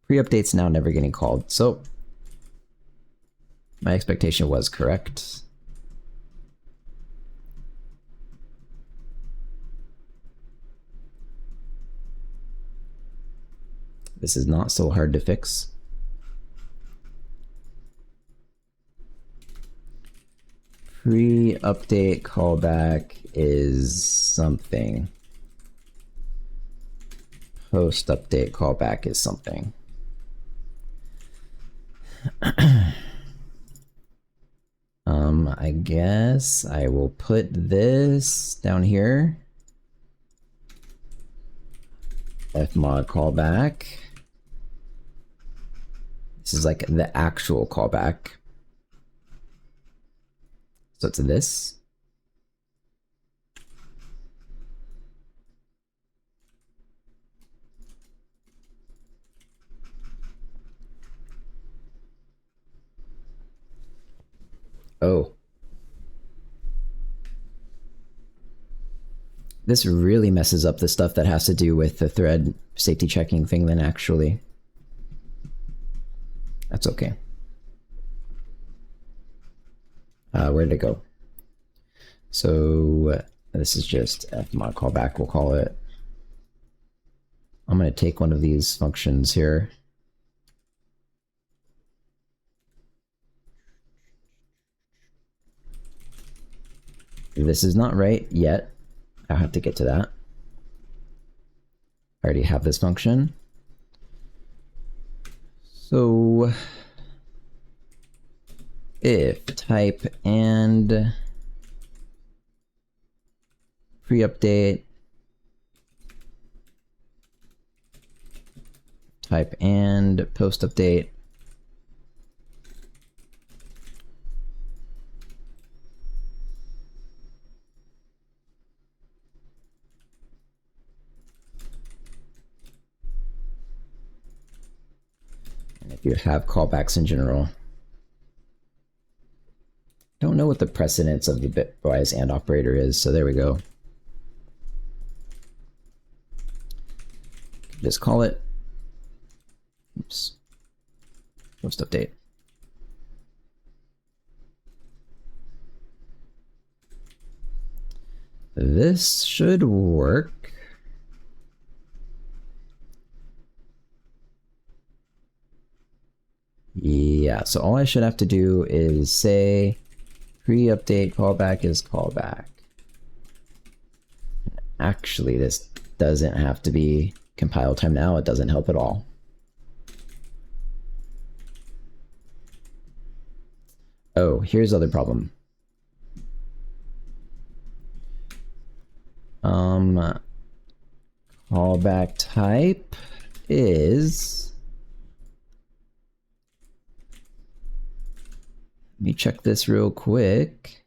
A: Pre-update's now never getting called, so my expectation was correct. This is not so hard to fix. Pre-update callback is something. Post-update callback is something. I guess I will put this down here. Fmod callback. This is like the actual callback. So it's this. Oh. This really messes up the stuff that has to do with the thread safety checking thing then actually. That's okay. Where'd it go? So this is just fmod callback, we'll call it. I'm going to take one of these functions here. This is not right yet. I'll have to get to that. I already have this function. So if type and pre-update, type and post-update, if you have callbacks in general. Don't know what the precedence of the bitwise AND operator is, so there we go. Just call it. Oops. Post update. This should work. Yeah, so all I should have to do is say pre-update callback is callback. Actually, this doesn't have to be compile time now. It doesn't help at all. Oh, here's the other problem. Callback type is... Let me check this real quick.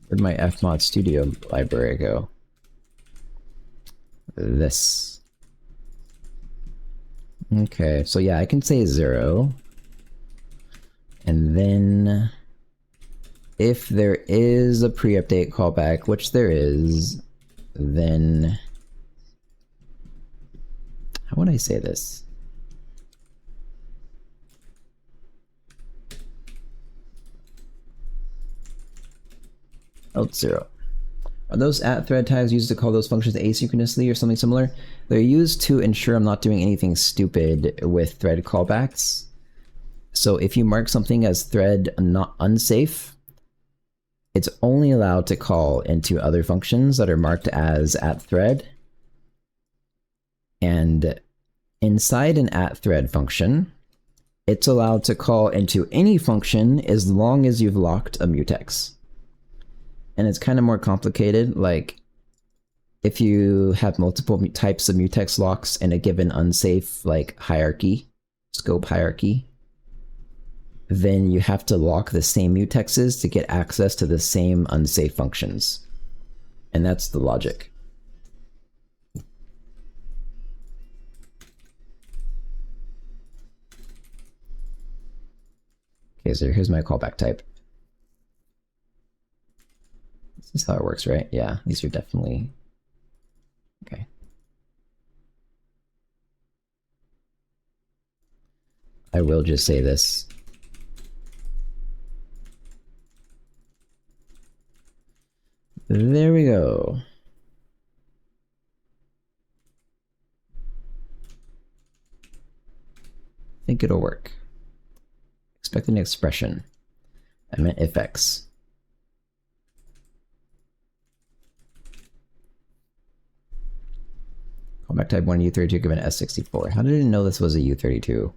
A: Where'd my Fmod Studio library go? This. Okay, so yeah, I can say 0. And then if there is a pre-update callback, which there is, then how would I say this? Oh, 0. Are those @thread tags used to call those functions asynchronously or something similar? They're used to ensure I'm not doing anything stupid with thread callbacks. So if you mark something as thread not unsafe, it's only allowed to call into other functions that are marked as @thread. And inside an @thread function, it's allowed to call into any function as long as you've locked a mutex. And it's kind of more complicated, like if you have multiple types of mutex locks in a given unsafe like hierarchy, scope hierarchy, then you have to lock the same mutexes to get access to the same unsafe functions. And that's the logic. Okay, so here's my callback type. This is how it works, right? Yeah, these are definitely... Okay. I will just say this. There we go. I think it'll work. Expect an expression. I meant if x. Callback type 1 U32 given S64. How did it know this was a U32?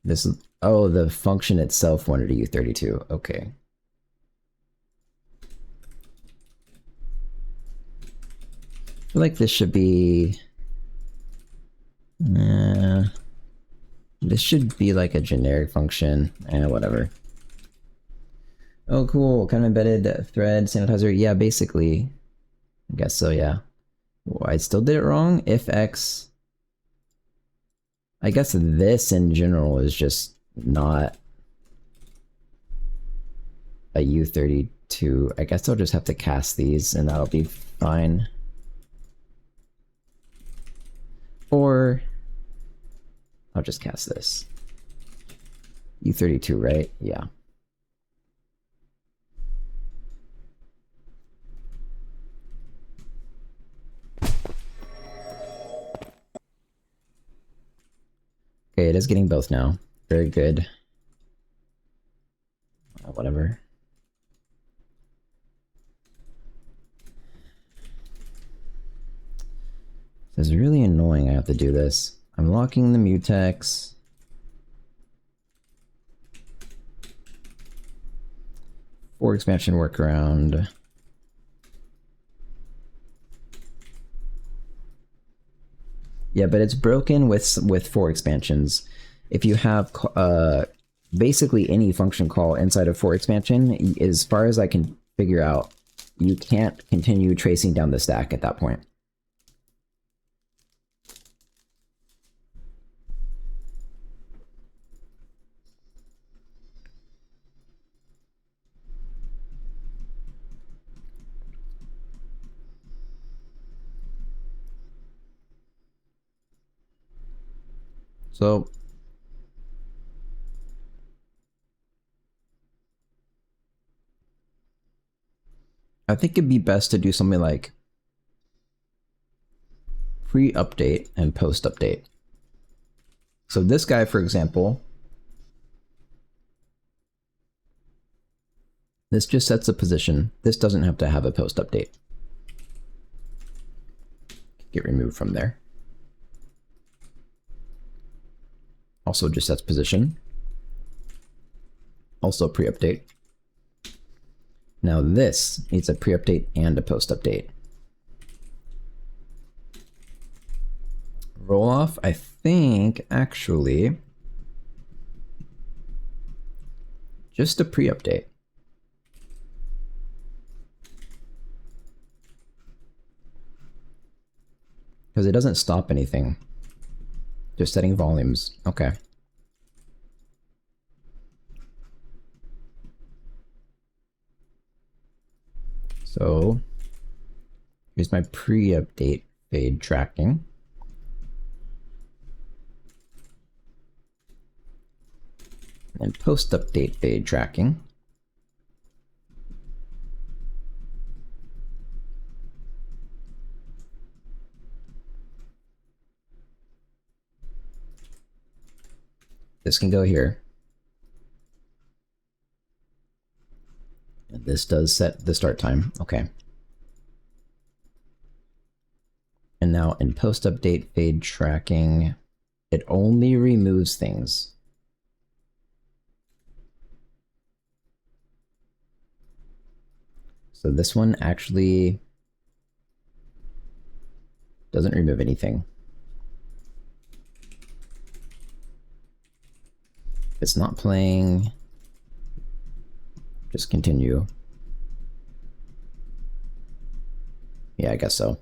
A: This is, oh, the function itself wanted a U32. Okay. I feel like this should be... this should be like a generic function. Whatever. Oh, cool. Kind of embedded thread sanitizer. Yeah, basically. I guess so, yeah. Well, I still did it wrong. If x... I guess this in general is just not a U32. I guess I'll just have to cast these and that'll be fine. Or I'll just cast this. U32, right? Yeah. Okay, it is getting both now. Very good. Whatever. This is really annoying. I have to do this. I'm locking the mutex. For expansion workaround. Yeah, but it's broken with for expansions. If you have basically any function call inside of for expansion, as far as I can figure out, you can't continue tracing down the stack at that point. So I think it'd be best to do something like pre-update and post-update. So this guy, for example, this just sets a position. This doesn't have to have a post-update. Get removed from there. Also just sets position. Also pre-update. Now this needs a pre-update and a post-update. Roll off, I think, actually, just a pre-update. Because it doesn't stop anything. Just setting volumes. Okay. So here's my pre-update fade tracking. And post-update fade tracking. This can go here. And this does set the start time. Okay. And now in post-update fade tracking, it only removes things. So this one actually doesn't remove anything. If it's not playing, just continue. Yeah, I guess so.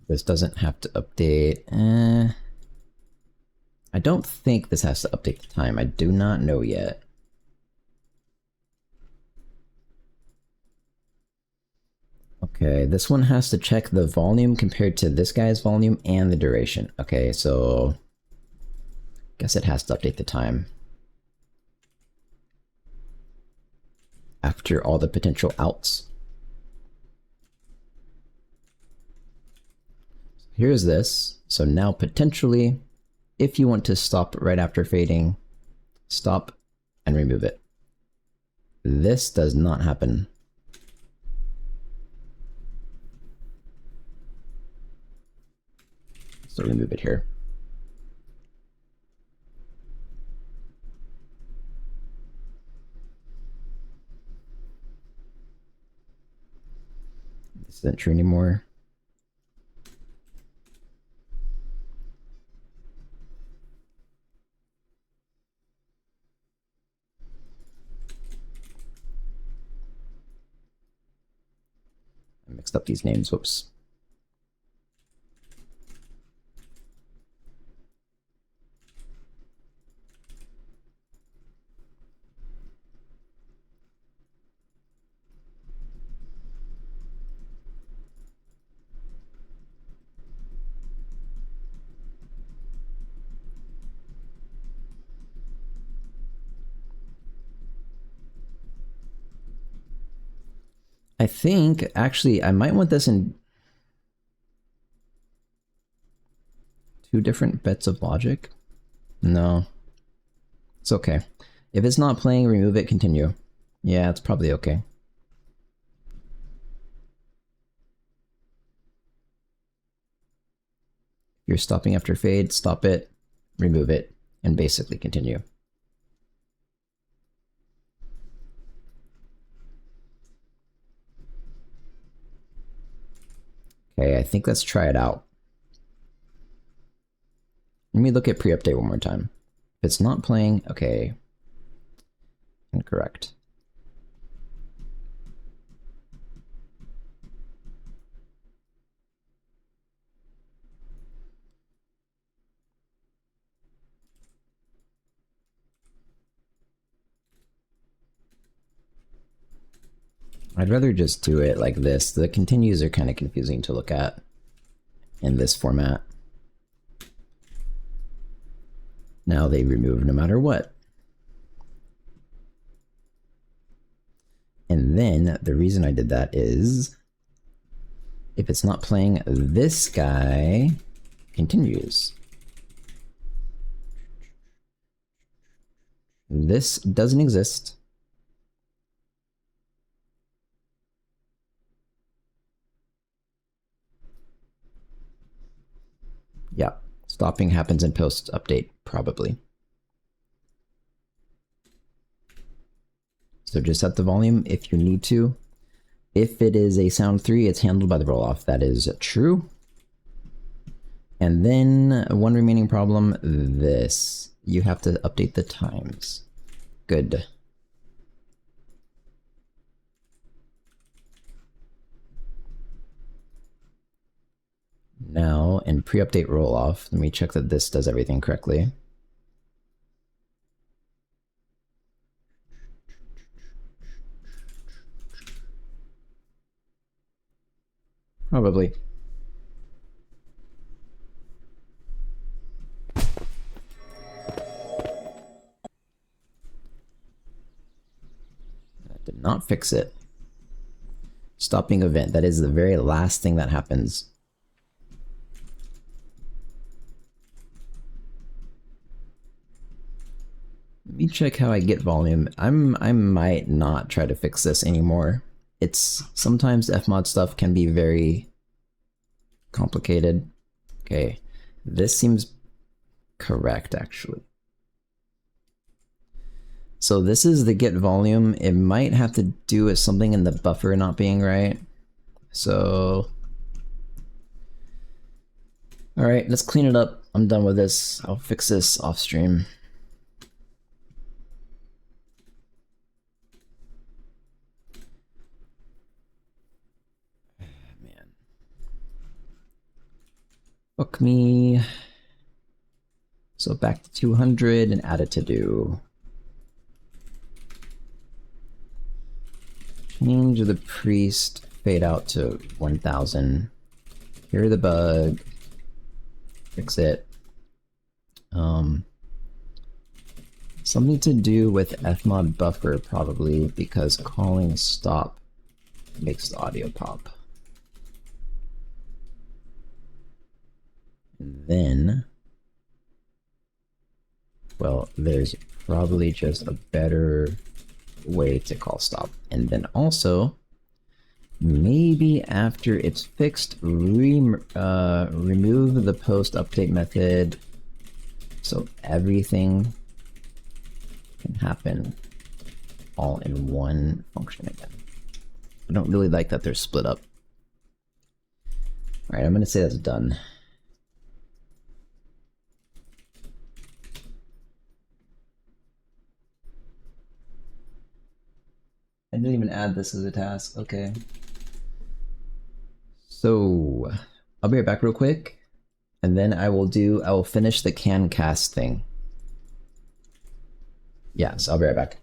A: This doesn't have to update. I don't think this has to update the time. I do not know yet. Okay, this one has to check the volume compared to this guy's volume and the duration. Okay, so guess it has to update the time. After all the potential outs. Here's this. So now potentially, if you want to stop right after fading, stop and remove it. This does not happen. So remove it here. This isn't true anymore. I mixed up these names, whoops. I think, actually, I might want this in 2 different bits of logic. No. It's okay. If it's not playing, remove it, continue. Yeah, it's probably okay. If you're stopping after fade, stop it, remove it, and basically continue. Okay, I think let's try it out. Let me look at pre-update one more time. If it's not playing, okay. Incorrect. I'd rather just do it like this. The continues are kind of confusing to look at in this format. Now they remove no matter what. And then the reason I did that is if it's not playing, this guy continues. This doesn't exist. Yeah, stopping happens in post update, probably. So just set the volume if you need to. If it is a sound 3, it's handled by the roll-off. That is true. And then one remaining problem, this. You have to update the times. Good. Now, in pre-update roll-off, let me check that this does everything correctly. Probably. That did not fix it. Stopping event, that is the very last thing that happens. Let me me check how I get volume. I might not try to fix this anymore. It's sometimes Fmod stuff can be very complicated. Okay, this seems correct actually. So this is the get volume. It might have to do with something in the buffer not being right. So, all right, let's clean it up. I'm done with this. I'll fix this off stream. Man. Fuck me. So back to 200 and add a to-do. Change the priest fade out to 1000. Cure the bug. Fix it. Something to do with fmod buffer probably, because calling stop makes the audio pop. And then, well, there's probably just a better way to call stop. And then also, maybe after it's fixed, remove the post update method so everything can happen all in one function again. I don't really like that they're split up. All right, I'm gonna say that's done. I didn't even add this as a task. Okay. So I'll be right back real quick, and then I will finish the can cast thing. Yeah, so I'll be right back.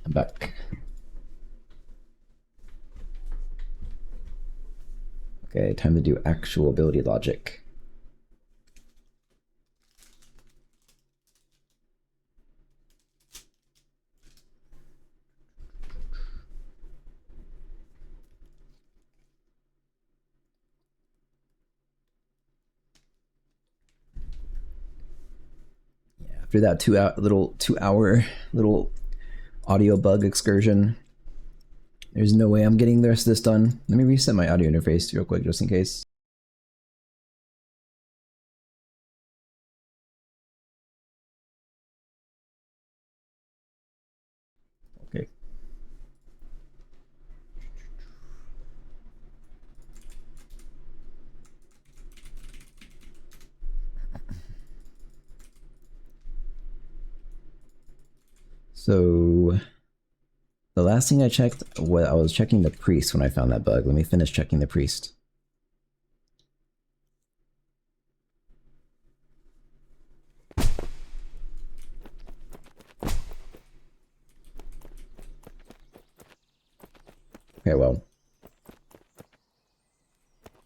A: I'm back. Okay, time to do actual ability logic. After that 2 hour little audio bug excursion, there's no way I'm getting the rest of this done. Let me reset my audio interface real quick just in case. Okay. So the last thing I checked, I was checking the priest when I found that bug. Let me finish checking the priest. Okay, well.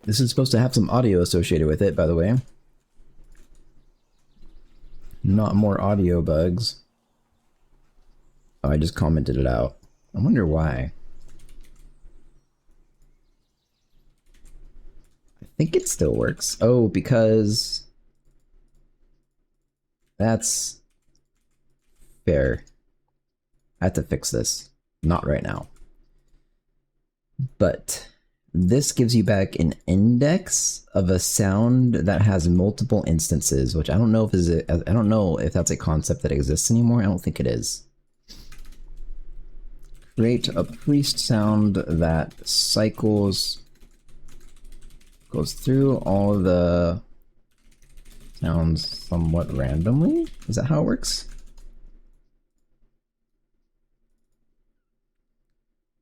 A: This is supposed to have some audio associated with it, by the way. Not more audio bugs. Oh, I just commented it out. I wonder why. I think it still works. Oh, because... That's... fair. I have to fix this. Not right now. But... this gives you back an index of a sound that has multiple instances, which I don't know if that's a concept that exists anymore. I don't think it is. Create a priest sound that goes through all the sounds somewhat randomly. Is that how it works?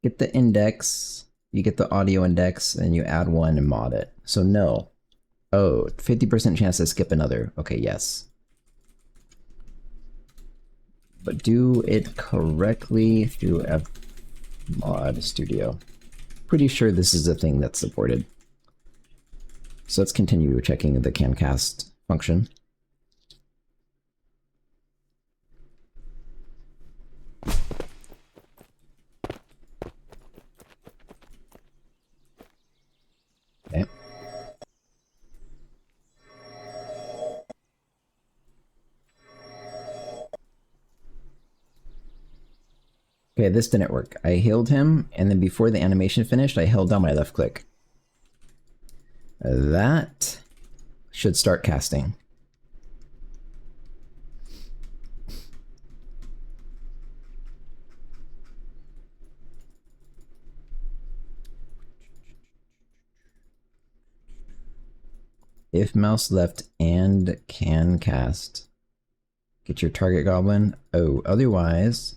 A: Get the index. You get the audio index and you add one and mod it. So no. Oh, 50% chance to skip another. Okay, yes. But do it correctly through Fmod Studio. Pretty sure this is a thing that's supported. So let's continue checking the CanCast function. Okay. Okay, this didn't work. I healed him, and then before the animation finished, I held down my left click. That should start casting. If mouse left and can cast. Get your target goblin. Oh, otherwise...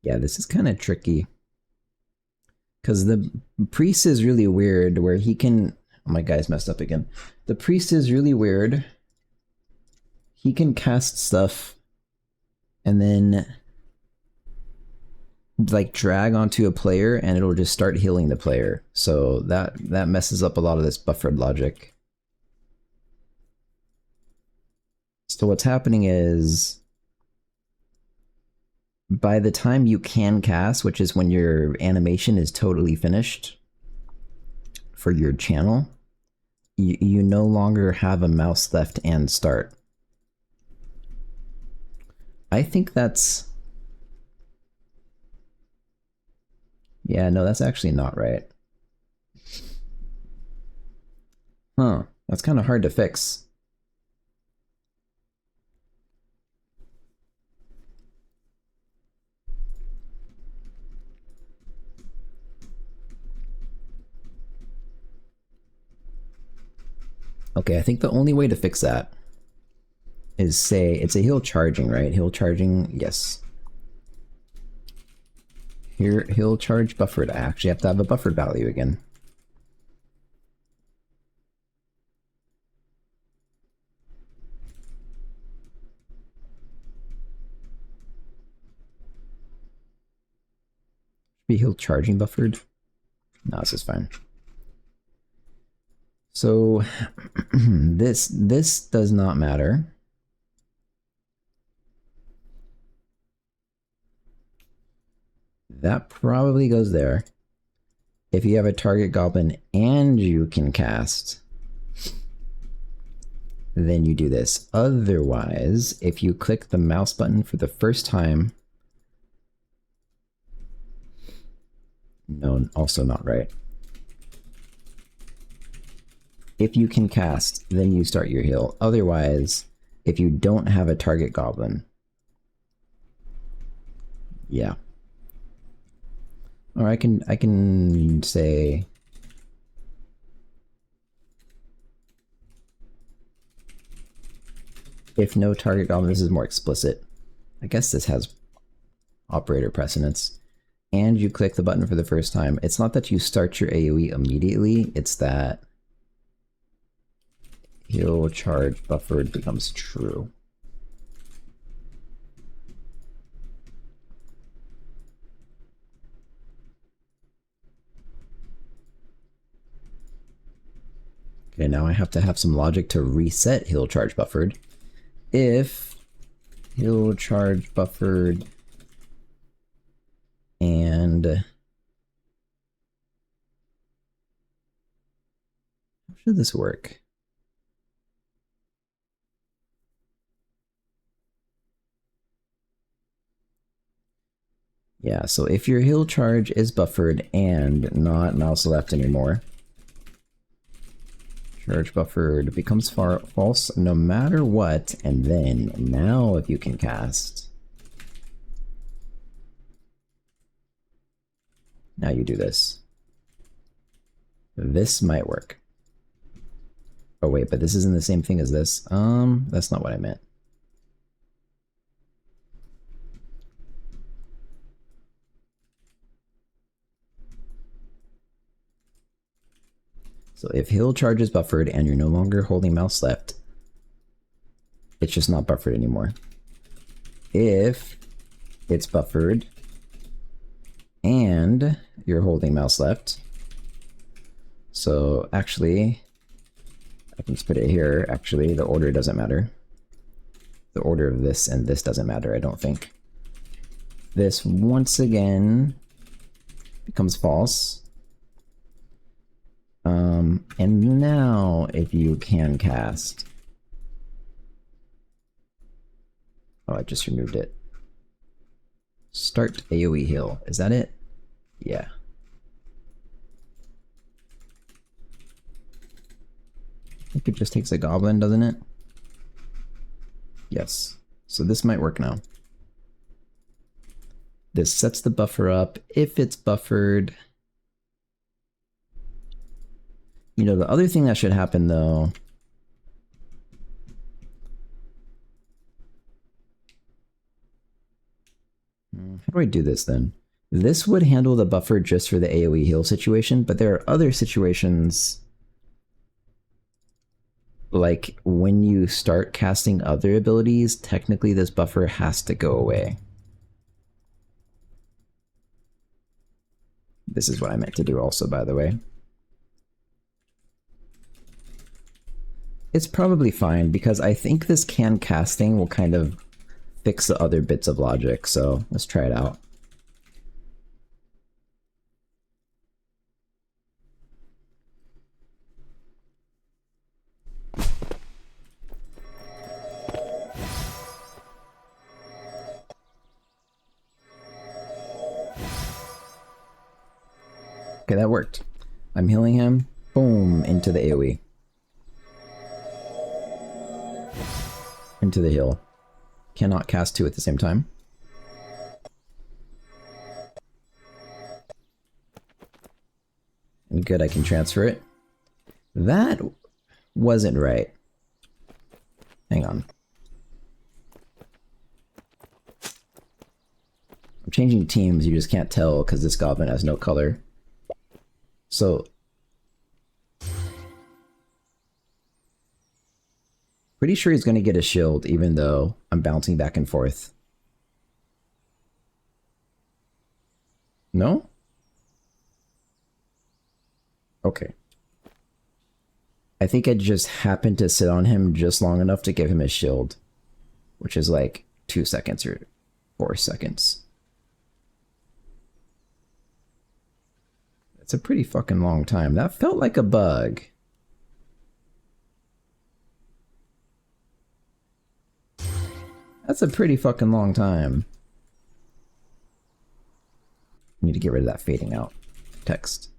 A: yeah, this is kind of tricky. Because the priest is really weird where he can... Oh, my guy's messed up again. The priest is really weird. He can cast stuff and then like drag onto a player and it'll just start healing the player. So that messes up a lot of this buffered logic. So what's happening is by the time you can cast, which is when your animation is totally finished for your channel, you no longer have a mouse left and start. I think that's... yeah, no, that's actually not right. Huh, that's kind of hard to fix. Okay, I think the only way to fix that is say it's a heal charging, right? Heal charging, yes. Here, heal charge buffered. I actually have to have a buffered value again. Be heal charging buffered? No, this is fine. So this does not matter. That probably goes there. If you have a target goblin and you can cast, then you do this. Otherwise, if you click the mouse button for the first time, no, also not right. If you can cast, then you start your heal. Otherwise, if you don't have a target goblin, yeah. Or I can say if no target goblin, this is more explicit. I guess this has operator precedence. And you click the button for the first time. It's not that you start your AoE immediately, it's that heal charge buffered becomes true. Okay, now I have to have some logic to reset heal charge buffered. If heal charge buffered and how should this work? Yeah, so if your heal charge is buffered and not mouse left anymore, charge buffered becomes false no matter what, and then now if you can cast, now you do this. This might work. Oh wait, but this isn't the same thing as this. That's not what I meant. So if heal charge is buffered and you're no longer holding mouse left, it's just not buffered anymore. If it's buffered and you're holding mouse left, so actually, I can just put it here. Actually, the order doesn't matter. The order of this and this doesn't matter, I don't think. This once again becomes false. And now if you can cast. Oh, I just removed it. Start AoE heal. Is that it? Yeah. I think it just takes a goblin, doesn't it? Yes. So this might work now. This sets the buffer up. If it's buffered... You know, the other thing that should happen, though... How do I do this, then? This would handle the buffer just for the AoE heal situation, but there are other situations... Like, when you start casting other abilities, technically this buffer has to go away. This is what I meant to do also, by the way. It's probably fine, because I think this can casting will kind of fix the other bits of logic, so let's try it out. Okay, that worked. I'm healing him. Boom, into the AoE. Into the heal. Cannot cast two at the same time. And good, I can transfer it. That wasn't right. Hang on. I'm changing teams, you just can't tell because this goblin has no color. So, pretty sure he's going to get a shield even though I'm bouncing back and forth. No? Okay. I think I just happened to sit on him just long enough to give him a shield, which is like 2 seconds or 4 seconds. It's a pretty fucking long time. That felt like a bug. That's a pretty fucking long time. I need to get rid of that fading out text.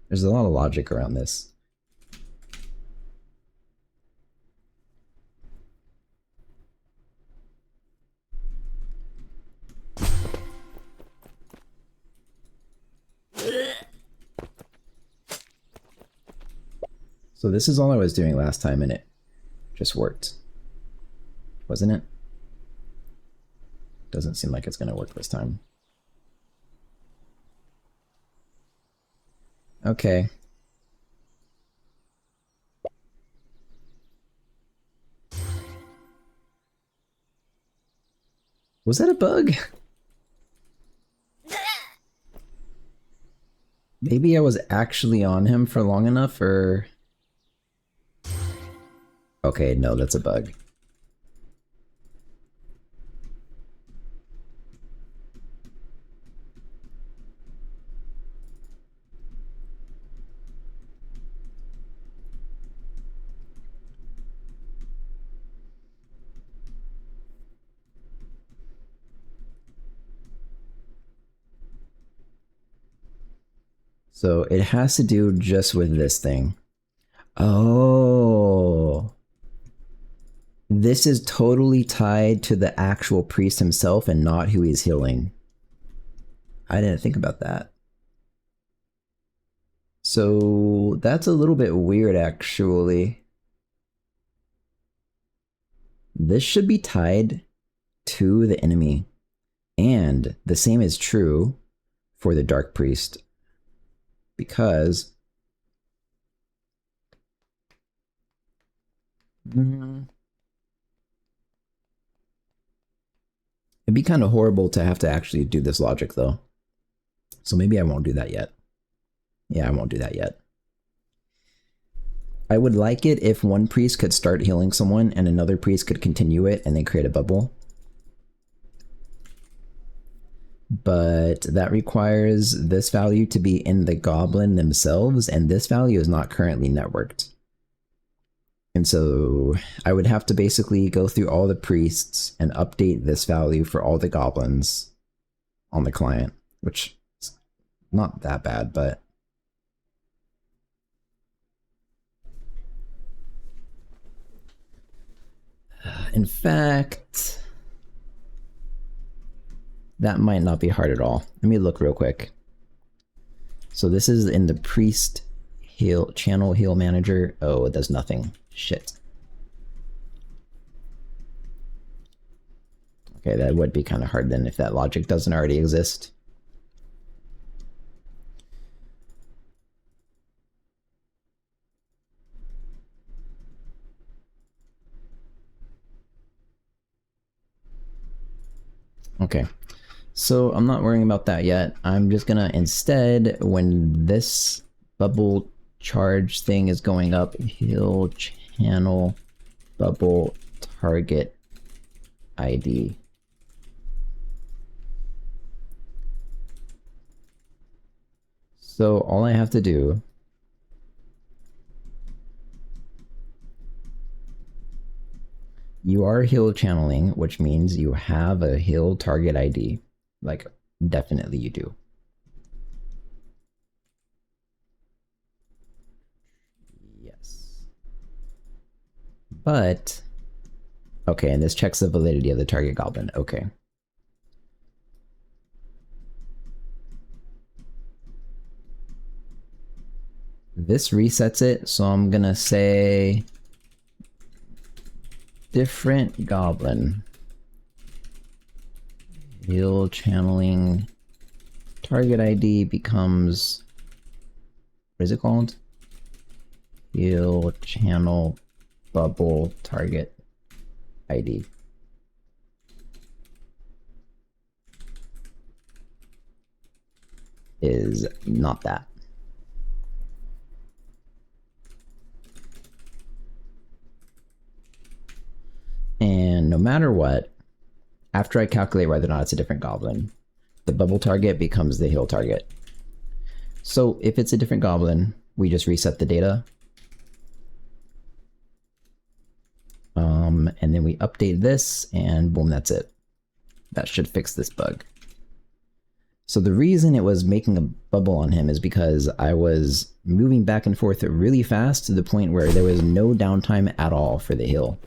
A: There's a lot of logic around this. So this is all I was doing last time and it just worked. Wasn't it? Doesn't seem like it's gonna work this time. Okay. Was that a bug? Maybe I was actually on him for long enough, or... Okay, no, that's a bug. So it has to do just with this thing. Oh. This is totally tied to the actual priest himself and not who he's healing. I didn't think about that. So that's a little bit weird, actually. This should be tied to the enemy. And the same is true for the Dark Priest. Because... it'd be kind of horrible to have to actually do this logic, though. So maybe I won't do that yet. Yeah, I won't do that yet. I would like it if one priest could start healing someone and another priest could continue it and then create a bubble. But that requires this value to be in the goblin themselves, and this value is not currently networked. And so I would have to basically go through all the priests and update this value for all the goblins on the client, which is not that bad, but... in fact, that might not be hard at all. Let me look real quick. So this is in the priest heal channel heal manager. Oh, it does nothing. Shit. Okay, that would be kind of hard then if that logic doesn't already exist. Okay, so I'm not worrying about that yet. I'm just gonna instead, when this bubble charge thing is going up, heal channel bubble target ID. So all I have to do you are heal channeling, which means you have a heal target ID. Like, definitely you do. Yes. But Okay, and this checks the validity of the target goblin. Okay. This resets it, so I'm gonna say different goblin. Heal channeling target ID becomes, what is it called? Heal channel bubble target ID. Is not that. And no matter what, after I calculate whether or not it's a different goblin, the bubble target becomes the heal target. So if it's a different goblin, we just reset the data. And then we update this, and boom, that's it. That should fix this bug. So the reason it was making a bubble on him is because I was moving back and forth really fast to the point where there was no downtime at all for the heal.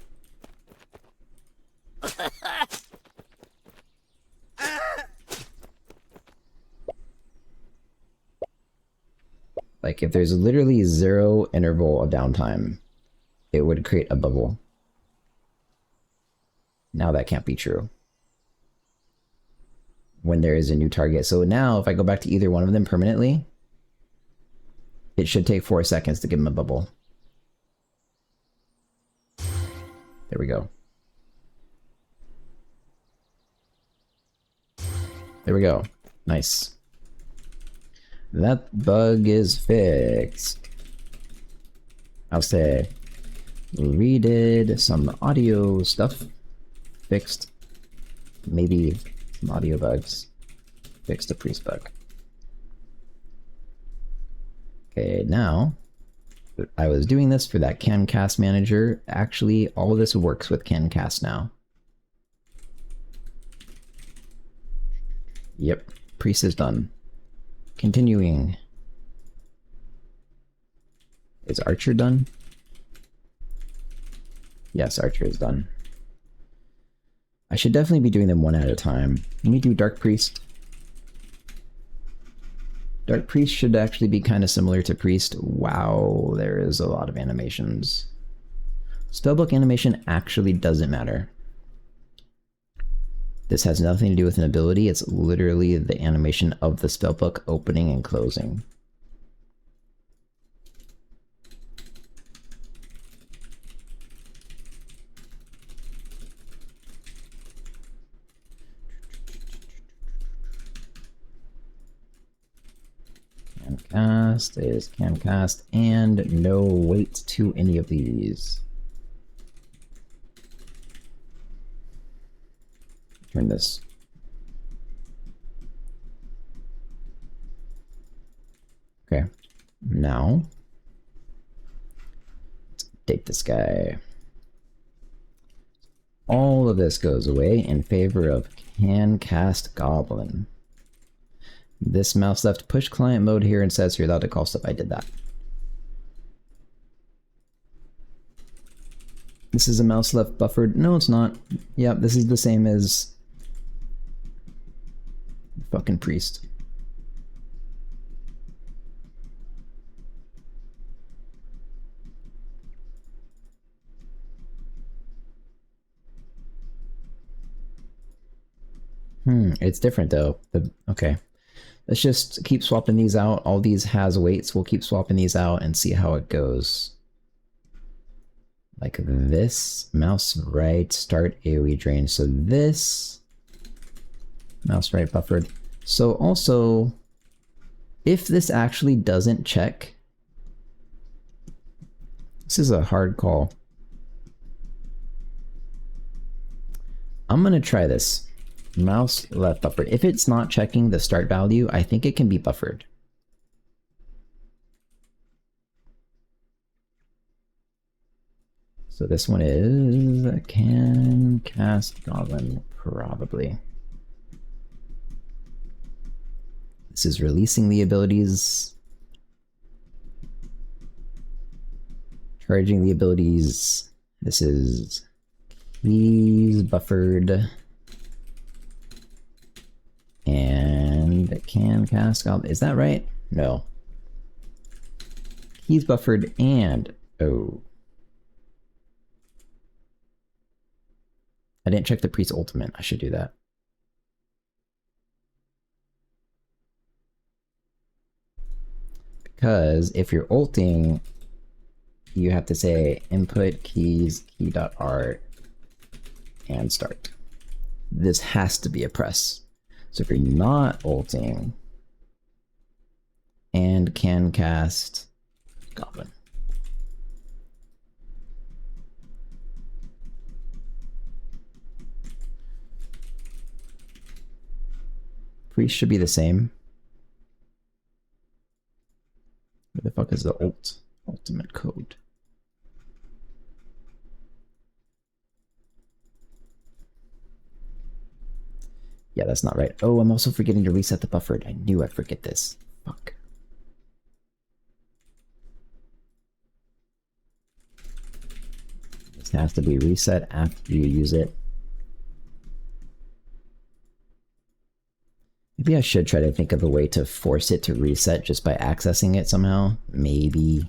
A: Like, if there's literally 0 interval of downtime, it would create a bubble. Now that can't be true when there is a new target. So now if I go back to either one of them permanently, it should take 4 seconds to give him a bubble. There we go. There we go. Nice. That bug is fixed. I'll say redid some audio stuff. Fixed. Maybe some audio bugs. Fixed a priest bug. Okay, now I was doing this for that CanCast manager. Actually, all of this works with CanCast now. Yep, priest is done. Continuing. Is Archer done? Yes, Archer is done. I should definitely be doing them one at a time. Let me do Dark Priest. Dark Priest should actually be kind of similar to Priest. Wow, there is a lot of animations. Spellbook animation actually doesn't matter. This has nothing to do with an ability, it's literally the animation of the spellbook opening and closing. CanCast is CanCast, and no weight to any of these. Turn this. Okay, now let's update this guy. All of this goes away in favor of CanCast Goblin. This mouse left push client mode here and says you're allowed to call stuff. I did that. This is a mouse left buffered. No, it's not. Yep, this is the same as fucking priest. It's different though. Okay. Let's just keep swapping these out. All these has weights. We'll keep swapping these out and see how it goes. Like this, mouse right, start AoE drain. So this, mouse right buffered. So also, if this actually doesn't check, this is a hard call. I'm gonna try this. Mouse left buffered. If it's not checking the start value, I think it can be buffered. So this one is CanCast Goblin, probably. This is releasing the abilities. Charging the abilities. This is Keys buffered. And can cast goblin. Is that right? No. Keys buffered and... Oh. I didn't check the priest ultimate. I should do that. Because if you're ulting, you have to say input keys key.art and start. This has to be a press. So if you're not ulting and can cast goblin. Priest should be the same. Where the fuck is the ultimate code? Yeah, that's not right. Oh, I'm also forgetting to reset the buffered. I knew I'd forget this. Fuck. This has to be reset after you use it. Maybe I should try to think of a way to force it to reset just by accessing it somehow. Maybe.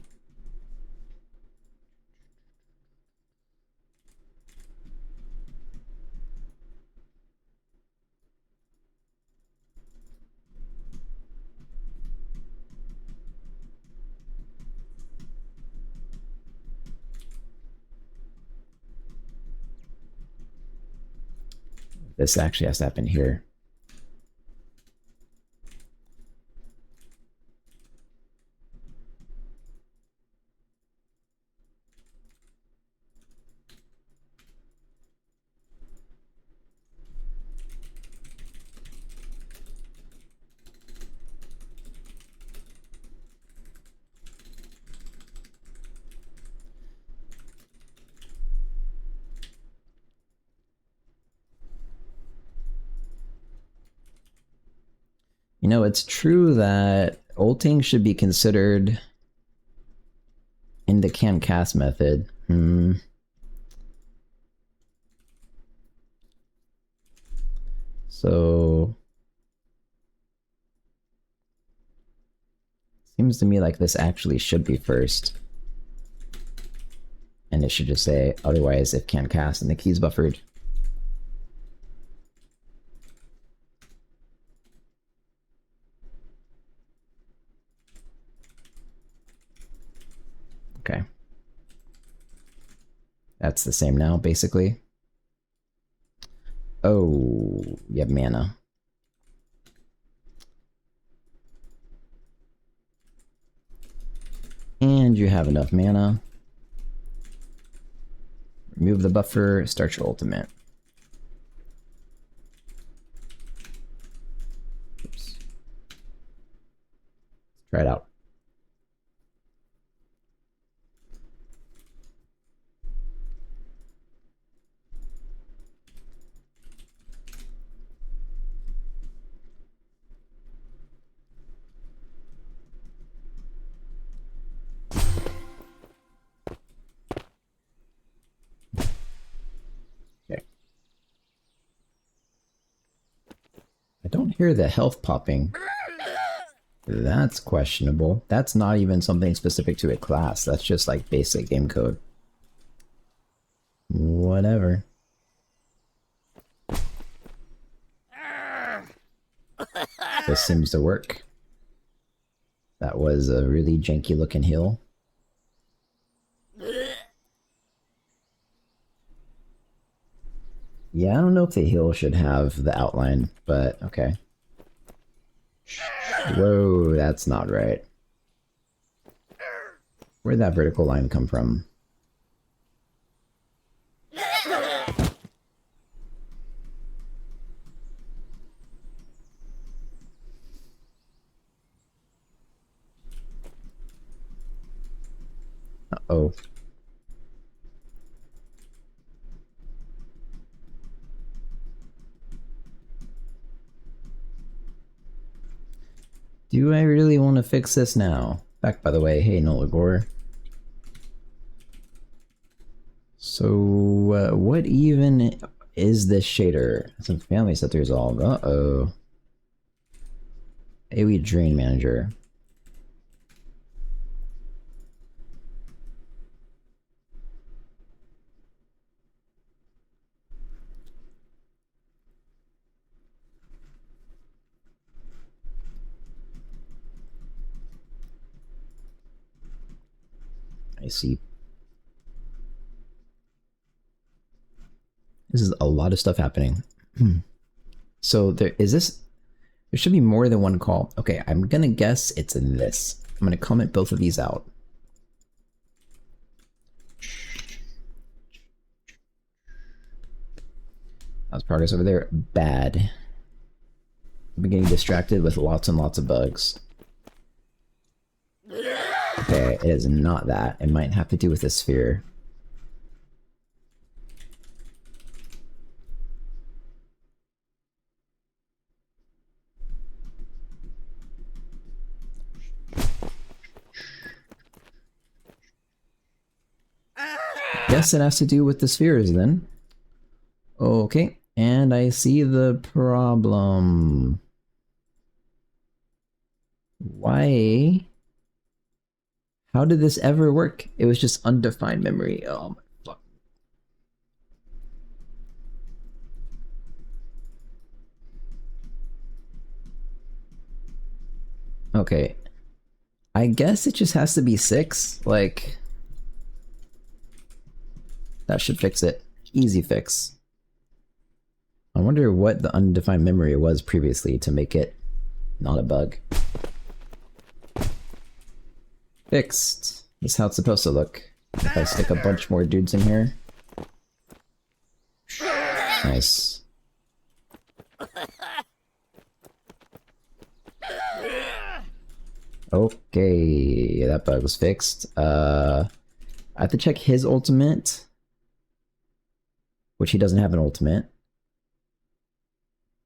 A: This actually has to happen here. You know, it's true that ulting should be considered in the can cast method. So seems to me like this actually should be first. And it should just say otherwise if can cast and the key's buffered. Okay. That's the same now, basically. Oh, you have mana. And you have enough mana. Remove the buffer, start your ultimate. Oops. Let's try it out. Hear the health popping. That's questionable. That's not even something specific to a class. That's just like basic game code. Whatever. This seems to work. That was a really janky looking hill. Yeah, I don't know if the hill should have the outline, but okay. Whoa, that's not right. Where'd that vertical line come from? Uh-oh. Do I really want to fix this now? Back, by the way, hey, Nolagor. So, what even is this shader? Some family set to resolve. Uh-oh. AoE Drain Manager. I see. This is a lot of stuff happening. So there should be more than one call. Okay, I'm gonna guess it's in this. I'm gonna comment both of these out. How's progress over there? Bad. I've been getting distracted with lots and lots of bugs. Okay, it is not that. It might have to do with the sphere. Guess it has to do with the spheres then. Okay, and I see the problem. Why? How did this ever work? It was just undefined memory. Oh my fuck. Okay. I guess it just has to be 6. Like, that should fix it. Easy fix. I wonder what the undefined memory was previously to make it not a bug. Fixed. This is how it's supposed to look. If I stick a bunch more dudes in here. Nice. Okay, that bug was fixed. I have to check his ultimate, which he doesn't have an ultimate.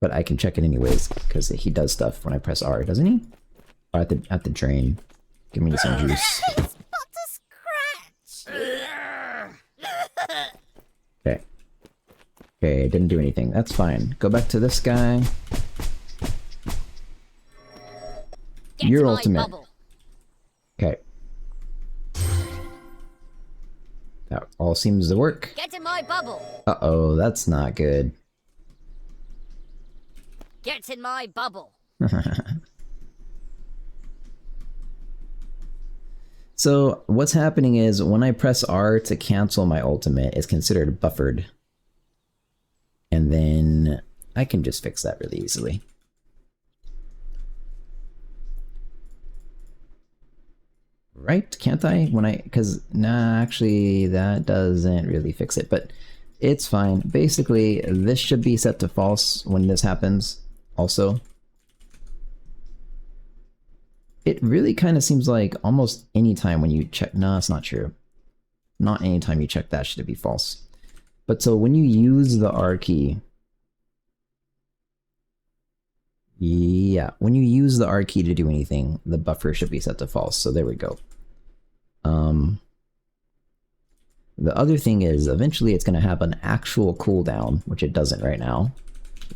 A: But I can check it anyways, because he does stuff when I press R, doesn't he? Oh, at the drain. Give me some juice. Okay. Okay, it didn't do anything. That's fine. Go back to this guy. Your ultimate. Okay. That all seems to work.
B: Get in my bubble.
A: Uh-oh, that's not good.
B: Get in my bubble.
A: So what's happening is when I press R to cancel my ultimate, it's considered buffered. And then I can just fix that really easily. Right? Can't I? Because, nah, actually, that doesn't really fix it, but it's fine. Basically, this should be set to false when this happens, also. It really kind of seems like almost any time when you check... No, it's not true. Not any time you check that should it be false. But so when you use the R key... Yeah, when you use the R key to do anything, the buffer should be set to false. So there we go. The other thing is, eventually it's going to have an actual cooldown, which it doesn't right now.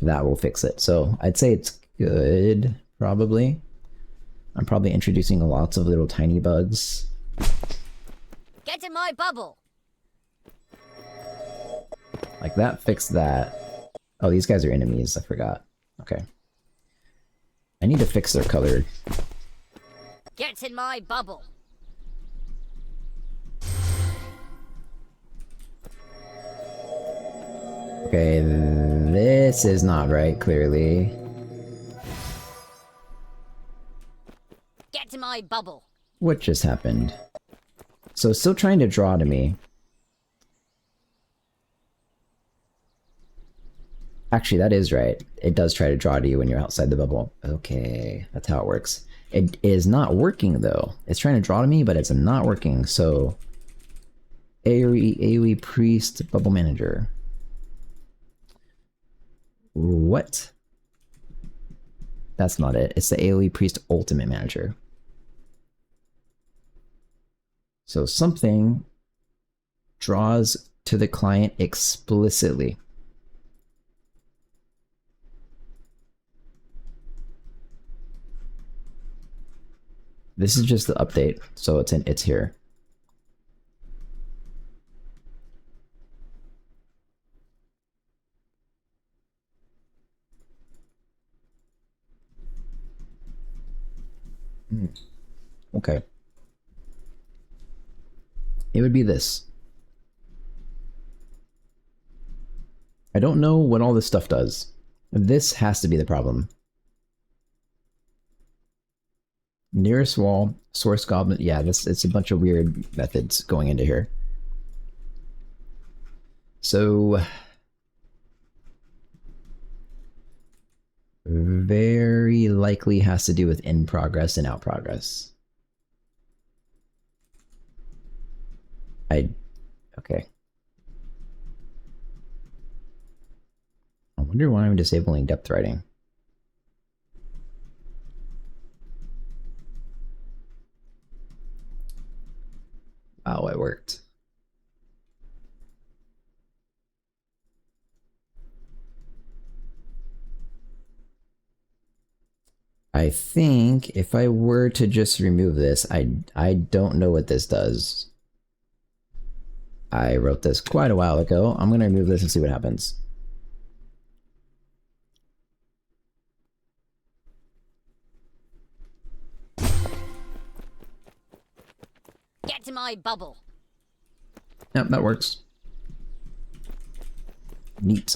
A: That will fix it. So I'd say it's good, probably. I'm probably introducing lots of little tiny bugs.
B: Get in my bubble.
A: Like that fixed that. Oh, these guys are enemies. I forgot. Okay. I need to fix their color.
B: Get in my bubble.
A: Okay, this is not right, clearly.
B: Get to my bubble.
A: What just happened? So it's still trying to draw to me. Actually, that is right. It does try to draw to you when you're outside the bubble. Okay, that's how it works. It is not working, though. It's trying to draw to me, but it's not working, so... AoE Priest Bubble Manager. What? That's not it. It's the AoE Priest Ultimate Manager. So something draws to the client explicitly. This is just the update, so it's here. Okay. It would be this. I don't know what all this stuff does. This has to be the problem. Nearest wall, source goblin. Yeah, it's a bunch of weird methods going into here. So very likely has to do with in progress and out progress. Okay. I wonder why I'm disabling depth writing. Wow, it worked. I think if I were to just remove this, I don't know what this does. I wrote this quite a while ago. I'm gonna remove this and see what happens.
B: Get to my bubble.
A: Yep, that works. Neat.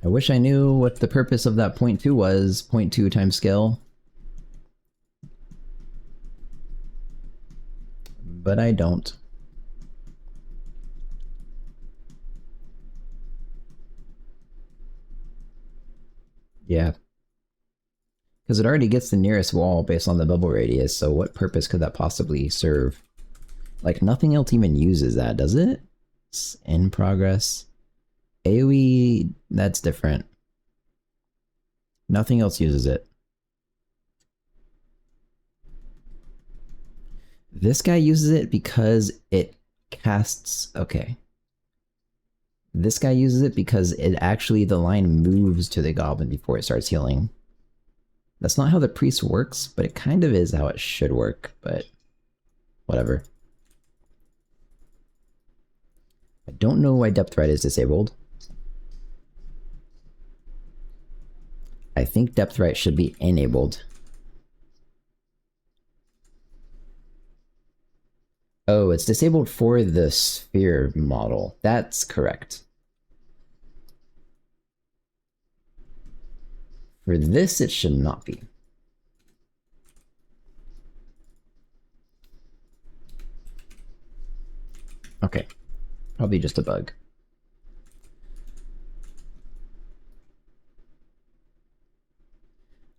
A: I wish I knew what the purpose of that 0.2 was. 0.2 times scale. But I don't. Yeah. Because it already gets the nearest wall based on the bubble radius, so what purpose could that possibly serve? Like, nothing else even uses that, does it? It's in progress. AoE, that's different. Nothing else uses it. This guy uses it because it casts... Okay. This guy uses it because it actually, the line moves to the goblin before it starts healing. That's not how the priest works, but it kind of is how it should work, but whatever. I don't know why depth right is disabled. I think depth right should be enabled. Oh, it's disabled for the sphere model. That's correct. For this, it should not be. Okay. Probably just a bug.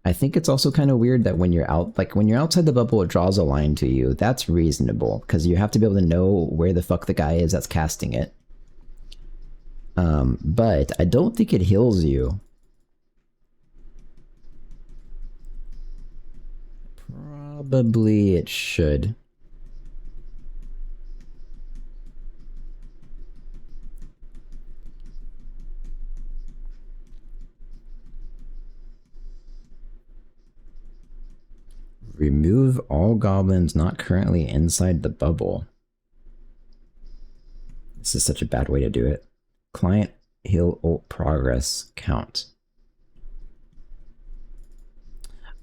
A: I think it's also kind of weird that when you're out, like when you're outside the bubble, it draws a line to you. That's reasonable because you have to be able to know where the fuck the guy is that's casting it. But I don't think it heals you. Probably it should. Remove all goblins not currently inside the bubble. This is such a bad way to do it. Client heal ult progress count.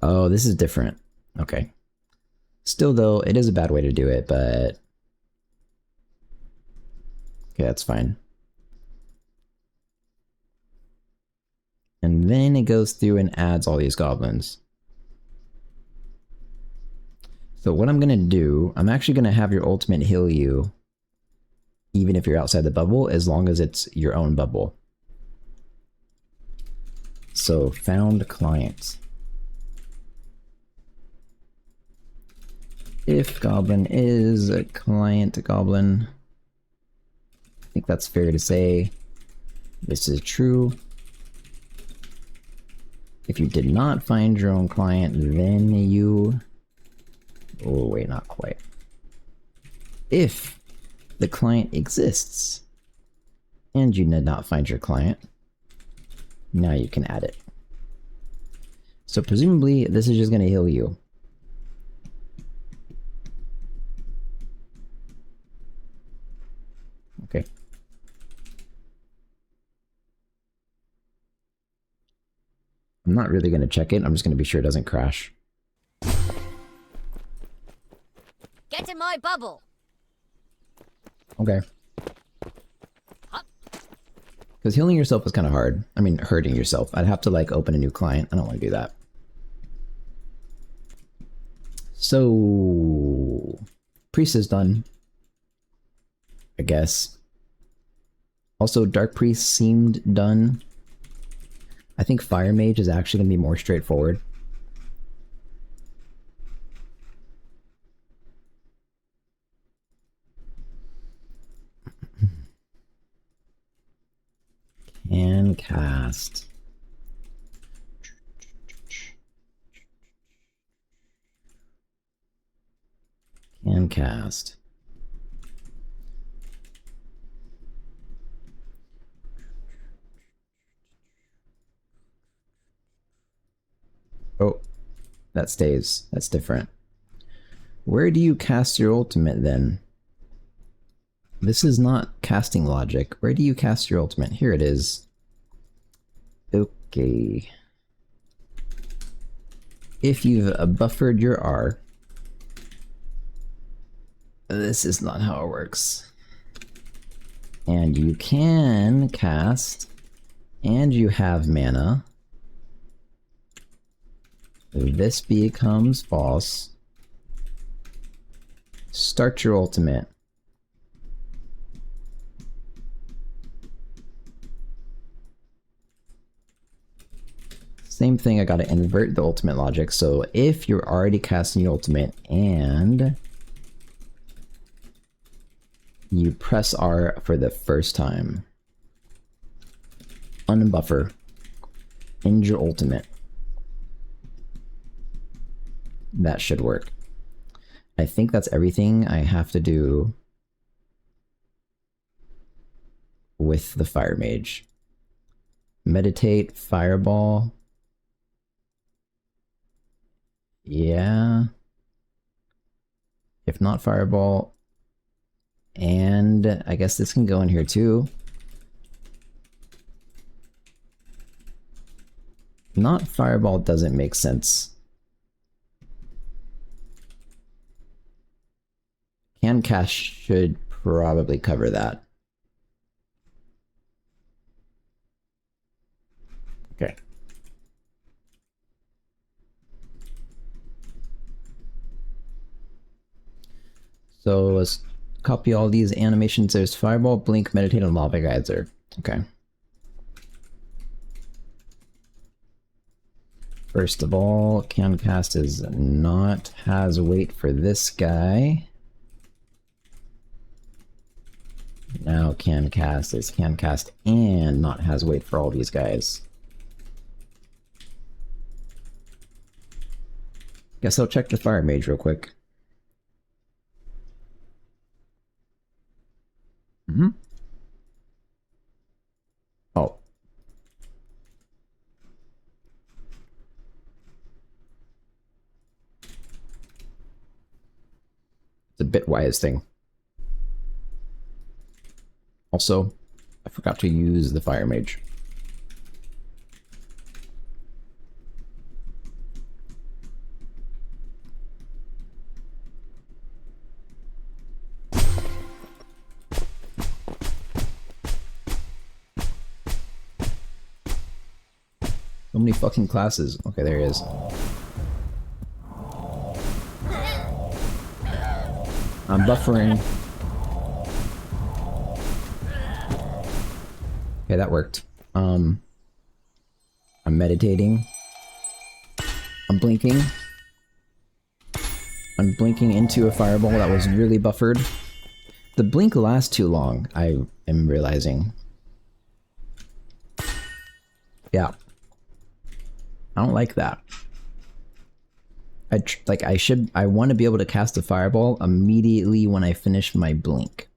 A: Oh, this is different. Okay. Still though, it is a bad way to do it, but... Okay, that's fine. And then it goes through and adds all these goblins. So what I'm gonna do, I'm actually gonna have your ultimate heal you even if you're outside the bubble, as long as it's your own bubble. So found client. If goblin is a client goblin, I think that's fair to say this is true. If you did not find your own client, then you Oh, wait, not quite. If the client exists and you did not find your client, now you can add it. So presumably this is just going to heal you. Okay. I'm not really going to check it. I'm just going to be sure it doesn't crash.
B: Get in my bubble.
A: Okay. Because healing yourself is kind of hard. I mean, hurting yourself. I'd have to like open a new client. I don't want to do that. So, priest is done, I guess. Also, dark priest seemed done. I think fire mage is actually going to be more straightforward. Can cast. Can cast. Oh, that stays. That's different. Where do you cast your ultimate then? This is not casting logic. Where do you cast your ultimate? Here it is. Okay. If you've buffered your R, this is not how it works. And you can cast, and you have mana. This becomes false. Start your ultimate. Same thing, I gotta invert the ultimate logic. So if you're already casting your ultimate and you press R for the first time, unbuffer, end your ultimate. That should work. I think that's everything I have to do with the fire mage. Meditate, fireball. Yeah. If not fireball, and I guess this can go in here too. Not fireball doesn't make sense. Can cast should probably cover that. Okay. So let's copy all these animations. There's fireball, blink, meditate, and lava geyser. Okay. First of all, can cast is not, has wait for this guy. Now can cast is can cast and not has wait for all these guys. Guess I'll check the fire mage real quick. Oh. It's a bitwise thing. Also, I forgot to use the fire mage. So many fucking classes. Okay, there he is. I'm buffering. Okay, that worked. I'm meditating. I'm blinking. I'm blinking into a fireball that was really buffered. The blink lasts too long, I am realizing. Yeah. I don't like that. I want to be able to cast a fireball immediately when I finish my blink.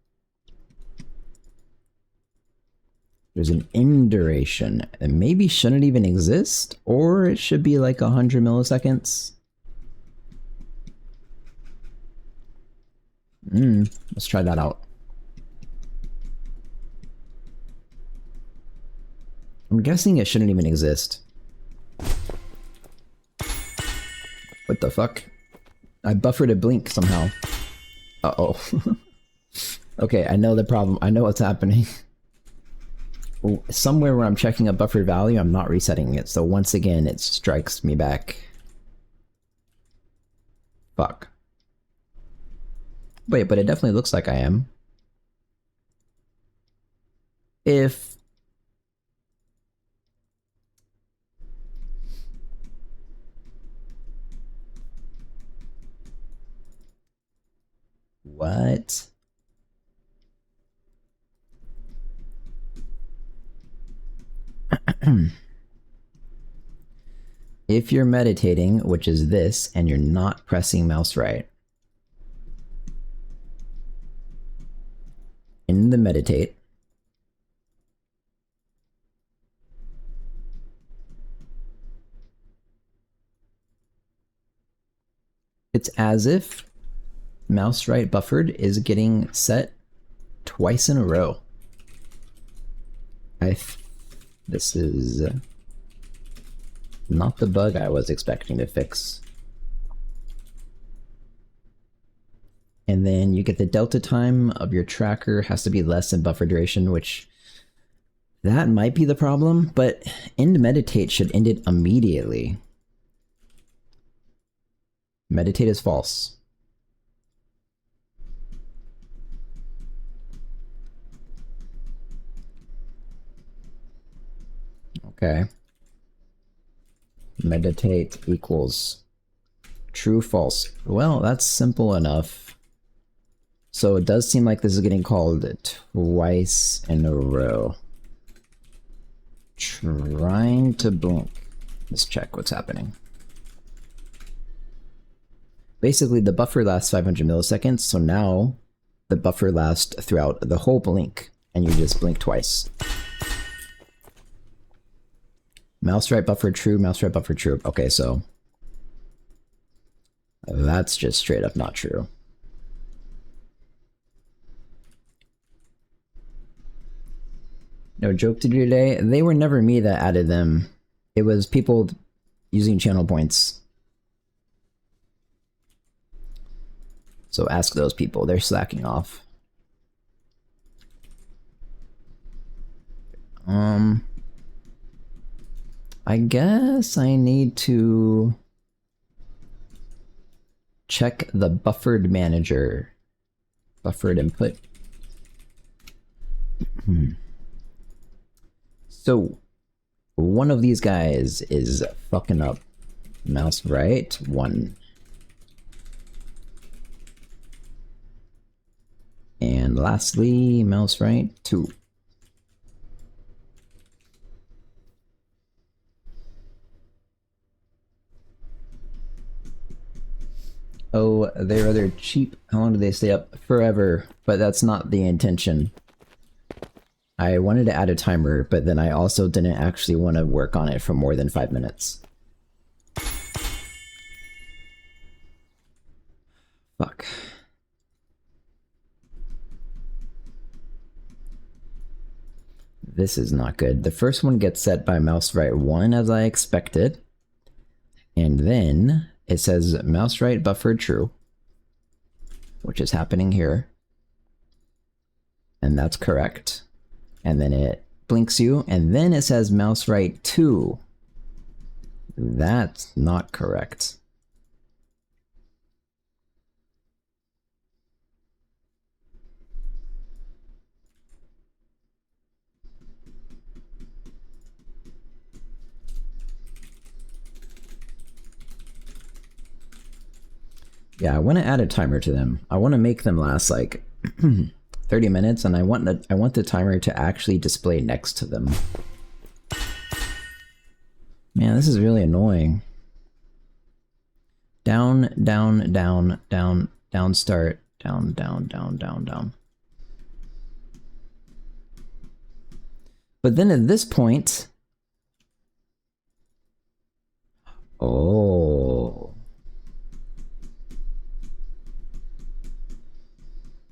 A: There's an end duration that maybe shouldn't even exist, or it should be like 100 milliseconds. Let's try that out. I'm guessing it shouldn't even exist. What the fuck? I buffered a blink somehow. Uh-oh. Okay, I know the problem. I know what's happening. Somewhere where I'm checking a buffered value, I'm not resetting it. So once again, it strikes me back. Fuck. Wait, but it definitely looks like I am. If... What? If you're meditating, which is this, and you're not pressing mouse right, in the meditate, it's as if mouse right buffered is getting set twice in a row. This is not the bug I was expecting to fix. And then you get the delta time of your tracker has to be less than buffer duration, which that might be the problem, but end meditate should end it immediately. Meditate is false. Okay. Meditate equals true, false. Well, that's simple enough. So it does seem like this is getting called twice in a row. Trying to blink. Let's check what's happening. Basically, the buffer lasts 500 milliseconds, so now the buffer lasts throughout the whole blink, and you just blink twice. Mouse right buffer true, mouse right buffer true. Okay, so that's just straight up not true. No joke to do today. They were never me that added them. It was people using channel points. So ask those people. They're slacking off. I guess I need to check the buffered manager. Buffered input. So one of these guys is fucking up. Mouse right, 1. And lastly, mouse right, 2. Oh, they're rather cheap. How long do they stay up? Forever, but that's not the intention. I wanted to add a timer, but then I also didn't actually want to work on it for more than 5 minutes. Fuck. This is not good. The first one gets set by mouse right 1 as I expected. And then it says mouse right buffer true, which is happening here. And that's correct. And then it blinks you, and then it says mouse right 2. That's not correct. Yeah, I want to add a timer to them. I want to make them last like 30 minutes, and I want the timer to actually display next to them. Man, this is really annoying. Down, down, down, down, down, start. Down, down, down, down, down. But then at this point... Oh.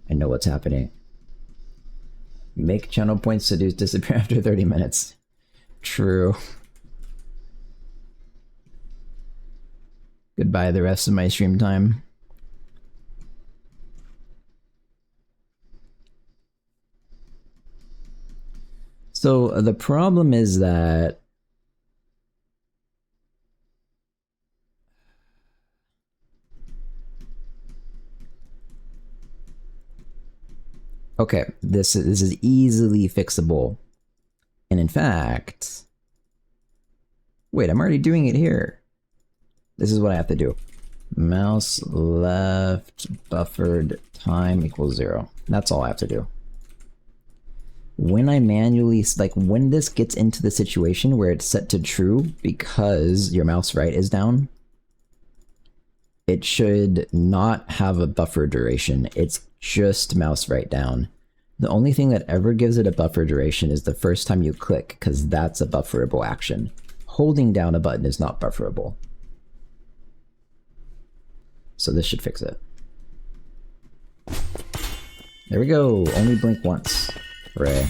A: I know what's happening. Make channel points seduce disappear after 30 minutes. True. Goodbye the rest of my stream time. So the problem is that okay, this is easily fixable. And in fact, wait, I'm already doing it here. This is what I have to do. Mouse left buffered time equals 0. That's all I have to do. When I manually, like when this gets into the situation where it's set to true because your mouse right is down, it should not have a buffer duration. It's just mouse right down. The only thing that ever gives it a buffer duration is the first time you click, because that's a bufferable action. Holding down a button is not bufferable. So this should fix it. There we go. Only blink once. Hooray.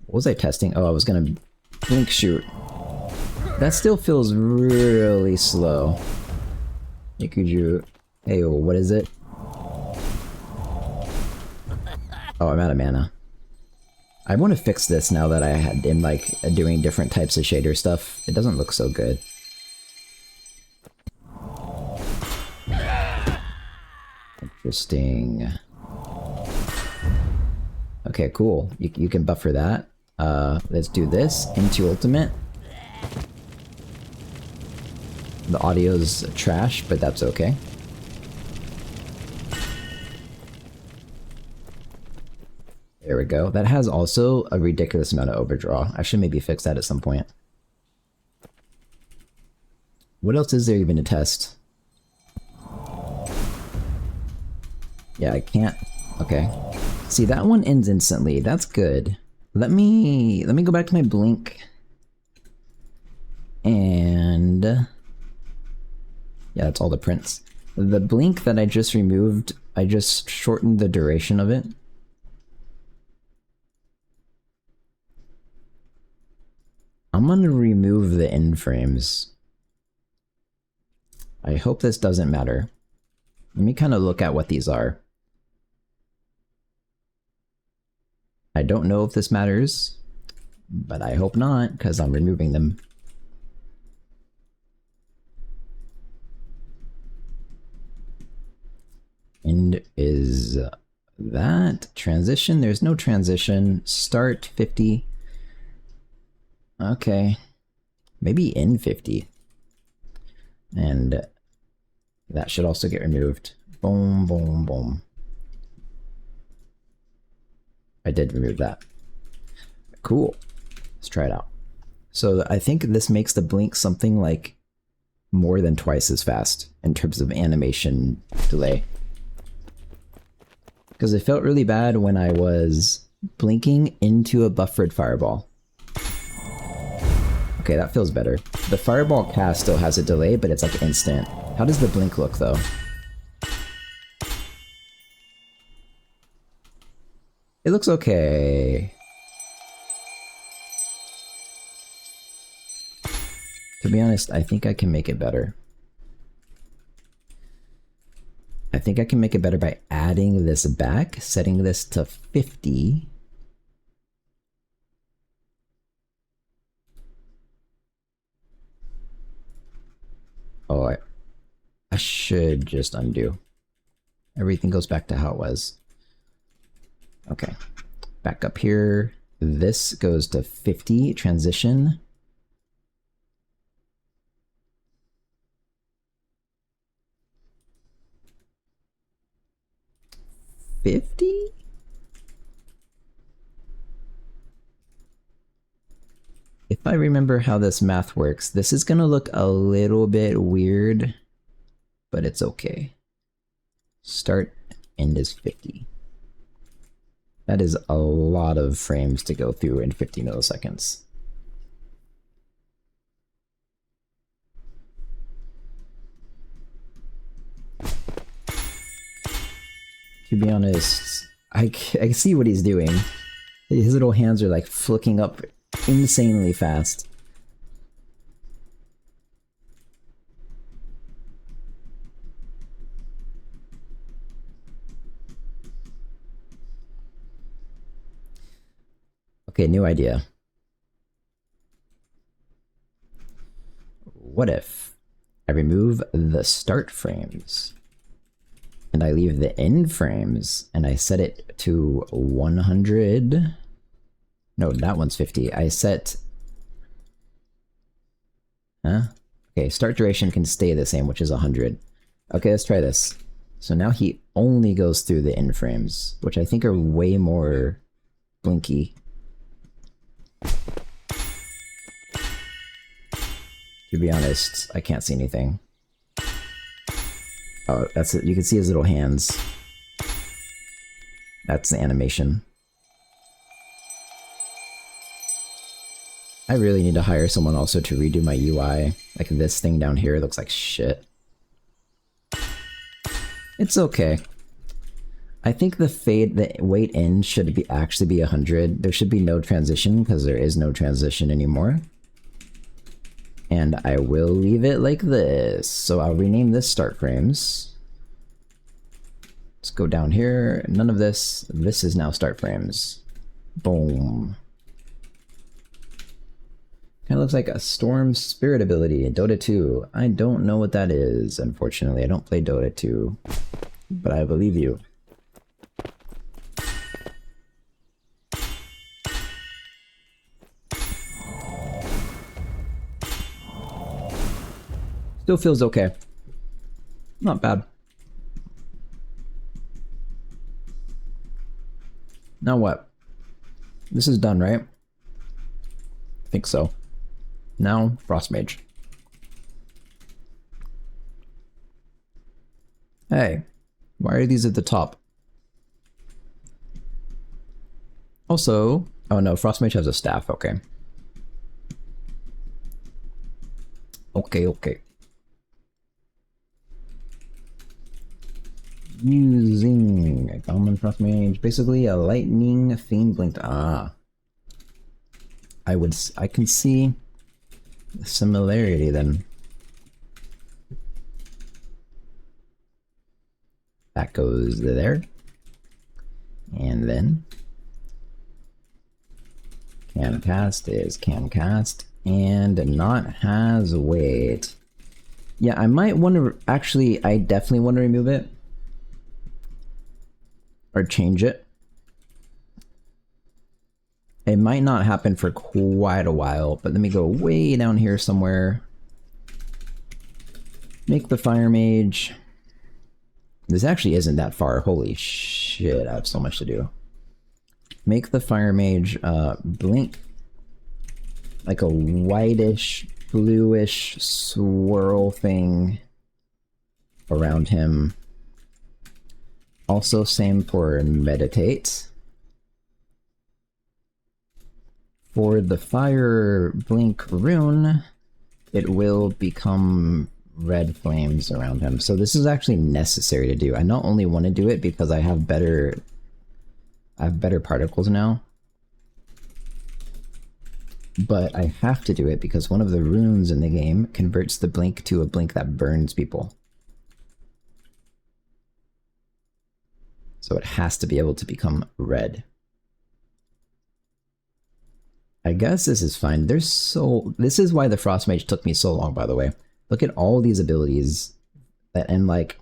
A: What was I testing? Oh, I was gonna blink shoot. That still feels really slow. Ikuju. Hey, what is it? Oh, I'm out of mana. I want to fix this now that I am like doing different types of shader stuff. It doesn't look so good. Interesting. Okay, cool. You can buffer that. Let's do this into ultimate. The audio's trash, but that's okay. There we go. That has also a ridiculous amount of overdraw. I should maybe fix that at some point. What else is there even to test? Yeah, I can't. Okay. See, that one ends instantly. That's good. Let me go back to my blink. And yeah, that's all the prints. The blink that I just removed, I just shortened the duration of it. I'm gonna remove the end frames. I hope this doesn't matter. Let me kind of look at what these are. I don't know if this matters, but I hope not, because I'm removing them. End is that. Transition, there's no transition. Start 50. Okay. Maybe end 50. And that should also get removed. Boom, boom, boom. I did remove that. Cool. Let's try it out. So I think this makes the blink something like more than twice as fast in terms of animation delay. Because it felt really bad when I was blinking into a buffered fireball. Okay, that feels better. The fireball cast still has a delay, but it's like instant. How does the blink look though? It looks okay. To be honest, I think I can make it better. I think I can make it better by adding this back, setting this to 50. Oh, I should just undo. Everything goes back to how it was. Okay, back up here. This goes to 50, transition. $50? I remember how this math works, this is gonna look a little bit weird, but it's okay. Start end is 50. That is a lot of frames to go through in 50 milliseconds. To be honest, I see what he's doing. His little hands are like flicking up insanely fast. Okay, new idea. What if I remove the start frames and I leave the end frames and I set it to 100? No, that one's 50. I set... Huh? Okay, start duration can stay the same, which is 100. Okay, let's try this. So now he only goes through the end frames, which I think are way more blinky. To be honest, I can't see anything. Oh, that's it. You can see his little hands. That's the animation. I really need to hire someone also to redo my UI. Like this thing down here looks like shit. It's okay. I think the weight in should be actually be 100. There should be no transition because there is no transition anymore. And I will leave it like this. So I'll rename this start frames. Let's go down here. None of this. This is now start frames. Boom. Kind of looks like a Storm Spirit ability in Dota 2. I don't know what that is, unfortunately. I don't play Dota 2. But I believe you. Still feels okay. Not bad. Now what? This is done, right? I think so. Now, Frost Mage. Hey, why are these at the top? Also, oh no, Frost Mage has a staff, okay. Okay. Using a common Frost Mage, basically a lightning fiend blinked. Ah, I can see the similarity then. That goes there, and then can cast is can cast, and not has weight. Yeah, I might want to actually. I definitely want to remove it. Or change it. It might not happen for quite a while, but let me go way down here somewhere. Make the Fire Mage. This actually isn't that far. Holy shit, I have so much to do. Make the Fire Mage blink like a whitish, bluish swirl thing around him. Also, same for meditate. For the fire blink rune, it will become red flames around him. So this is actually necessary to do. I not only want to do it because I have better particles now, but I have to do it because one of the runes in the game converts the blink to a blink that burns people. So it has to be able to become red. I guess this is fine. This is why the Frost Mage took me so long, by the way. Look at all these abilities and like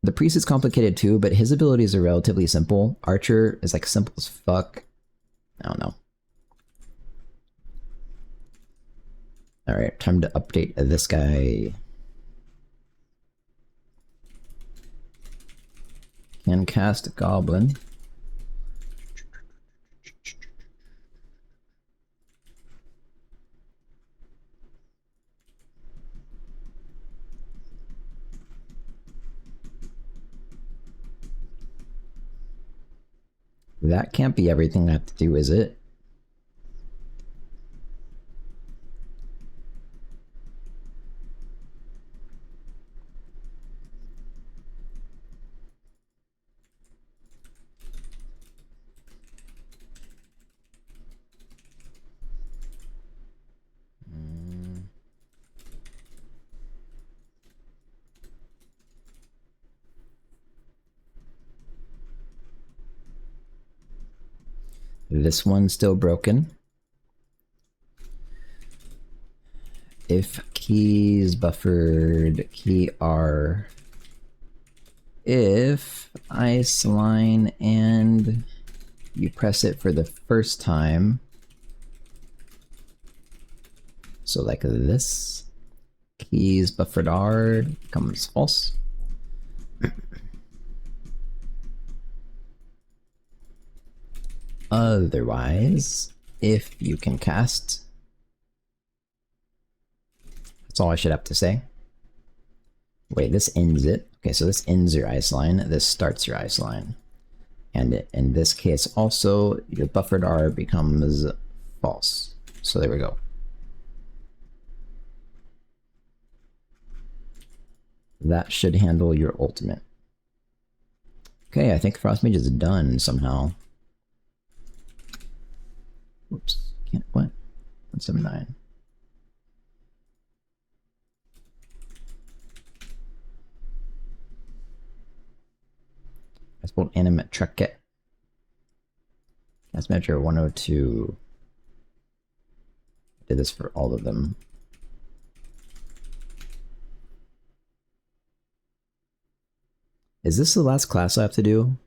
A: the priest is complicated too, but his abilities are relatively simple. Archer is like simple as fuck. I don't know. All right, time to update this guy. Can cast a goblin. That can't be everything I have to do, is it? This one's still broken. If keys buffered, key R. If ice line and you press it for the first time, so like this, keys buffered R becomes false. Otherwise, if you can cast, that's all I should have to say. Wait, this ends it. Okay, so this ends your ice line, this starts your ice line. And in this case also, your buffered R becomes false. So there we go. That should handle your ultimate. Okay, I think Frost Mage is done somehow. Whoops, can't, what? 179. I spelled animate Trekket. Cast measure 102. Did this for all of them. Is this the last class I have to do?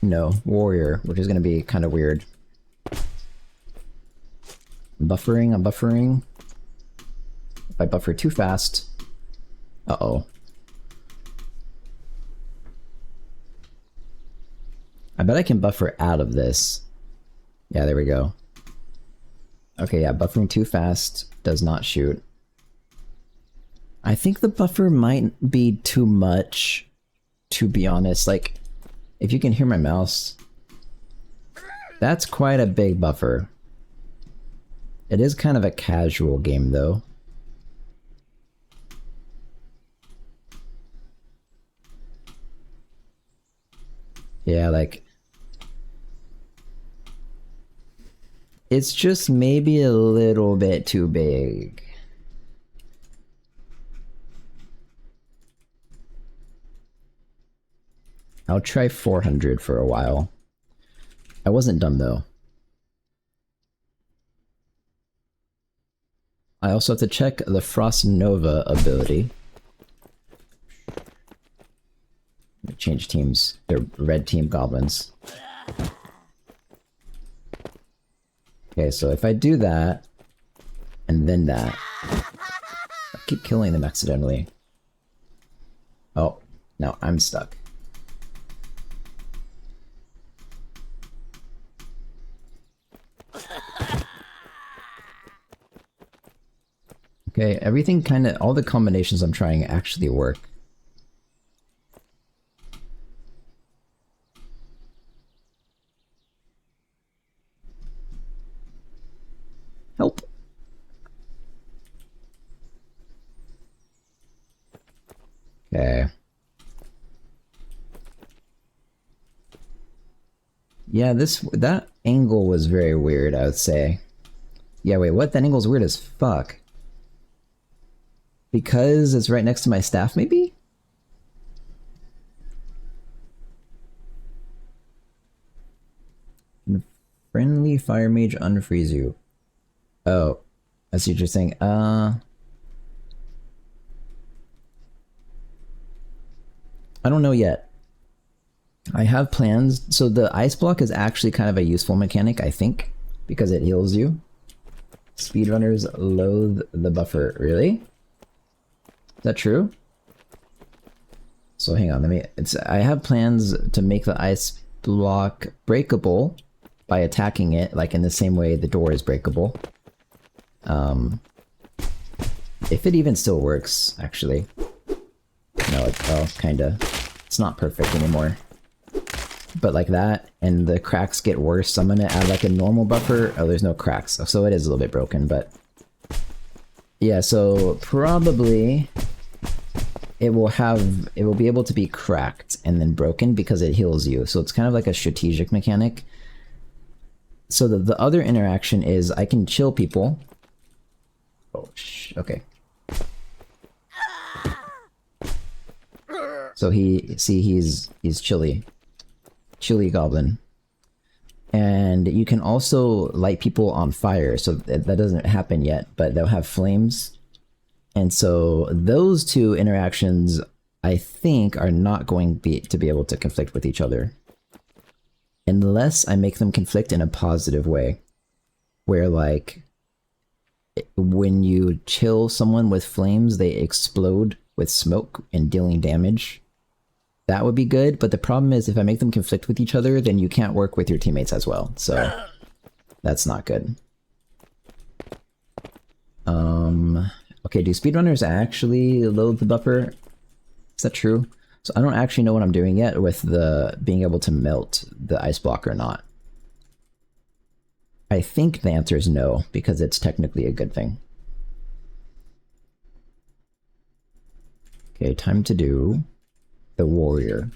A: No, warrior, which is going to be kind of weird. I'm buffering. If I buffer too fast... Uh-oh. I bet I can buffer out of this. Yeah, there we go. Okay, yeah, buffering too fast does not shoot. I think the buffer might be too much, to be honest. Like, if you can hear my mouse, that's quite a big buffer. It is kind of a casual game, though. Yeah, like... it's just maybe a little bit too big. I'll try 400 for a while. I wasn't dumb though. I also have to check the Frost Nova ability. Change teams. They're red team goblins. Okay, so if I do that, and then that, I keep killing them accidentally. Oh, no, I'm stuck. Okay, everything kinda, all the combinations I'm trying actually work. Help. Okay. Yeah, that angle was very weird, I would say. Yeah, wait, what? That angle's weird as fuck. Because it's right next to my staff, maybe? Friendly fire mage unfreeze you. Oh, I see what you're saying. I don't know yet. I have plans. So the ice block is actually kind of a useful mechanic, I think, because it heals you. Speedrunners loathe the buffer. Really? Is that true? So hang on, I have plans to make the ice block breakable by attacking it, like in the same way the door is breakable. If it even still works, actually. No, well, kinda. It's not perfect anymore. but like that, and the cracks get worse, so I'm gonna add like a normal buffer. Oh, there's no cracks, so it is a little bit broken, but yeah, so probably it will be able to be cracked and then broken because it heals you. So it's kind of like a strategic mechanic. So the other interaction is I can chill people. Oh, okay. So he's chilly goblin. And you can also light people on fire. So that doesn't happen yet, but they'll have flames. And so those two interactions, I think, are not going to be able to conflict with each other. Unless I make them conflict in a positive way. Where, like, when you chill someone with flames, they explode with smoke and dealing damage. That would be good, but the problem is if I make them conflict with each other, then you can't work with your teammates as well. So that's not good. Okay, do speedrunners actually load the buffer? Is that true? So I don't actually know what I'm doing yet with the being able to melt the ice block or not. I think the answer is no, because it's technically a good thing. Okay, time to do the warrior.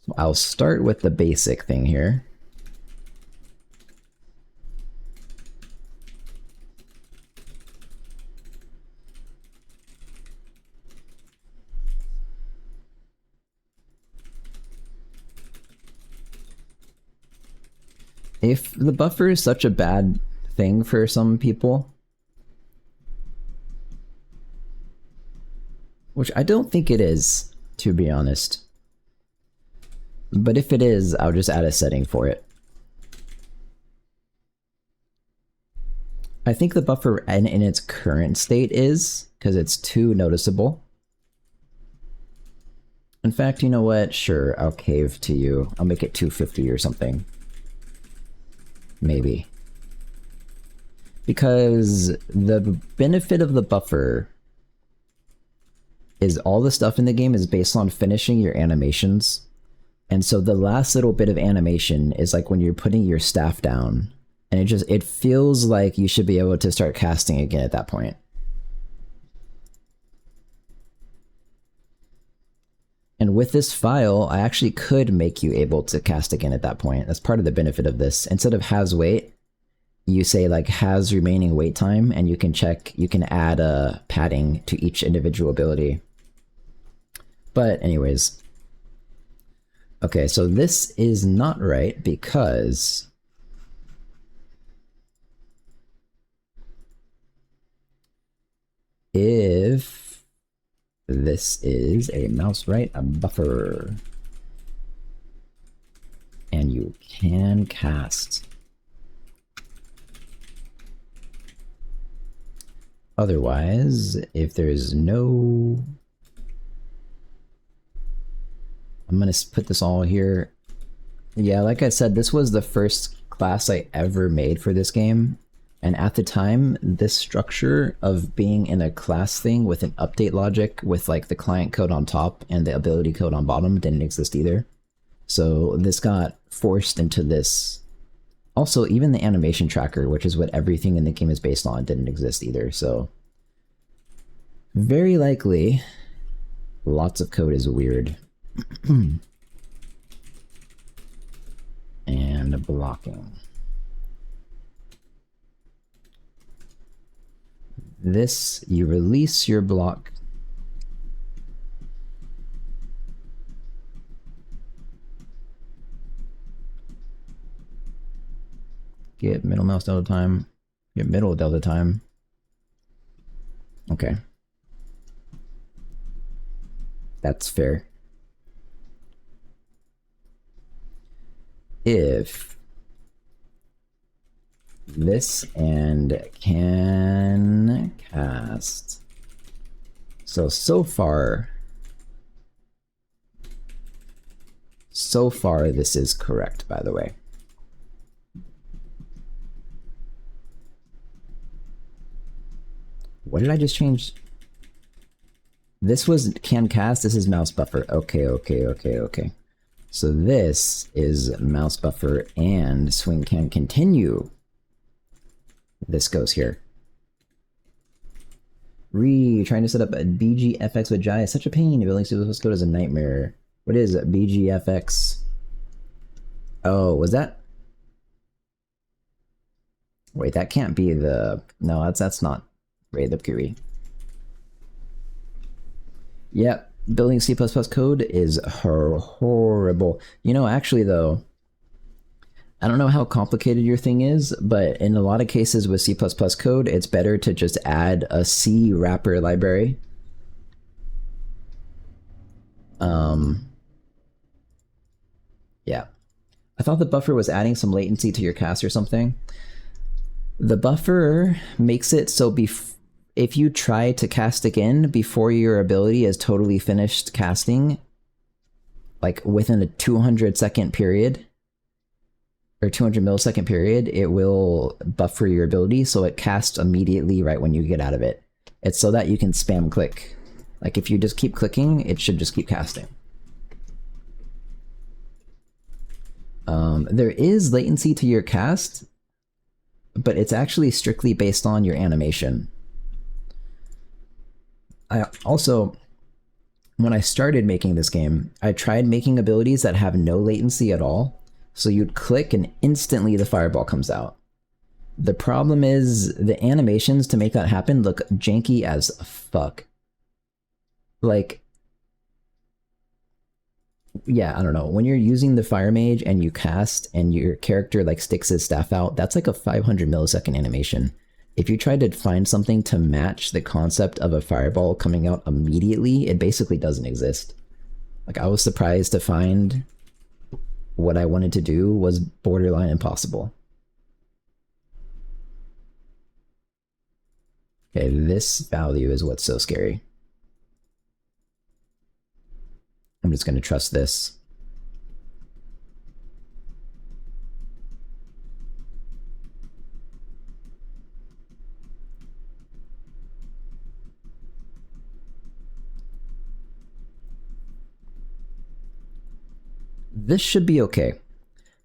A: So I'll start with the basic thing here. If the buffer is such a bad thing for some people, which I don't think it is, to be honest. But if it is, I'll just add a setting for it. I think the buffer in its current state is, because it's too noticeable. In fact, you know what? Sure, I'll cave to you. I'll make it 250 or something. Maybe. Because the benefit of the buffer is all the stuff in the game is based on finishing your animations. And so the last little bit of animation is like when you're putting your staff down. And it feels like you should be able to start casting again at that point. And with this file, I actually could make you able to cast again at that point. That's part of the benefit of this. Instead of has wait, you say like has remaining wait time, and you can add a padding to each individual ability. But anyways. Okay, so this is not right because if this is a mouse right, a buffer, and you can cast. Otherwise, if there's no... I'm gonna put this all here. Yeah, like I said, this was the first class I ever made for this game. And at the time, this structure of being in a class thing with an update logic with like the client code on top and the ability code on bottom didn't exist either. So this got forced into this. Also, even the animation tracker, which is what everything in the game is based on, didn't exist either. So very likely, lots of code is weird. And blocking. This, you release your block. Get middle mouse delta time. Get middle delta time. Okay. That's fair. If this and can cast. So far this is correct, by the way. What did I just change? This was can cast, this is mouse buffer. Okay. So this is mouse buffer and swing can continue. This goes here. Trying to set up a BGFX with Jai is such a pain. Building source code is a nightmare. What is it? BGFX? Oh, was that? Wait, that can't be the... No, that's not Ray the Curie. Yep, building C++ code is horrible. You know, actually though, I don't know how complicated your thing is, but in a lot of cases with C++ code, it's better to just add a C wrapper library. Yeah. I thought the buffer was adding some latency to your cast or something. The buffer makes it so if you try to cast again before your ability is totally finished casting, like within a 200-second period, or 200 millisecond period, it will buffer your ability so it casts immediately right when you get out of it. It's so that you can spam click. Like if you just keep clicking, it should just keep casting. There is latency to your cast, but it's actually strictly based on your animation. I also, when I started making this game, I tried making abilities that have no latency at all. So you'd click and instantly the fireball comes out. The problem is the animations to make that happen look janky as fuck. Like, yeah, I don't know. When you're using the fire mage and you cast and your character like sticks his staff out, that's like a 500 millisecond animation. If you try to find something to match the concept of a fireball coming out immediately, it basically doesn't exist. Like, I was surprised to find what I wanted to do was borderline impossible. Okay, this value is what's so scary. I'm just going to trust this. This should be okay,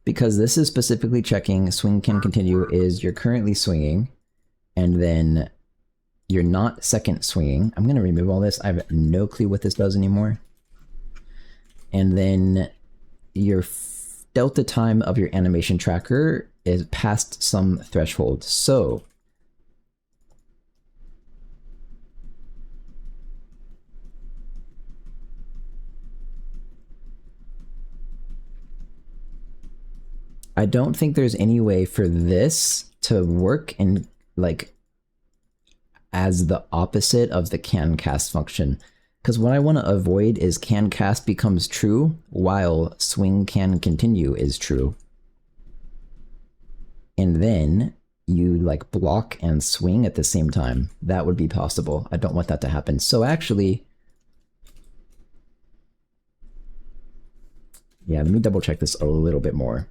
A: because this is specifically checking swing can continue is you're currently swinging, and then you're not second swinging. I'm going to remove all this. I have no clue what this does anymore. And then your delta time of your animation tracker is past some threshold. So I don't think there's any way for this to work in like as the opposite of the can cast function. Because what I want to avoid is can cast becomes true while swing can continue is true. And then you like block and swing at the same time. That would be possible. I don't want that to happen. So actually, yeah, let me double check this a little bit more.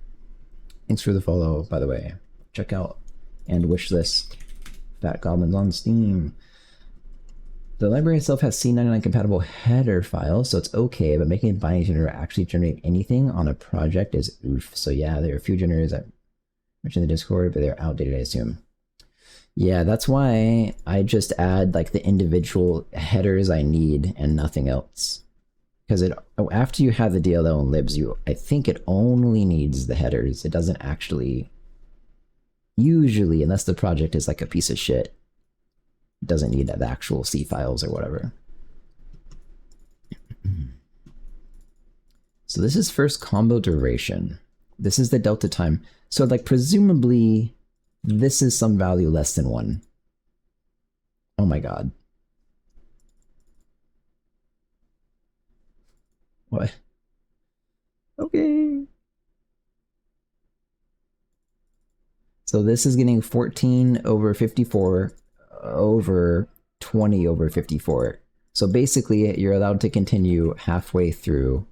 A: Thanks for the follow, by the way. Check out and wishlist Fat Goblins on Steam. The library itself has C99 compatible header files, so it's okay, but making a binding generator actually generate anything on a project is oof. So yeah, there are a few generators that mentioned in the Discord, but they're outdated, I assume. Yeah, that's why I just add like the individual headers I need and nothing else. Because after you have the DLL and libs, I think it only needs the headers. It doesn't actually, usually, unless the project is like a piece of shit, doesn't need the actual C files or whatever. So this is first combo duration. This is the delta time. So like presumably this is some value less than 1. Oh my god. What? Okay. So this is getting 14 over 54 over 20 over 54. So basically you're allowed to continue halfway through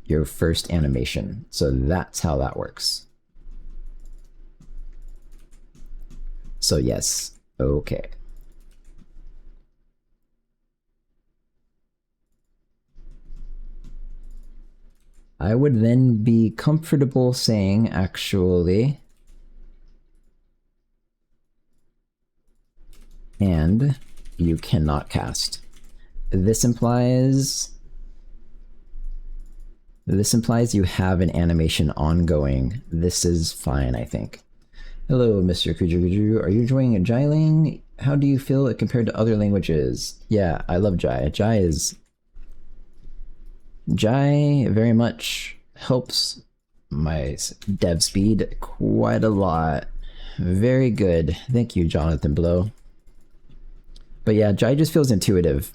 A: your first animation. So that's how that works. So yes, okay. I would then be comfortable saying, actually, and you cannot cast. This implies you have an animation ongoing. This is fine, I think. Hello, Mr. Kuju. Are you enjoying Jiling? How do you feel it compared to other languages? Yeah, I love Jai. Jai very much helps my dev speed quite a lot. Very good. Thank you, Jonathan Blow. But yeah, Jai just feels intuitive.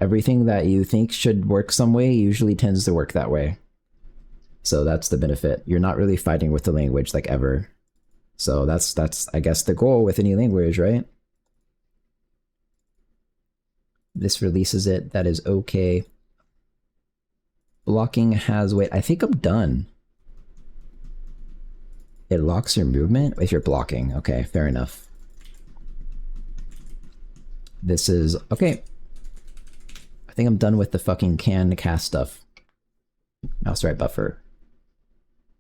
A: Everything that you think should work some way usually tends to work that way. So that's the benefit. You're not really fighting with the language like ever. So that's I guess the goal with any language, right? This releases it. That is okay. Blocking has wait. I think I'm done. It locks your movement if you're blocking. Okay, fair enough. This is okay. I think I'm done with the fucking can cast stuff. Mouse right buffer.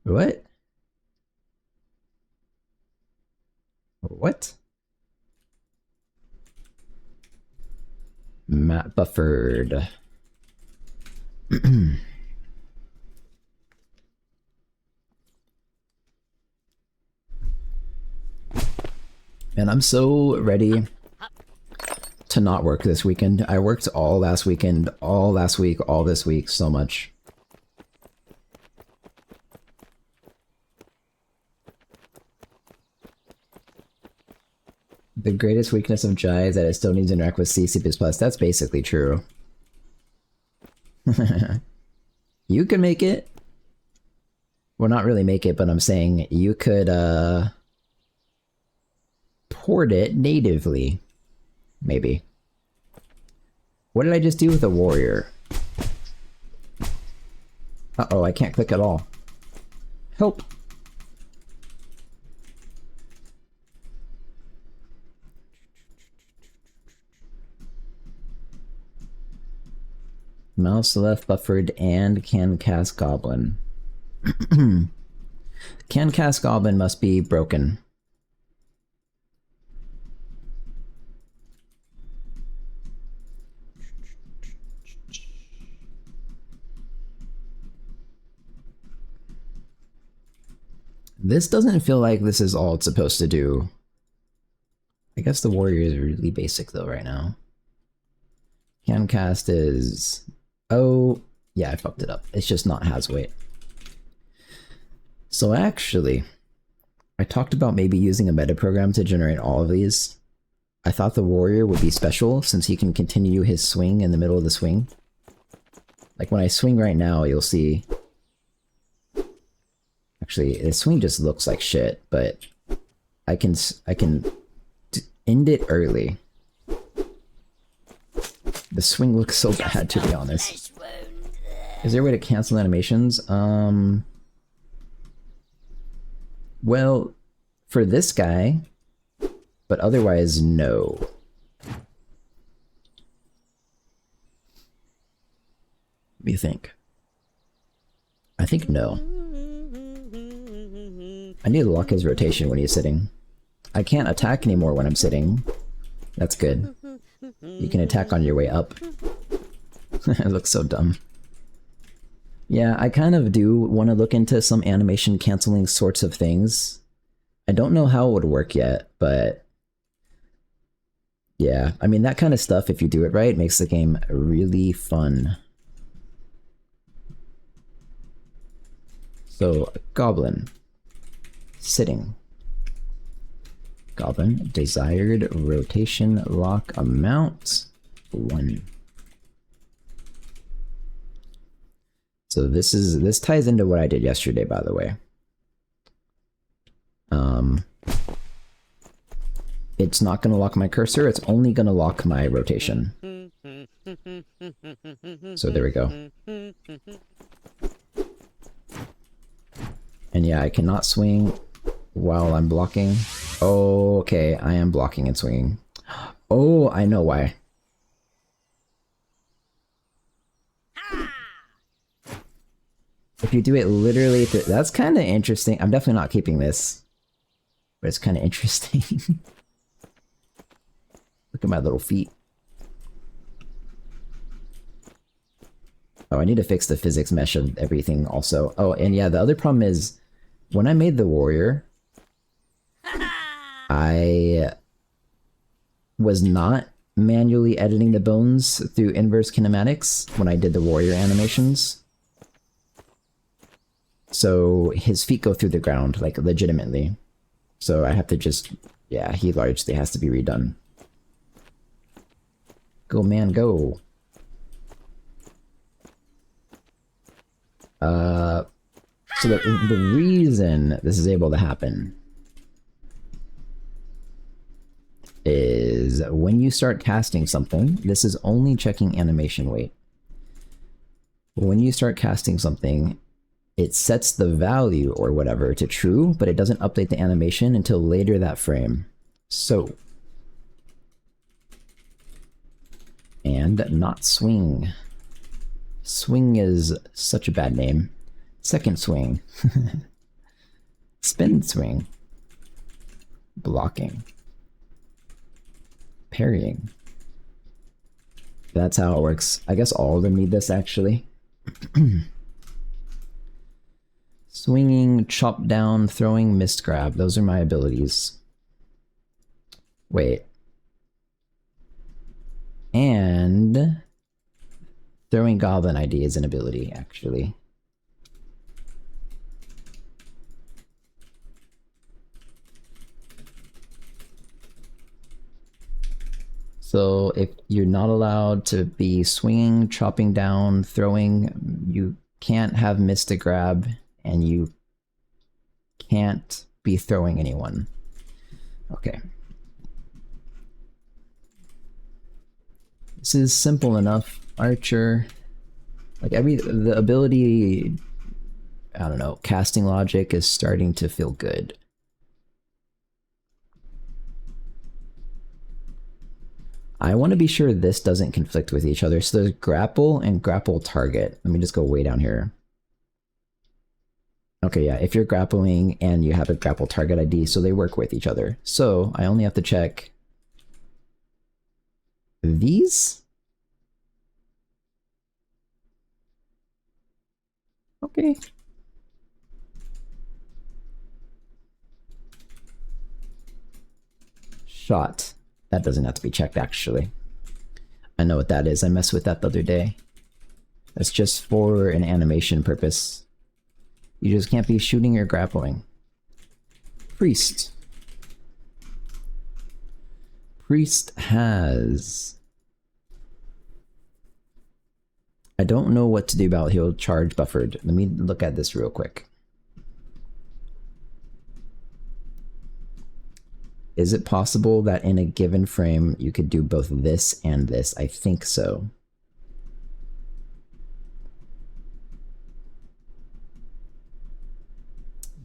A: What? What? Map buffered. And I'm so ready to not work this weekend. I worked all last weekend, all last week, all this week, so much. The greatest weakness of Jai is that it still needs to interact with C++. That's basically true. You could make it. Well, not really make it, but I'm saying you could port it natively. Maybe. What did I just do with a warrior? Uh-oh, I can't click at all. Help! Mouse left buffered and can cast goblin. Can cast goblin must be broken. This doesn't feel like this is all it's supposed to do. I guess the warrior is really basic though right now. Can cast is... Oh, yeah, I fucked it up. It's just not has weight. So actually, I talked about maybe using a meta program to generate all of these. I thought the warrior would be special since he can continue his swing in the middle of the swing. Like when I swing right now, you'll see... Actually, the swing just looks like shit, but I can end it early. The swing looks so bad, to be honest. Is there a way to cancel animations? Well, for this guy, but otherwise, no. What do you think? I think no. I need to lock his rotation when he's sitting. I can't attack anymore when I'm sitting. That's good. You can attack on your way up. It looks so dumb. Yeah, I kind of do want to look into some animation canceling sorts of things. I don't know how it would work yet, but... yeah, I mean, that kind of stuff, if you do it right, makes the game really fun. So, Goblin. Sitting. Goblin. Desired rotation lock amount 1. So this ties into what I did yesterday, by the way. It's not going to lock my cursor, it's only going to lock my rotation. So there we go. And yeah, I cannot swing while I'm blocking. Oh, okay, I am blocking and swinging. Oh, I know why. If you do it literally, that's kind of interesting. I'm definitely not keeping this, but it's kind of interesting. Look at my little feet. Oh, I need to fix the physics mesh of everything also. Oh, and yeah, the other problem is when I made the warrior, I was not manually editing the bones through inverse kinematics when I did the warrior animations. So his feet go through the ground, like legitimately. So I have to just, yeah, he largely has to be redone. Go, man, go. So the reason this is able to happen is when you start casting something, this is only checking animation weight. When you start casting something, it sets the value or whatever to true, but it doesn't update the animation until later that frame. So, and not swing. Swing is such a bad name. Second swing. Spin swing. Blocking. Parrying. That's how it works. I guess all of them need this actually. Swinging, chop down, throwing, mist grab. Those are my abilities. Wait. And throwing goblin ID is an ability, actually. So if you're not allowed to be swinging, chopping down, throwing, you can't have Mystic Grab, and you can't be throwing anyone. Okay. This is simple enough. Archer. Like the ability, I don't know, casting logic is starting to feel good. I want to be sure this doesn't conflict with each other. So there's grapple and grapple target. Let me just go way down here. Okay, yeah, if you're grappling and you have a grapple target ID, so they work with each other. So I only have to check these. Okay. Shot. That doesn't have to be checked, actually. I know what that is. I messed with that the other day. That's just for an animation purpose. You just can't be shooting or grappling. Priest. Priest has... I don't know what to do about heal charge buffered. Let me look at this real quick. Is it possible that in a given frame you could do both this and this? I think so.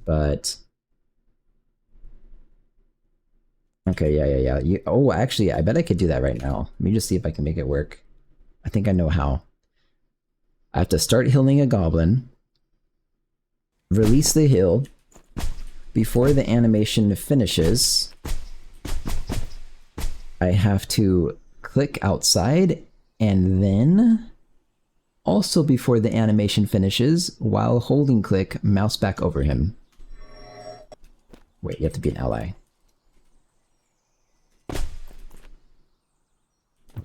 A: But... okay, yeah. Oh, actually, I bet I could do that right now. Let me just see if I can make it work. I think I know how. I have to start healing a goblin. Release the heal. Before the animation finishes, I have to click outside, and then also before the animation finishes, while holding click, mouse back over him. Wait, you have to be an ally.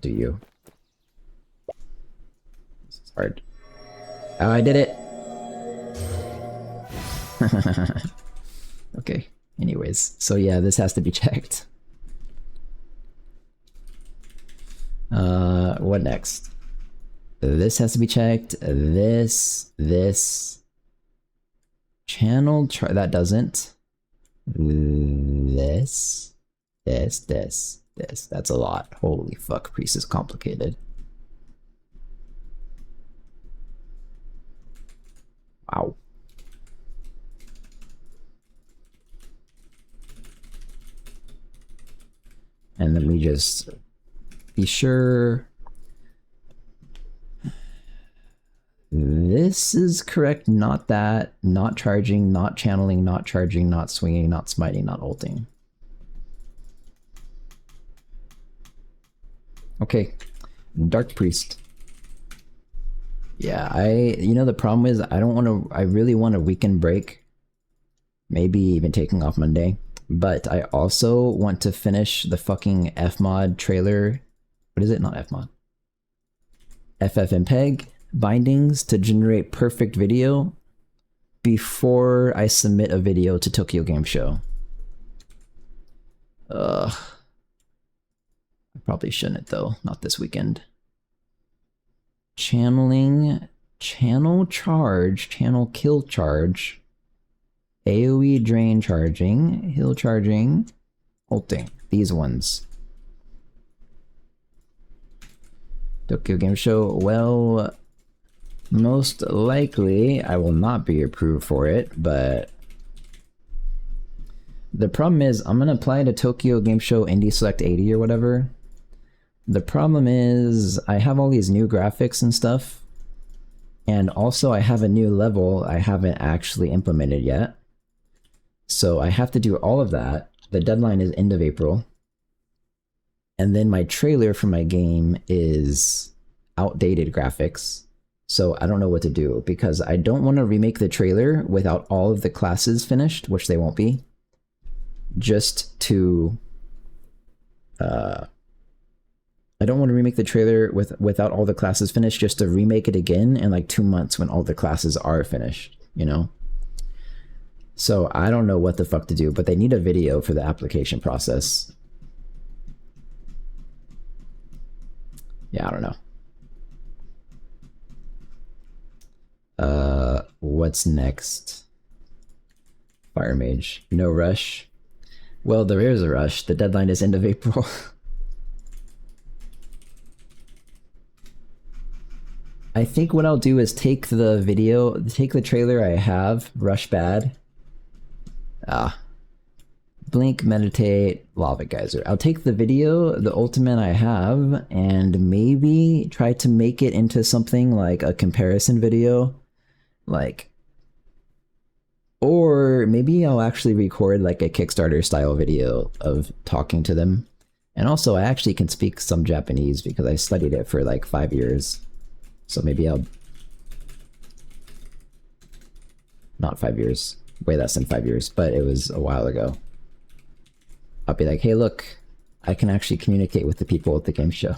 A: Do you? This is hard. Oh, I did it! Okay, anyways. So yeah, this has to be checked. What next? This has to be checked. This. Channel that doesn't. This. That's a lot. Holy fuck, Priest is complicated. Wow. And then we just be sure This is correct. Not that. Not charging, not channeling, not charging, not swinging, not smiting, not ulting. Okay. Dark Priest. Yeah, the problem is I really want a weekend break. Maybe even taking off Monday. But I also want to finish the fucking Fmod trailer. What is it? Not Fmod. FFmpeg bindings to generate perfect video before I submit a video to Tokyo Game Show. I probably shouldn't though, not this weekend. Channeling, channel charge, channel kill charge, AoE drain charging, heal charging, ulting. These ones. Tokyo Game Show, well, most likely I will not be approved for it, but the problem is I'm gonna apply to Tokyo Game Show Indie Select 80 or whatever. The problem is I have all these new graphics and stuff, and also I have a new level I haven't actually implemented yet. So I have to do all of that. The deadline is end of April. And then my trailer for my game is outdated graphics. So I don't know what to do because I don't want to remake the trailer without all of the classes finished, which they won't be. Just to... I don't want to remake the trailer without all the classes finished, just to remake it again in like 2 months when all the classes are finished, you know? So I don't know what the fuck to do, but they need a video for the application process. Yeah, I don't know. What's next? Fire Mage. No rush. Well, there is a rush. The deadline is end of April. I think what I'll do is take the trailer I have, Rush Bad. Blink, Meditate, Lava Geyser. I'll take the video, the ultimate I have, and maybe try to make it into something like a comparison video. Or maybe I'll actually record like a Kickstarter style video of talking to them. And also I actually can speak some Japanese because I studied it for like 5 years. So maybe I'll... Not 5 years. Way less than 5 years, but it was a while ago. I'll be like, hey look, I can actually communicate with the people at the game show.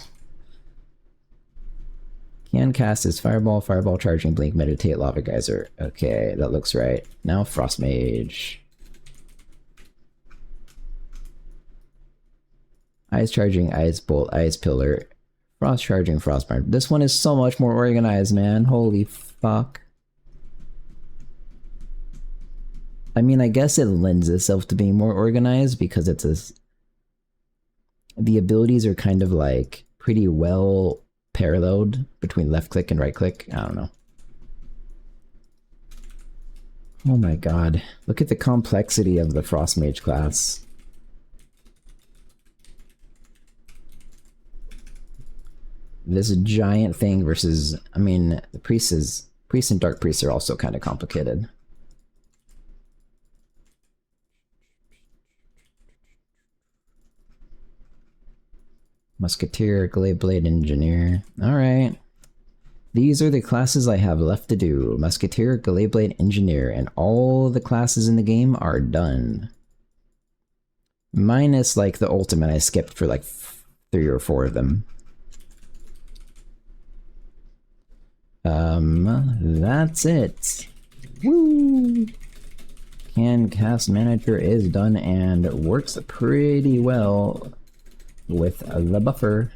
A: Can cast is Fireball, Fireball Charging, Blink, Meditate, Lava Geyser. Okay, that looks right. Now Frost Mage. Ice Charging, Ice Bolt, Ice Pillar. Frost Charging, Frostburn. This one is so much more organized, man. Holy fuck. I mean, I guess it lends itself to being more organized because it's a... The abilities are kind of like pretty well paralleled between left click and right click. I don't know. Oh my god. Look at the complexity of the Frost Mage class. This giant thing versus... I mean, the Priests and Dark Priests are also kind of complicated. Musketeer, Glade Blade Engineer. Alright. These are the classes I have left to do. Musketeer, Glade Blade Engineer, and all the classes in the game are done. Minus like the ultimate I skipped for like 3 or 4 of them. That's it. Woo! Can Cast Manager is done and works pretty well with the buffer.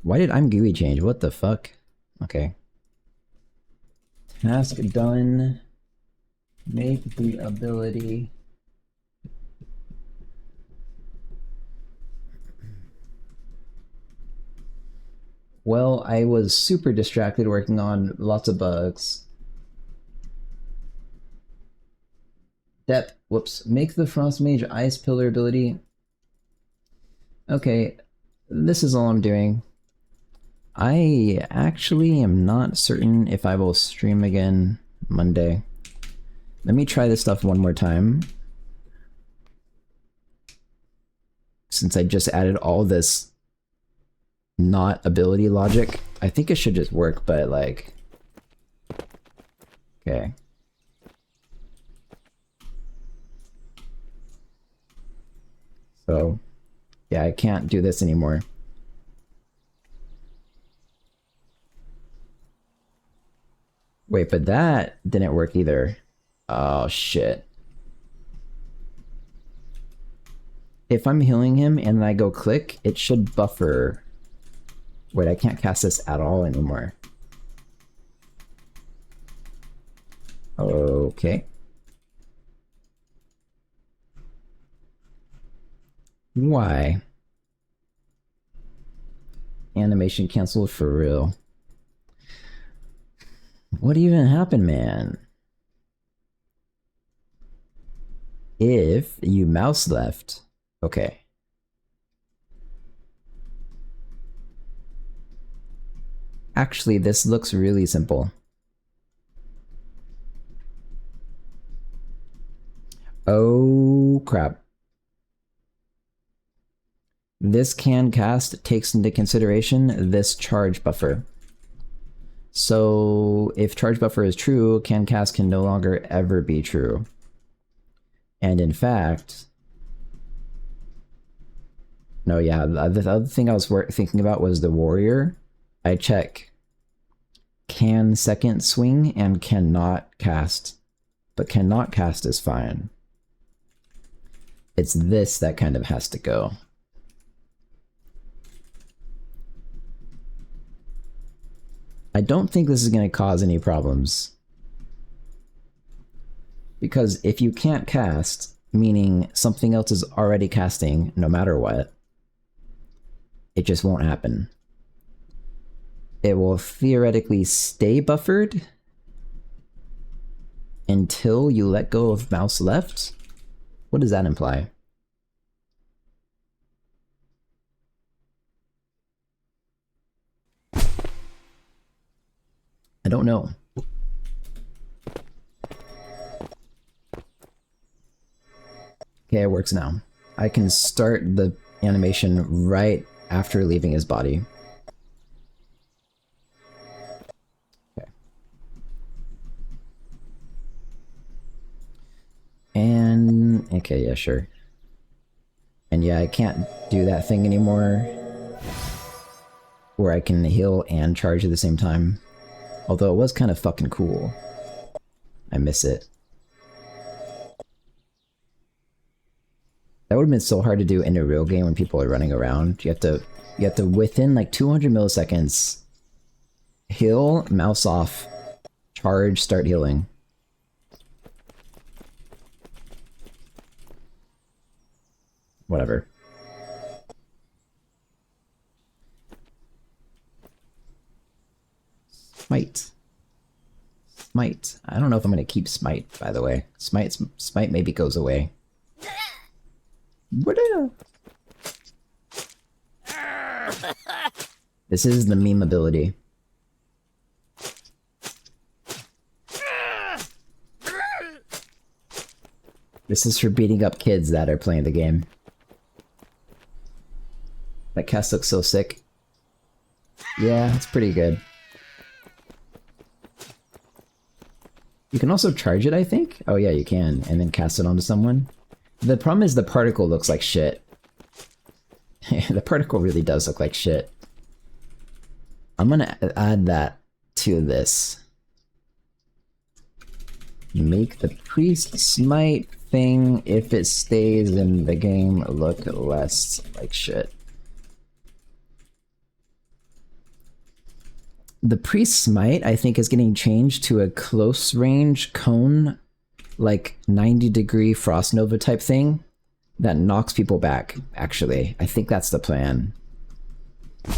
A: Why did I'm GUI change? What the fuck? Okay. Task done. Make the ability. Well, I was super distracted working on lots of bugs. Whoops. Make the Frost Mage Ice Pillar ability. Okay. this is all I'm doing. I actually am not certain if I will stream again Monday. Let me try this stuff one more time. Since I just added all this not ability logic, I think it should just work, but like... Okay. So, yeah, I can't do this anymore. Wait, but that didn't work either. Oh, shit. If I'm healing him and I go click, it should buffer. Wait, I can't cast this at all anymore. Okay. Why? Animation canceled for real. What even happened, man? If you mouse left... Okay. Actually, this looks really simple. Oh, crap. This can cast takes into consideration this charge buffer. So if charge buffer is true, can cast can no longer ever be true. And in fact... No, yeah, the other thing I was thinking about was the warrior. I check can second swing and cannot cast. But cannot cast is fine. It's this that kind of has to go. I don't think this is going to cause any problems. Because if you can't cast, meaning something else is already casting no matter what, it just won't happen. It will theoretically stay buffered until you let go of mouse left. What does that imply? I don't know. Okay, it works now. I can start the animation right after leaving his body. Okay. And... okay, yeah, sure. And yeah, I can't do that thing anymore where I can heal and charge at the same time. Although it was kind of fucking cool. I miss it. That would have been so hard to do in a real game when people are running around. You have to within like 200 milliseconds heal, mouse off, charge, start healing. Whatever. Smite. Smite. I don't know if I'm gonna keep Smite, by the way. Smite maybe goes away. This is the meme ability. This is for beating up kids that are playing the game. That cast looks so sick. Yeah, it's pretty good. You can also charge it, I think? Oh yeah, you can, and then cast it onto someone. The problem is the particle looks like shit. The particle really does look like shit. I'm gonna add that to this. Make the priest smite thing, if it stays in the game, look less like shit. The priest smite, I think, is getting changed to a close range cone, like 90-degree frost nova type thing that knocks people back, actually. I think that's the plan.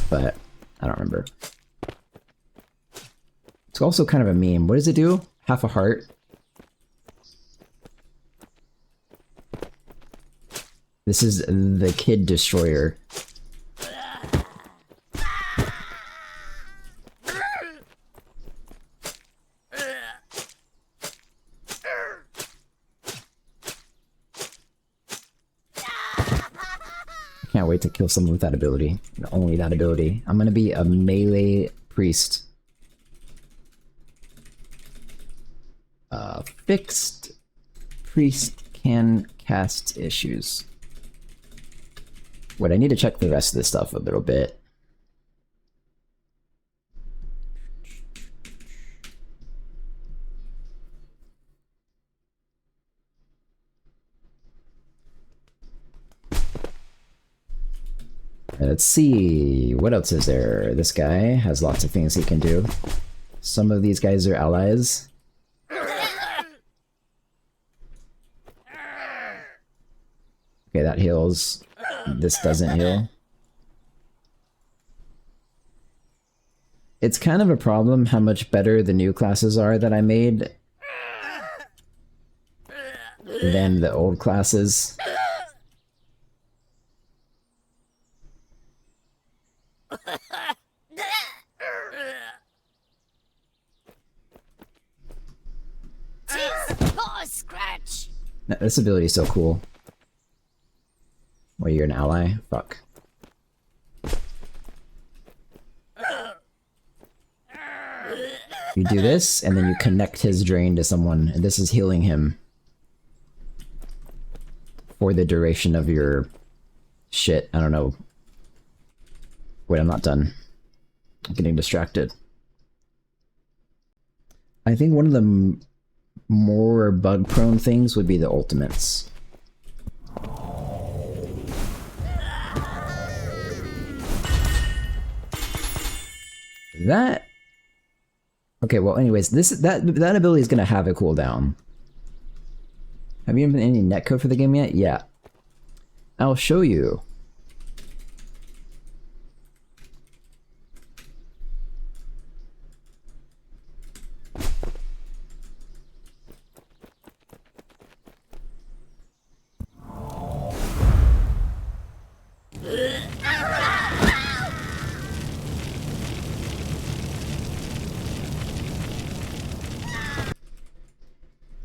A: But I don't remember. It's also kind of a meme. What does it do? Half a heart. This is the Kid Destroyer. Can't wait to kill someone with that ability. And only that ability. I'm gonna be a melee priest. Fixed priest can cast issues. Wait, I need to check the rest of this stuff a little bit. Let's see, what else is there? This guy has lots of things he can do. Some of these guys are allies. Okay, that heals. This doesn't heal. It's kind of a problem how much better the new classes are that I made than the old classes.
B: Scratch.
A: This ability is so cool. Well, you're an ally? Fuck. You do this, and then you connect his drain to someone, and this is healing him for the duration of your shit. I don't know. Wait, I'm not done. I'm getting distracted. I think one of the more bug-prone things would be the ultimates. That... Okay, well, anyways, that ability is gonna have a cooldown. Have you even been any netcode for the game yet? Yeah. I'll show you.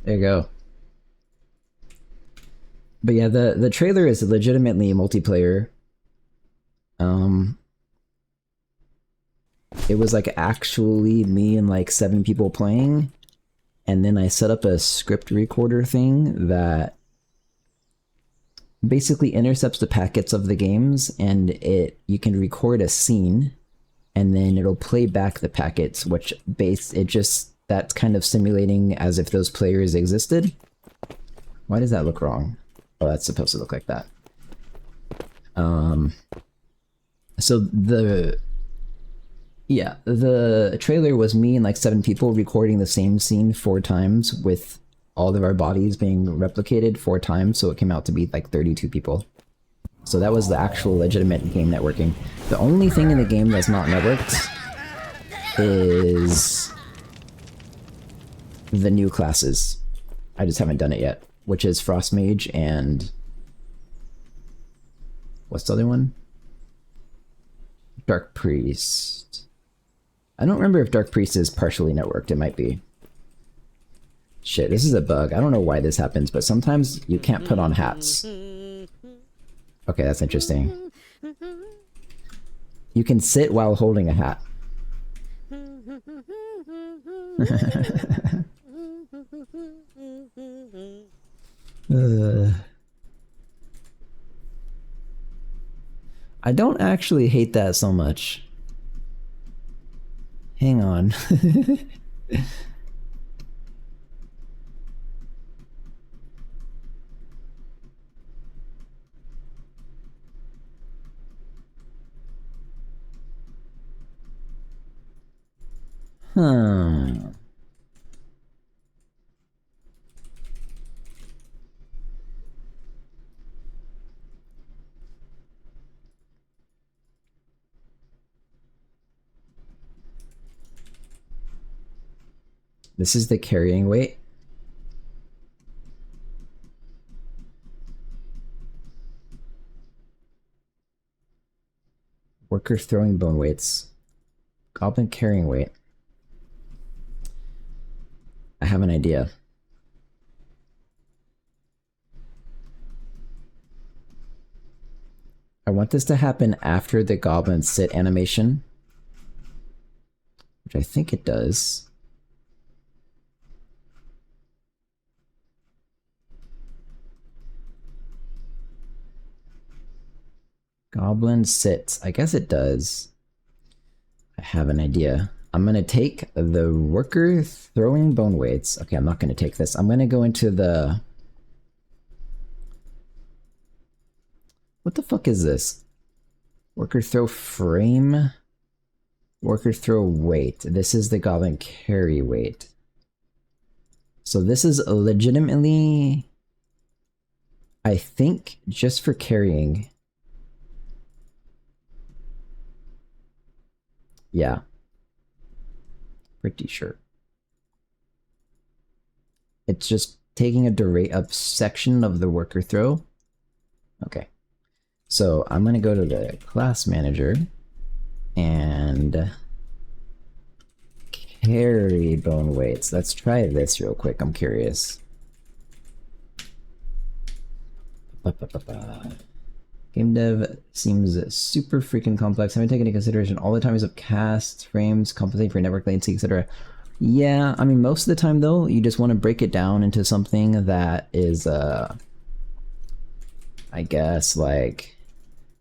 A: There you go. But yeah, the trailer is legitimately multiplayer. It was like actually me and like 7 people playing, and then I set up a script recorder thing that basically intercepts the packets of the games, and you can record a scene, and then it'll play back the packets, which that's kind of simulating as if those players existed. Why does that look wrong? Oh, that's supposed to look like that. So the trailer was me and like 7 people recording the same scene 4 times with all of our bodies being replicated 4 times, so it came out to be like 32 people. So that was the actual legitimate game networking. The only thing in the game that's not networked is the new classes. I just haven't done it yet, which is Frost Mage and... what's the other one? Dark Priest. I don't remember if Dark Priest is partially networked. It might be. Shit, this is a bug. I don't know why this happens, but sometimes you can't put on hats. Okay, that's interesting. You can sit while holding a hat. I don't actually hate that so much. Hang on. Huh. This is the carrying weight. Worker throwing bone weights. Goblin carrying weight. I have an idea. I want this to happen after the goblin sit animation, which I think it does. Goblin sits. I guess it does. I have an idea. I'm going to take the worker throwing bone weights. Okay, I'm not going to take this. I'm going to go into the... What the fuck is this? Worker throw frame. Worker throw weight. This is the goblin carry weight. So this is legitimately, I think, just for carrying. Yeah. Pretty sure. It's just taking a section of the worker throw. Okay. So I'm going to go to the class manager and carry bone weights. Let's try this real quick. I'm curious. Game dev seems super freaking complex. Haven't taken into consideration all the times of casts, frames, compensate for network latency, etc. Yeah, I mean, most of the time though, you just want to break it down into something that is, I guess, like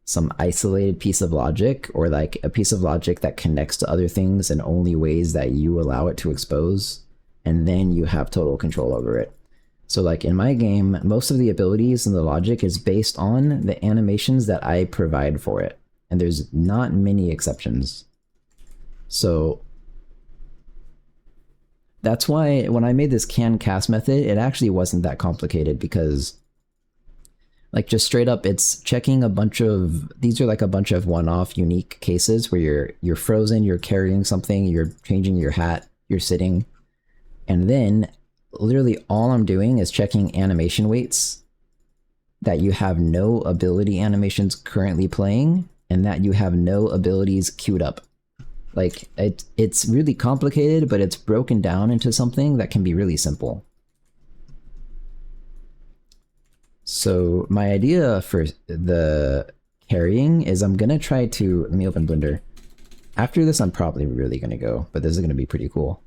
A: some isolated piece of logic, or like a piece of logic that connects to other things in only ways that you allow it to expose, and then you have total control over it. So like in my game, most of the abilities and the logic is based on the animations that I provide for it, and there's not many exceptions. So that's why when I made this can cast method, it actually wasn't that complicated, because like just straight up, it's checking a bunch of, these are like a bunch of one-off unique cases where you're frozen, you're carrying something, you're changing your hat, you're sitting, and then literally all I'm doing is checking animation weights that you have no ability animations currently playing, and that you have no abilities queued up. Like it's really complicated, but it's broken down into something that can be really simple. So my idea for the carrying is I'm gonna try to, let me open Blender. After this, I'm probably really gonna go, but this is gonna be pretty cool.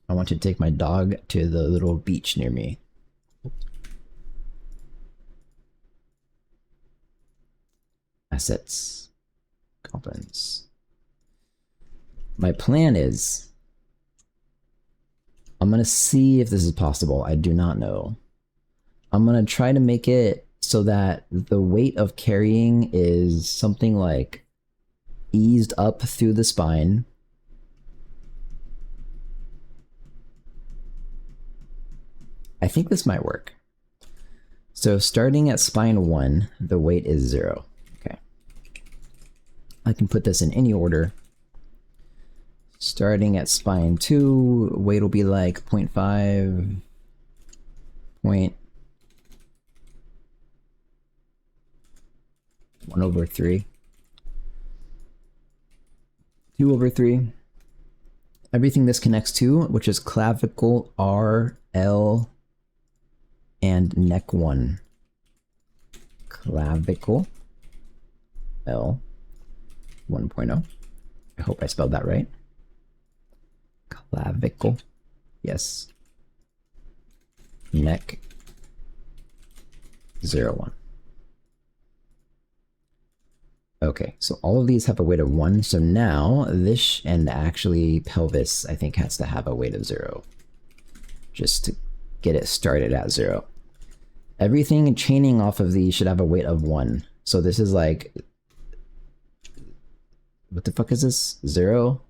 A: I want to take my dog to the little beach near me. Assets. Goblins. My plan is, I'm gonna see if this is possible. I do not know. I'm gonna try to make it so that the weight of carrying is something like eased up through the spine. I think this might work. So starting at spine 1, the weight is 0. Okay. I can put this in any order. Starting at spine 2, weight will be like 0.5, 1/3, 2/3. Everything this connects to, which is clavicle R, L, and neck 1. Clavicle L 1.0. I hope I spelled that right. Clavicle. Yes. Neck 0, 1. Okay, so all of these have a weight of 1, so now this, and actually pelvis, I think, has to have a weight of 0. Just to get it started at 0. Everything chaining off of these should have a weight of 1. So this is like, what the fuck is this? 0,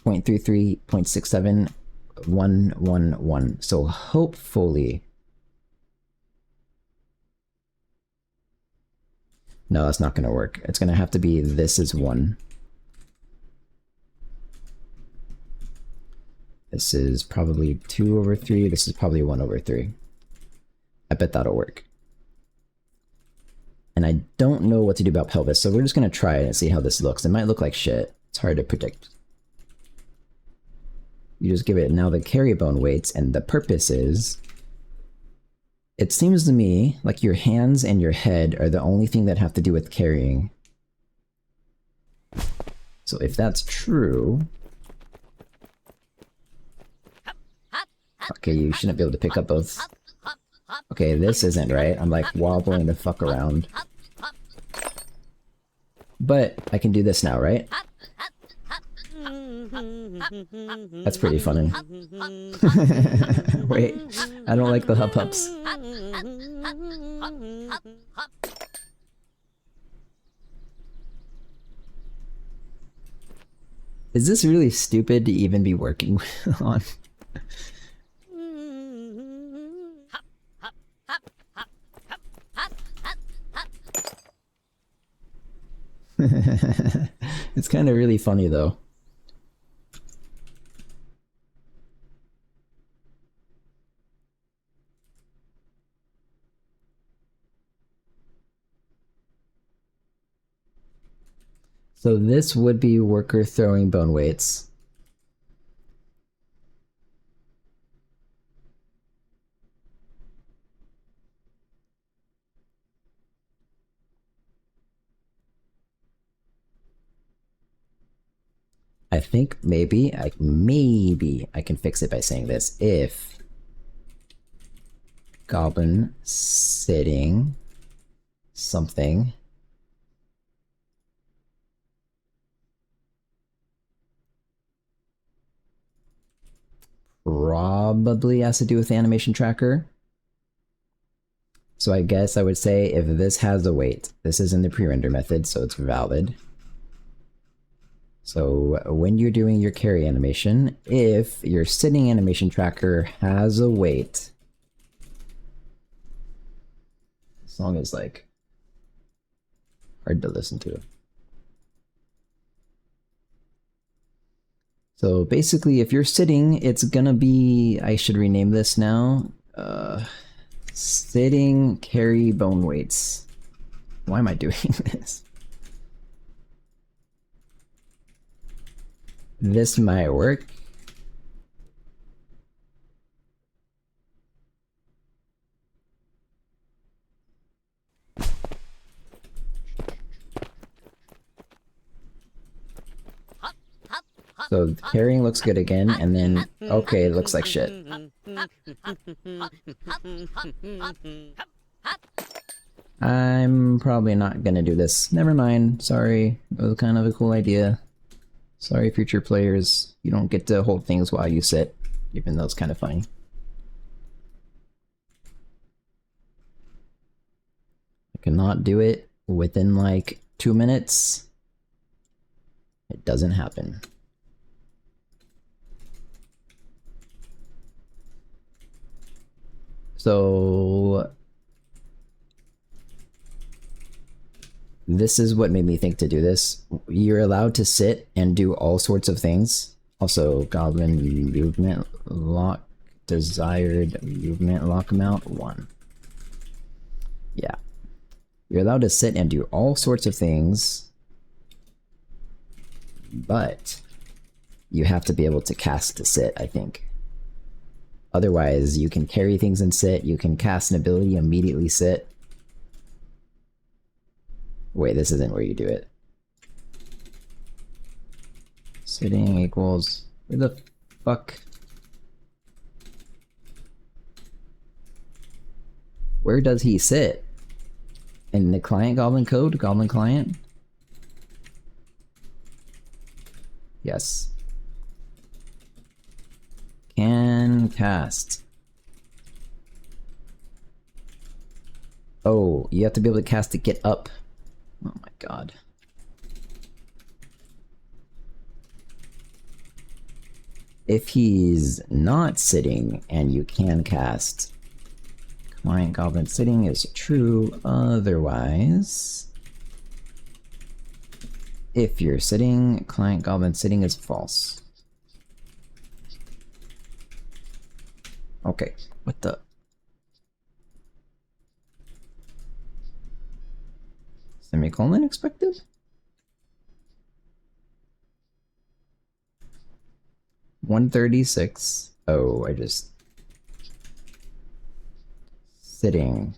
A: 0.33, 0.67, 1, 1, 1. So hopefully... No, that's not going to work. It's going to have to be this is 1. This is probably 2/3. This is probably 1/3. I bet that'll work. And I don't know what to do about pelvis, so we're just going to try it and see how this looks. It might look like shit. It's hard to predict. You just give it now the carry bone weights, and the purpose is It seems to me like your hands and your head are the only thing that have to do with carrying. So if that's true... Okay, you shouldn't be able to pick up both. Okay, this isn't right. I'm like wobbling the fuck around. But I can do this now, right? That's pretty funny. Wait, I don't like the hop-ups. Is this really stupid to even be working on? It's kind of really funny though. So this would be worker throwing bone weights. I think maybe I can fix it by saying this. If goblin sitting something probably has to do with the animation tracker. So I guess I would say if this has a weight, this is in the pre-render method, so it's valid. So when you're doing your carry animation, if your sitting animation tracker has a weight, this song is like hard to listen to. So basically, if you're sitting, it's gonna be, I should rename this now, sitting carry bone weights. Why am I doing this? This might work. So carrying looks good again, and then, okay, it looks like shit. I'm probably not gonna do this. Never mind, sorry. It was kind of a cool idea. Sorry, future players. You don't get to hold things while you sit, even though it's kind of funny. I cannot do it within like 2 minutes. It doesn't happen. So this is what made me think to do this. You're allowed to sit and do all sorts of things. Also, goblin movement lock, desired movement lock amount 1. Yeah. You're allowed to sit and do all sorts of things, but you have to be able to cast to sit, I think. Otherwise, you can carry things and sit, you can cast an ability, immediately sit. Wait, this isn't where you do it. Sitting equals... Where the fuck? Where does he sit? In the client goblin code? Goblin client? Yes. Can cast. Oh, you have to be able to cast to get up. Oh my god. If he's not sitting and you can cast, client goblin sitting is true. Otherwise, if you're sitting, client goblin sitting is false. Okay, what the? Semicolon expected? $136. Oh, I just sitting.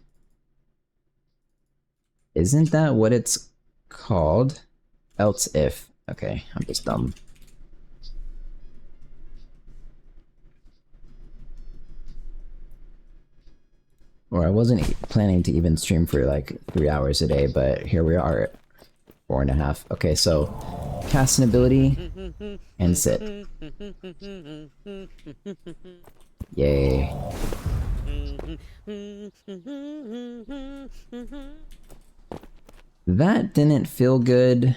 A: Isn't that what it's called? Else if. Okay, I'm just dumb. Or I wasn't planning to even stream for like 3 hours a day, but here we are at 4.5. Okay, so cast an ability and sit. Yay. That didn't feel good.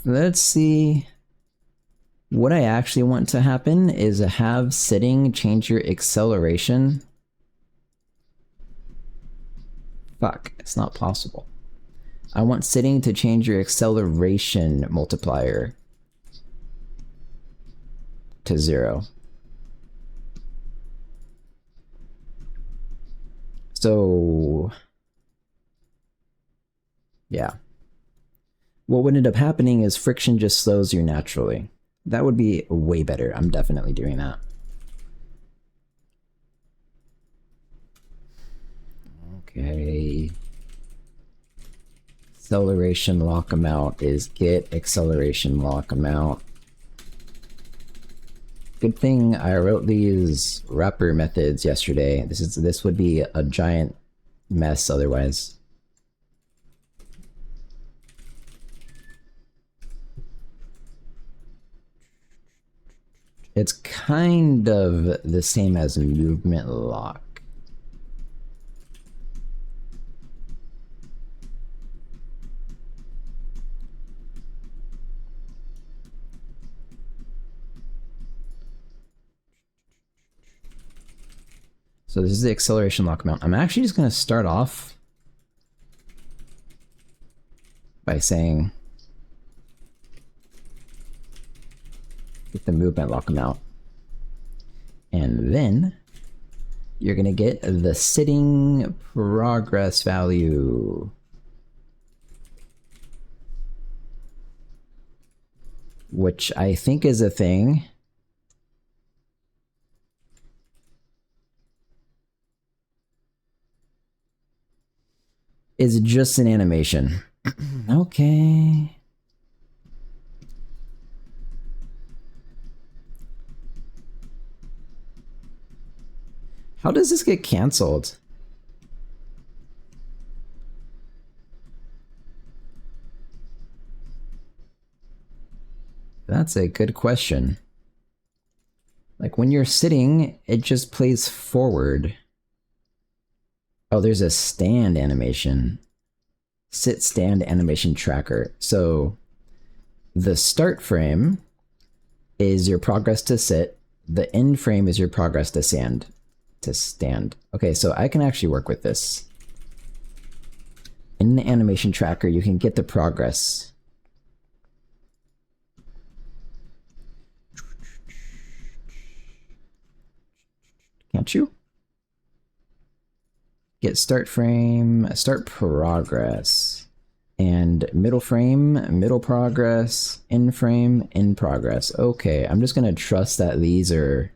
A: Let's see. What I actually want to happen is have sitting change your acceleration. Fuck, it's not possible. I want sitting to change your acceleration multiplier to 0. So, yeah. What would end up happening is friction just slows you naturally. That would be way better. I'm definitely doing that. Okay. Acceleration lock amount is get acceleration lock amount. Good thing I wrote these wrapper methods yesterday. This would be a giant mess otherwise. It's kind of the same as movement lock. So this is the acceleration lock amount. I'm actually just going to start off by saying get the movement lock amount. And then you're going to get the sitting progress value. Which I think is a thing. Is just an animation. Okay. How does this get canceled? That's a good question. Like when you're sitting, it just plays forward. Oh, there's a stand animation. Sit stand animation tracker. So the start frame is your progress to sit. The end frame is your progress to stand. Okay, so I can actually work with this. In the animation tracker, you can get the progress. Can't you? Get start frame, start progress, and middle frame, middle progress, end frame, end progress. Okay, I'm just gonna trust that these are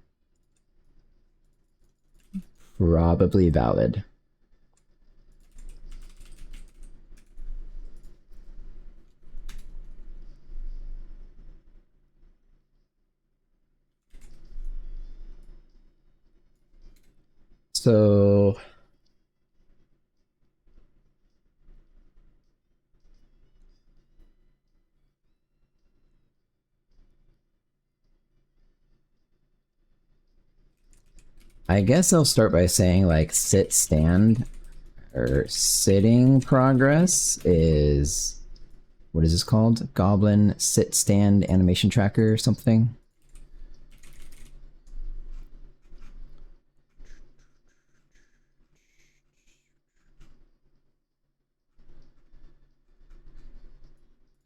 A: probably valid. So I guess I'll start by saying like sit stand or sitting progress is, what is this called? Goblin sit stand animation tracker or something.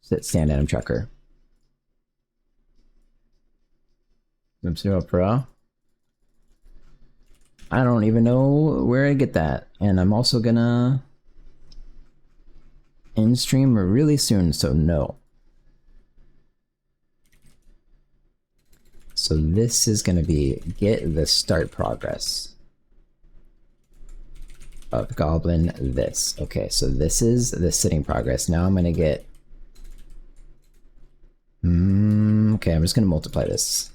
A: Sit stand anim tracker. Zero Pro. I don't even know where I get that. And I'm also gonna end stream really soon, so no. So this is gonna be get the start progress. of goblin this. Okay, so this is the sitting progress. Now I'm gonna get... okay, I'm just gonna multiply this.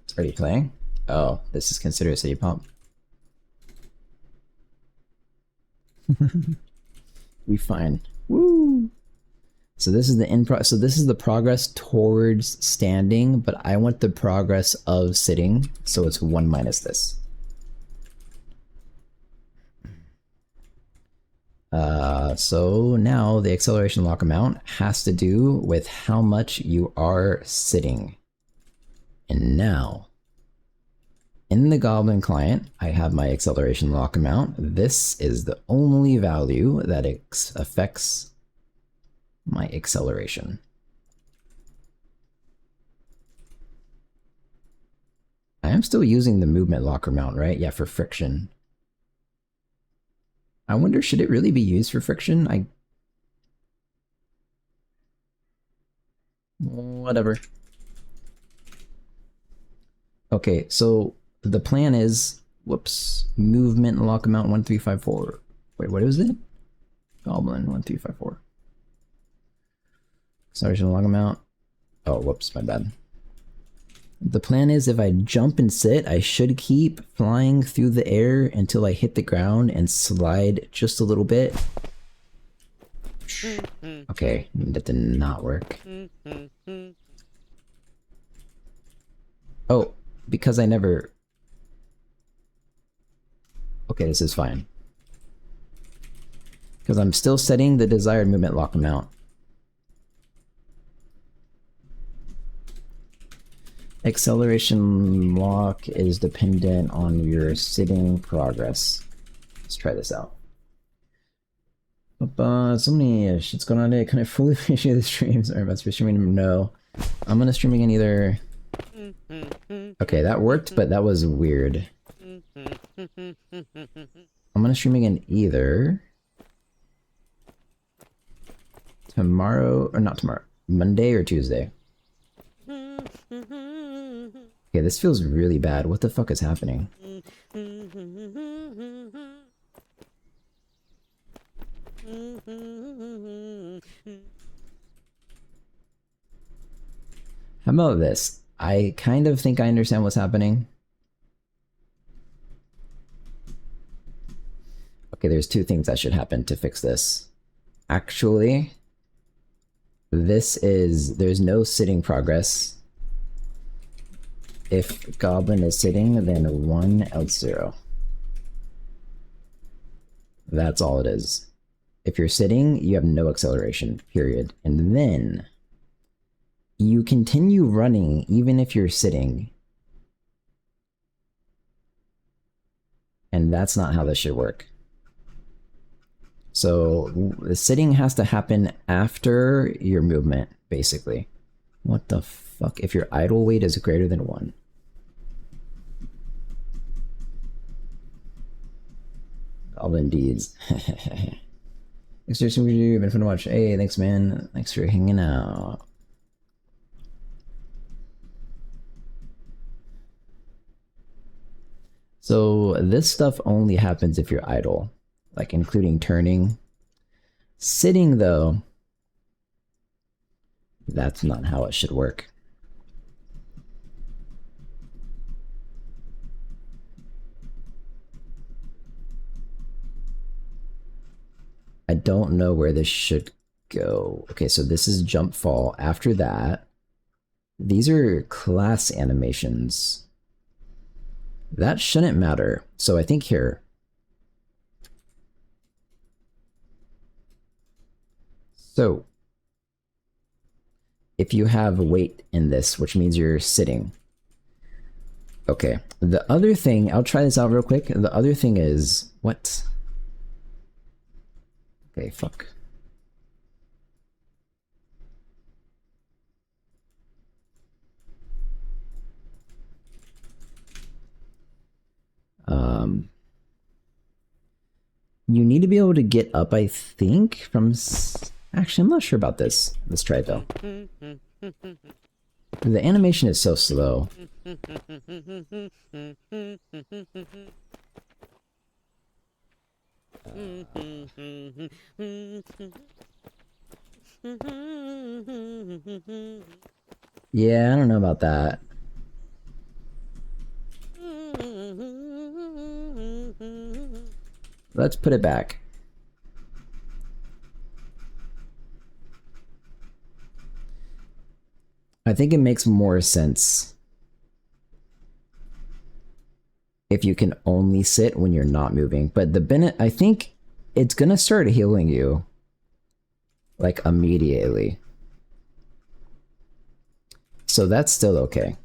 A: It's already playing? Oh, this is considered a city pump. We fine. Woo! So this is the so this is the progress towards standing, but I want the progress of sitting, so it's 1 minus this. So now the acceleration lock amount has to do with how much you are sitting. And now, in the Goblin client, I have my acceleration lock amount. This is the only value that affects my acceleration. I am still using the movement locker mount, right? Yeah, for friction. I wonder, should it really be used for friction? Whatever. Okay, so the plan is, whoops, movement lock amount 1354. Wait, what is it? Goblin 1354. Acceleration lock amount. Oh, whoops, my bad. The plan is if I jump and sit, I should keep flying through the air until I hit the ground and slide just a little bit. Okay, that did not work. Oh, because I never... Okay, this is fine. Because I'm still setting the desired movement lock amount. Acceleration lock is dependent on your sitting progress. Let's try this out. So many shit's going on today. Can I fully appreciate the streams? Or about to be streaming? No. I'm gonna stream again either. Okay, that worked, but that was weird. I'm gonna stream again either tomorrow, or not tomorrow, Monday or Tuesday. Okay, this feels really bad. What the fuck is happening? How about this? I kind of think I understand what's happening. Okay, there's two things that should happen to fix this. Actually, there's no sitting progress. If Goblin is sitting, then 1 else 0. That's all it is. If you're sitting, you have no acceleration, period. And then you continue running even if you're sitting. And that's not how this should work. So the sitting has to happen after your movement, basically. What the fuck? If your idle weight is greater than 1. Goblin deeds. Thanks for watching. Been fun to watch. Hey, thanks, man. Thanks for hanging out. So this stuff only happens if you're idle, like including turning. Sitting, though, that's not how it should work. I don't know where this should go. Okay, so this is jump fall. After that, these are class animations. That shouldn't matter. So I think here. So if you have weight in this, which means you're sitting. Okay, the other thing, I'll try this out real quick. The other thing is, what? Okay, fuck. You need to be able to get up, I think, from... Actually, I'm not sure about this. Let's try it, though. The animation is so slow. Yeah, I don't know about that. Let's put it back. I think it makes more sense if you can only sit when you're not moving. But the Bennett, I think it's gonna start healing you like immediately. So that's still okay.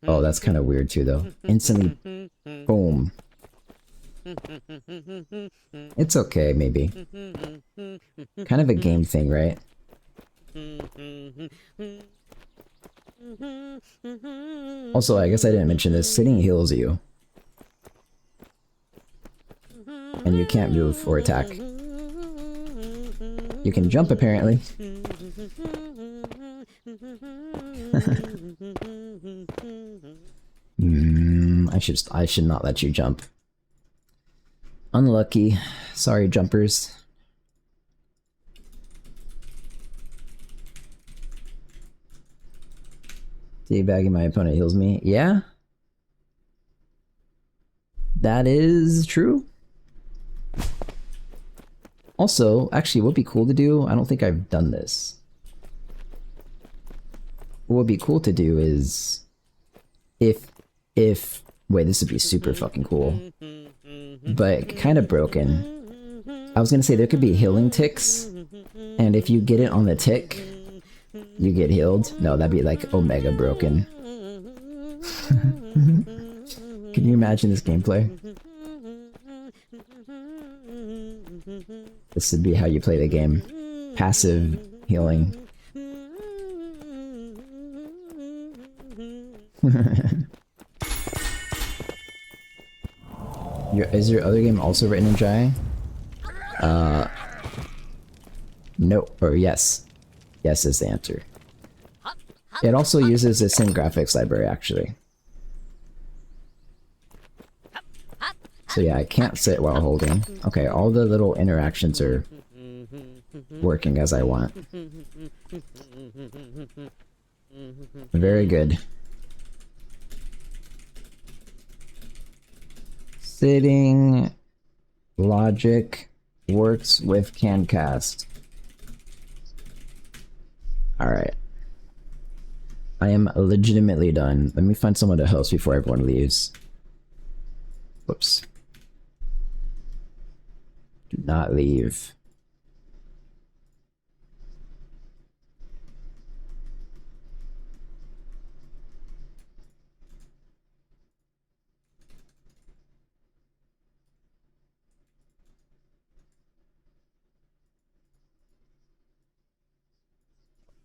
A: Oh, that's kind of weird too, though. Instantly, boom. It's okay, maybe. Kind of a game thing, right? Also, I guess I didn't mention this. Sitting heals you. And you can't move or attack. You can jump, apparently. I should not let you jump. Unlucky. Sorry, jumpers. Teabagging my opponent heals me. Yeah? That is true. Also, actually, what would be cool to do? I don't think I've done this. What would be cool to do is... If... Wait, this would be super fucking cool. But kind of broken. I was gonna say there could be healing ticks. And if you get it on the tick, you get healed. No, that'd be like Omega broken. Can you imagine this gameplay? This would be how you play the game. Passive healing. Is your other game also written in Jai? No, or yes. Yes is the answer. It also uses the same graphics library, actually. So yeah, I can't sit while holding. Okay, all the little interactions are working as I want. Very good. Sitting logic works with CanCast. Alright. I am legitimately done. Let me find someone to host before everyone leaves. Whoops. Do not leave.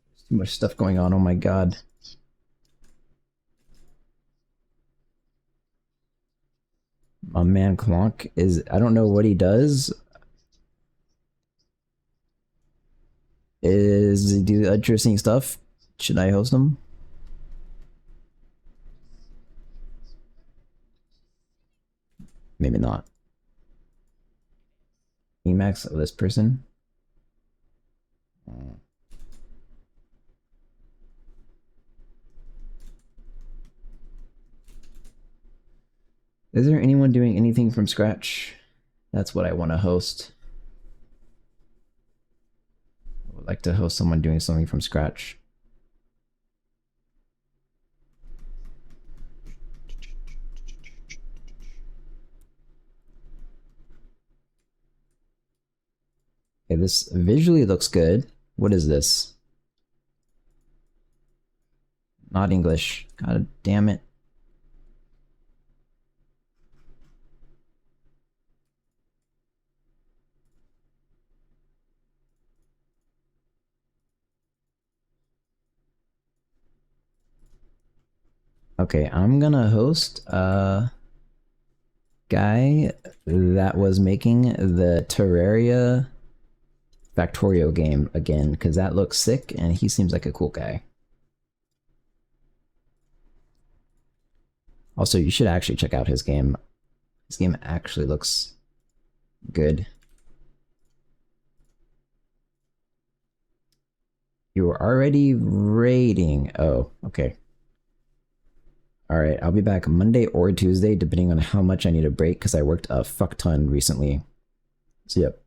A: There's too much stuff going on, oh my god. My man Clonk is... I don't know what he does. Is he do interesting stuff? Should I host him? Maybe not. Emacs of this person? Is there anyone doing anything from scratch? That's what I want to host. I would like to host someone doing something from scratch. Okay, this visually looks good. What is this? Not English. God damn it. Okay, I'm gonna host a guy that was making the Terraria Factorio game again, because that looks sick and he seems like a cool guy. Also, you should actually check out his game. His game actually looks good. You were already raiding. Oh, okay. Alright, I'll be back Monday or Tuesday, depending on how much I need a break, because I worked a fuck ton recently. So, yep.